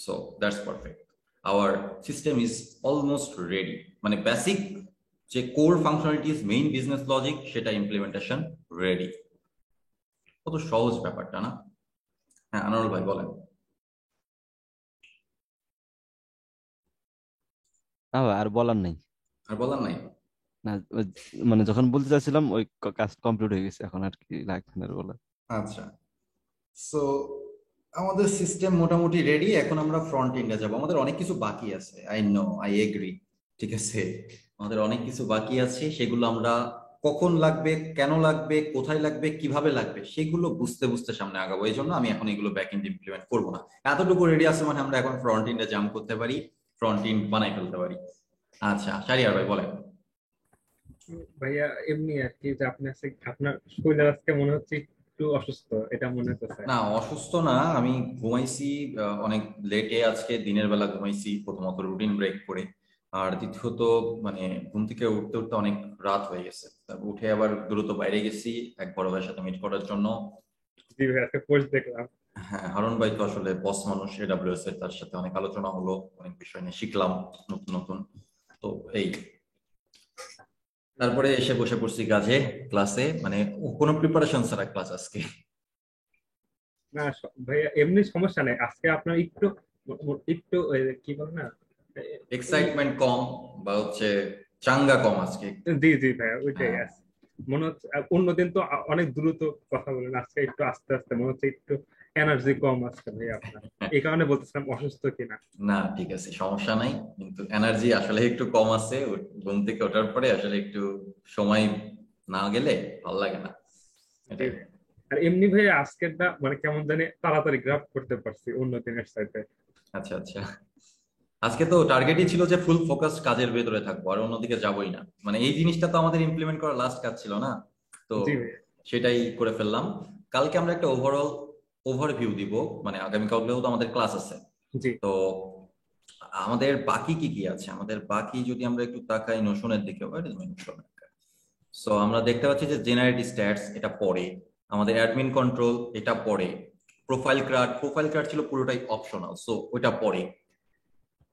So that's perfect, hour system is almost ready. মানে বেসিক যে core functionalities, main business logic, সেটা ইমপ্লিমেন্টেশন রেডি। কত সহজ ব্যাপারটা না? হ্যাঁ আনোয়ার ভাই বলেন। না ভাই, আর বলার নাই। আর বলার নাই? না মানে যখন বলতে চাচ্ছিলাম ওই কাজ কমপ্লিট হয়ে গেছে, এখন আর কি লাগবে না আর বলা। আচ্ছা, সো আমাদের সিস্টেম মোটামুটি রেডি। এখন আমরা ফ্রন্ট এন্ডে যাব, আমাদের অনেক কিছু বাকি আছে, আই নো, আই এগ্রি, ঠিক আছে, আমাদের অনেক কিছু বাকি আছে। সেগুলো আমরা কখন লাগবে, কেন লাগবে, কোথায় লাগবে, কিভাবে লাগবে, সেগুলো বুঝতে বুঝতে সামনে আগাবো। এই জন্য আমি এখন এগুলো ব্যাক এন্ড ইমপ্লিমেন্ট করবো না। এতটুকু রেডি আছে মানে আমরা এখন ফ্রন্ট এন্ডে জাম্প করতে পারি, ফ্রন্ট এন্ড বানাই ফেলতে পারি। আচ্ছা শাহরিয়ার ভাই বলেন। ভাইয়া এমনি আর কি, যে আপনার শরীর আজকে মনে হচ্ছে একটু অসুস্থ, এটা মনে হচ্ছে। না অসুস্থ না, আমি ঘুমাইছি অনেক লেটে, আজকে দিনের বেলা ঘুমাইছি, প্রথমত রুটিন ব্রেক করে, আর দ্বিতীয়ত মানে ঘুম থেকে উঠতে উঠতে অনেক রাত হয়ে গেছে। তারপর উঠে আবার দ্রুত বাইরে গেছি এক বড় ভাইয়ের সাথে মিট করার জন্য। জি ভাই, আজকে পোস্ট দেখলাম। হ্যাঁ, হারুন ভাই তো আসলে বস মানুষ AWS এর, তার সাথে অনেক আলোচনা হলো, অনেক বিষয় নিয়ে শিখলাম নতুন নতুন। তো এই তারপরে এসে বসে পড়ছি কাজে, ক্লাসে, মানে কোনো প্রিপারেশন ছাড়া ক্লাস আজকে। না ভাইয়া এমনি সমস্যা নেই, আজকে আপনার একটু একটু কি বল না, এক্সাইটমেন্ট কম, বা হচ্ছে চাঙ্গা কম আজকে। জি জি ভাইয়া, ওইটাই আছে। মনে হচ্ছে অন্যদিন তো অনেক দ্রুত কথা বলেন, আজকে একটু আস্তে আস্তে, মনে হচ্ছে একটু এনার্জি কম আসছে ভাইয়া আপনার, এই কারণে বলতেছিলাম অসুস্থ কিনা। না ঠিক আছে, সমস্যা নাই, কিন্তু এনার্জি আসলে একটু কম আছে। ঘুম থেকে ওঠার পরে আসলে একটু সময় না গেলে ভালো লাগে না। আর এমনি ভাইয়া আজকেরটা মানে কেমন জানি তাড়াতাড়ি গ্রাফ করতে পারছি অন্য দিনের সাথে। আচ্ছা আচ্ছা, আজকে তো টার্গেটই ছিল যে ফুল ফোকাস কাজের ভেতরে থাকবো, আর অন্যদিকে যাবোই না। মানে এই জিনিসটা তো আমাদের ইমপ্লিমেন্ট করা লাস্ট কাজ ছিল না, তো সেটাই করে ফেললাম। কালকে আমরা একটা ওভারভিউ দিব, মানে আগামীকালকেও তো আমাদের ক্লাস আছে। তো আমাদের বাকি কি কি আছে, আমাদের বাকি যদি আমরা একটু তাকাই নোশনের দিকে, সো আমরা দেখতে পাচ্ছি যে জেনারেট স্ট্যাটস এটা পড়ে, আমাদের অ্যাডমিন কন্ট্রোল এটা পড়ে, প্রোফাইল কার্ড ছিল পুরোটাই অপশনাল, সো ওইটা পড়ে।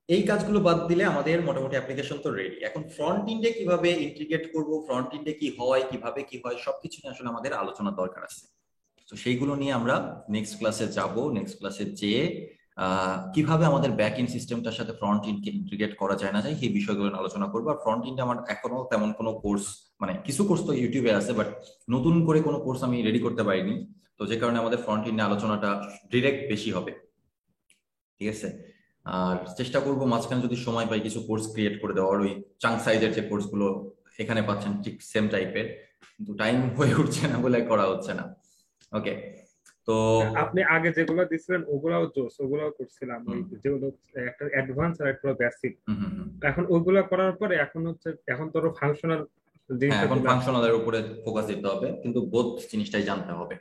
এই কাজগুলো বাদ দিলে আমাদের মোটামুটি অ্যাপ্লিকেশন তো রেডি। এখন ফ্রন্ট এন্ডে কিভাবে ইন্টিগ্রেট করব, ফ্রন্ট এন্ডে কি হয়, কিভাবে কি হয়, সবকিছু নিয়ে আসলে আমাদের আলোচনা দরকার আছে। তো সেইগুলো নিয়ে আমরা নেক্সট ক্লাসে যাব। নেক্সট ক্লাসে যেয়ে কিভাবে আমাদের ব্যাক এন্ড সিস্টেমটার সাথে ফ্রন্ট এন্ডকে ইন্টিগ্রেট করা যায় না যায় সেই বিষয়গুলো নিয়ে আলোচনা করবো। আর ফ্রন্ট এন্ডে আমার এখনো তেমন কোনো কোর্স, মানে কিছু কোর্স তো ইউটিউবে আছে, বাট নতুন করে কোনো কোর্স আমি রেডি করতে পারিনি। তো যে কারণে আমাদের ফ্রন্ট এন্ডে আলোচনাটা ডিরেক্ট বেশি হবে, ঠিক আছে? আর চেষ্টা করবো মাঝখানে যদি সময় পাই কিছু কোর্স ক্রিয়েট করে দেওয়ার, ওই চাঙ্ক সাইজের যে কোর্সগুলো এখানে পাচ্ছেন ঠিক সেম টাইপের, কিন্তু টাইম হয়ে উঠছে না বলে করা হচ্ছে না। ওকে, তো আপনি আগে যেগুলো দিছিলেন ওগুলাও জোস, ওগুলাও করছিলাম, ওই যেগুলো একটা অ্যাডভান্স আর একটা বেসিক। এখন ওইগুলো করার পরে এখন তো ফাংশনাল হ্যাঁ, এখন ফাংশনালের উপরে ফোকাস দিতে হবে, কিন্তু বোথ জিনিসটাই জানতে হবে।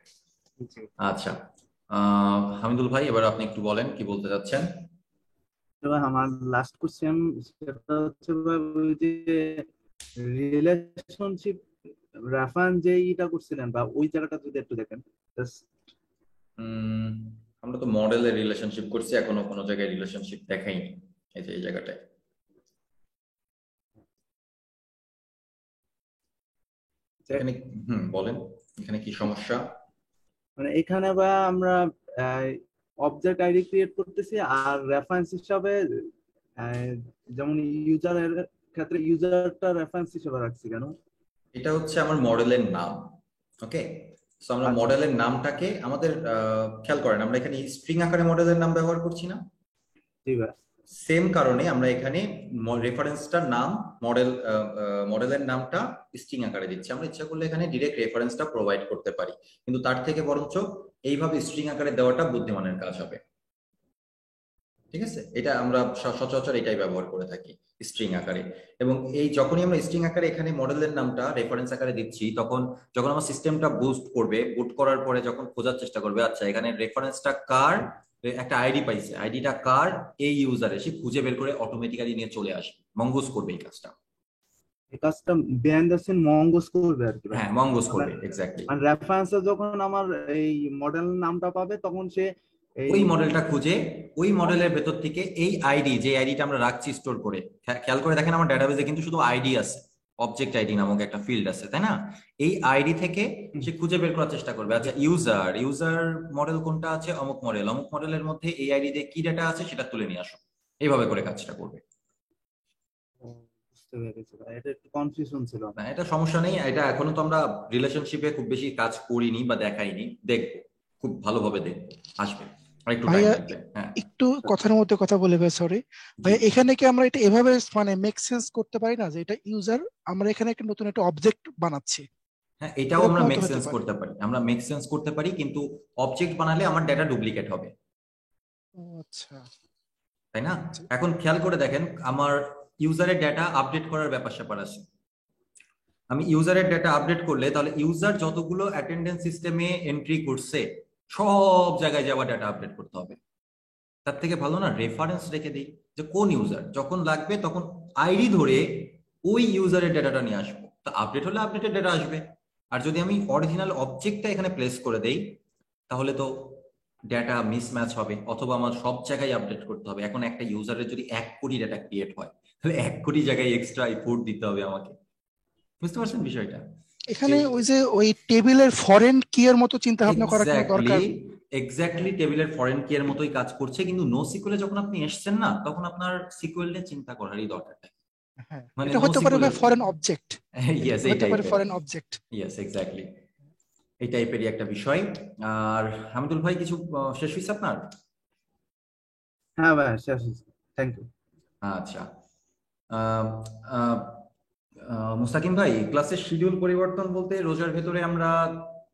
আচ্ছা, হামিদুল ভাই এবার আপনি একটু বলেন কি বলতে চাচ্ছেন। এবার আমার লাস্ট কোশ্চেন সেটা হচ্ছে ওই যে রিলেশনশিপ রেফারেন্স যে এটা করছিলেন বা ওই জায়গাটা যদি একটু দেখেন। আমরা তো মডেলের রিলেশনশিপ করছি, এখনো কোনো জায়গায় রিলেশনশিপ দেখাইনি। এই যে এই জায়গাটায় এখানে বলেন এখানে কি সমস্যা? মানে এখানে বা আমরা অবজেক্ট আইডি ক্রিয়েট করতেছি আর রেফারেন্স হিসাবে যেমন ইউজারের ক্ষেত্রে ইউজারটা রেফারেন্স হিসেবে রাখছি কেন? এটা হচ্ছে আমার মডেলের নাম। ওকে, সো আমরা মডেলের নামটাকে আমাদের খেয়াল করেন, আমরা এখানে স্ট্রিং আকারে মডেলের নাম ব্যবহার করছি না? সেম কারণে আমরা এখানে রেফারেন্সটার নাম মডেলের নামটা স্ট্রিং আকারে দিচ্ছি। আমরা ইচ্ছা করলে এখানে ডিরেক্ট রেফারেন্সটা প্রোভাইড করতে পারি, কিন্তু তার থেকে বরঞ্চ এইভাবে স্ট্রিং আকারে দেওয়াটা বুদ্ধিমানের কাজ হবে। ঠিক আছে, এটা আমরা সচরাচর এটাই ব্যবহার করে থাকি স্ট্রিং আকারে। এবং এই যখনই আমরা স্ট্রিং আকারে এখানে মডেলের নামটা রেফারেন্স আকারে দিচ্ছি, তখন যখন আমার সিস্টেমটা বুস্ট করবে, বুট করার পরে যখন খোঁজার চেষ্টা করবে, আচ্ছা এখানে রেফারেন্সটা কার, একটা আইডি পাইছে, আইডিটা কার, এই ইউজারে, সে খুঁজে বের করে অটোমেটিক্যালি নিয়ে চলে আসবে, মঙ্গোস করবে এই কাজটা। এই কাজটা বিহাইন্ড দ্য সিন মঙ্গোস করবে আর কি। হ্যাঁ, মঙ্গোস করবে এক্স্যাক্টলি। মানে রেফারেন্সে যখন আমার এই মডেল নামটা পাবে তখন সে ওই মডেলটা খুঁজে ওই মডেলের ভেতর থেকে এই আইডি, যে আইডিটা আমরা রাখছি স্টোর করে, খেয়াল করে দেখেন আমার ডাটাবেসে কিন্তু শুধু আইডি আছে, অবজেক্ট আইডি নামক একটা ফিল্ড আছে, তাই না? এই আইডি থেকে সে খুঁজে বের করার চেষ্টা করবে, আচ্ছা ইউজার মডেল কোনটা আছে, অমুক মডেলের মধ্যে এই আইডি দিয়ে কি ডাটা আছে সেটা তুলে নিয়ে আসো, এইভাবে করে কাজটা করবে। এটা একটু কনফিউশন ছিল। না, এটা সমস্যা নেই, এটা এখনো তো আমরা রিলেশনশিপে খুব বেশি কাজ করিনি বা দেখাইনি, দেখবো, খুব ভালোভাবে দেখবো, আসবে। ভাইয়া একটু কথার মধ্যে কথা বলে ভাই, সরি ভাইয়া, এখানে কি আমরা এটা এভাবে মানে মেক সেন্স করতে পারি না যে এটা ইউজার, আমরা এখানে একটা নতুন একটা অবজেক্ট বানাচ্ছি? হ্যাঁ, এটাও আমরা মেক সেন্স করতে পারি, আমরা মেক সেন্স করতে পারি, কিন্তু অবজেক্ট বানালে আমার ডেটা ডুপ্লিকেট হবে। আচ্ছা, তাই না? এখন খেয়াল করে দেখেন আমার ইউজারের ডেটা আপডেট করার ব্যাপার স্যাপার আছে। আমি ইউজারের ডেটা আপডেট করলে তাহলে ইউজার যতগুলো অ্যাটেন্ডেন্স সিস্টেমে এন্ট্রি করছে সব জায়গায় যাওয়া ডেটা আপডেট করতে হবে। তার থেকে ভালো না রেফারেন্স রেখে দিই, যে কোন ইউজার যখন লাগবে তখন আইডি ধরে ওই ইউজারের ডেটাটা নিয়ে আসবো, তো আপডেট হলে আপডেটেড ডেটা আসবে। আর যদি আমি অরিজিনাল অবজেক্টটা এখানে প্লেস করে দেই তাহলে তো ডেটা মিসম্যাচ হবে, অথবা আমার সব জায়গায় আপডেট করতে হবে। এখন একটা ইউজারের যদি 1 কোটি ডেটা ক্রিয়েট হয় তাহলে 1 কোটি জায়গায় এক্সট্রা এফোর্ট দিতে হবে আমাকে। বুঝতে পারছেন বিষয়টা? এখানে ওই যে ওই টেবিলের ফরেন কি এর মতো চিন্তা ভাবনা করার কোনো দরকার? এক্স্যাক্টলি টেবিলের ফরেন কি এর মতোই কাজ করছে, কিন্তু নো সিকুয়েলে যখন আপনি এসেছেন না, তখন আপনার সিকুয়েল নিয়ে চিন্তা করারই দরকার নেই। মানে এটা হতে পারে ফরেন অবজেক্ট। ইয়েস, হতে পারে ফরেন অবজেক্ট। ইয়েস, এক্স্যাক্টলি এই টাইপেরই একটা বিষয়। আর হামিদুল ভাই কিছু শেষ হইছে আপনার? হ্যাঁ ভাই, শেষ হইছে, থ্যাংক ইউ। আচ্ছা, মুস্তাকিম ভাই, ক্লাসের শিডিউল পরিবর্তন বলতে রোজার ভেতরে আমরা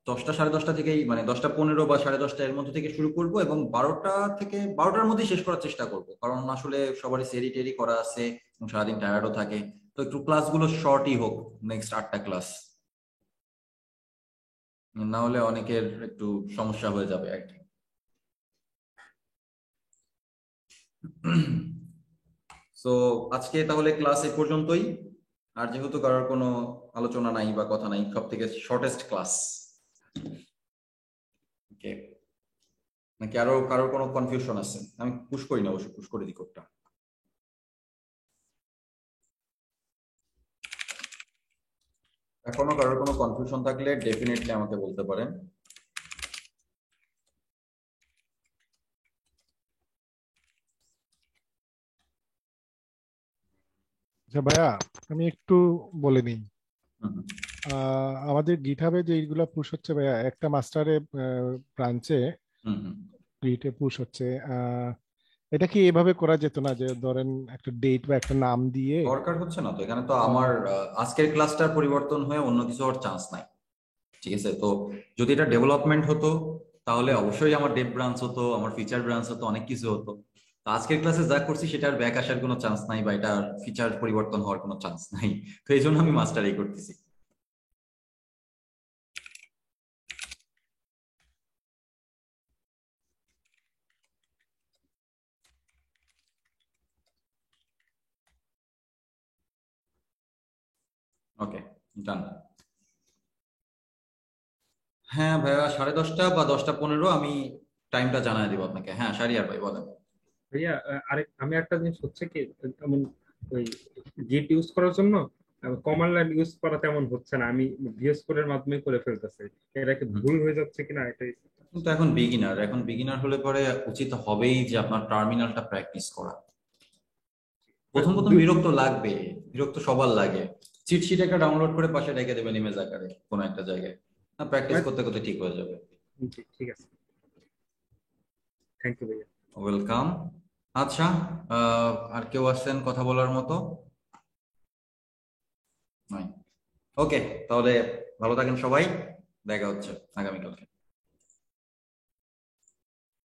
10টা 10:30 থেকেই, মানে 10:15 বা 10:30 এর মধ্যে থেকে শুরু করব এবং 12টার মধ্যে শেষ করার চেষ্টা করব, কারণ আসলে সবারই সেরি টেরি করা আছে, সারাদিন টায়ার্ডও থাকে, তো একটু ক্লাসগুলো শর্টই হোক, নেক্সট 8টা ক্লাস, না হলে অনেকের একটু সমস্যা হয়ে যাবে আর কি। সো আজকে তাহলে ক্লাস এই পর্যন্তই। আর যেহেতু কারোর কোনো আলোচনা নাই বা কথা নাই, সব থেকে শর্টেস্ট ক্লাস, ওকে? নাকি কারোর কোনো কনফিউশন আছে? আমি পুশ করি না, অবশ্য পুশ করে দিই কোডটা। এখনো কারোর কোনো কনফিউশন থাকলে ডেফিনেটলি আমাকে বলতে পারেন। আচ্ছা ভাইয়া, আমি একটু বলে নিই। হুম, হুম, আমাদের গিটহাবে যে এইগুলা পুশ হচ্ছে ভাইয়া, একটা মাস্টারে ব্রাঞ্চে হুম, হুম। গিটে পুশ হচ্ছে। এটা কি এভাবে করা যেত না, যে ধরেন একটা ডেট বা একটা নাম দিয়ে? দরকার হচ্ছে না তো, এখানে তো আমার আজকের ক্লাসটার পরিবর্তন হয়ে অন্য কিছু হওয়ার চান্স নাই, ঠিক আছে? তো যদি এটা ডেভেলপমেন্ট হতো তাহলে অবশ্যই আমার ডেভ ব্রাঞ্চ হতো, আমার ফিচার ব্রাঞ্চ হতো, অনেক কিছু হতো। তো আজকের ক্লাসে যা করছি সেটার ব্যাক আসার কোনো চান্স নাই, বা এটার ফিচার পরিবর্তন হওয়ার কোনো চান্স নাই। তো এই জন্য আমি মাস্টারই করতেছি। ওকে, ডান। হ্যাঁ ভাইয়া, 10:30 বা 10:15 আমি টাইমটা জানাই দিব আপনাকে। হ্যাঁ শারিয়ার ভাই বলেন। ভাইয়া আমি একটা জিনিস হচ্ছে কি, যেমন ওই গিট ইউজ করার জন্য কমান্ড লাইন ইউজ করা তেমন হচ্ছে না, আমি ভিএস কোডের মাধ্যমে করে ফেলতেছি। এটা কি ভুল হয়ে যাচ্ছে কিনা এটাই। কিন্তু এখন বিগিনার হলে পরে উচিত হবেই যে আপনার টার্মিনালটা প্র্যাকটিস করা। প্রথম প্রথম বিরক্ত লাগবে, বিরক্ত সবার লাগে। চিট শিট একটা ডাউনলোড করে পাশে রেখে দেবেন ইমেজ আকারে কোনো একটা জায়গায়, প্র্যাকটিস করতে করতে ঠিক হয়ে যাবে। ঠিক আছে, থ্যাংক ইউ ভাইয়া। ওয়েলকাম। আচ্ছা, আর কেউ আছেন কথা বলার মতো? নাই। ওকে, তাহলে ভালো থাকেন সবাই, দেখা হচ্ছে আগামীকালকে।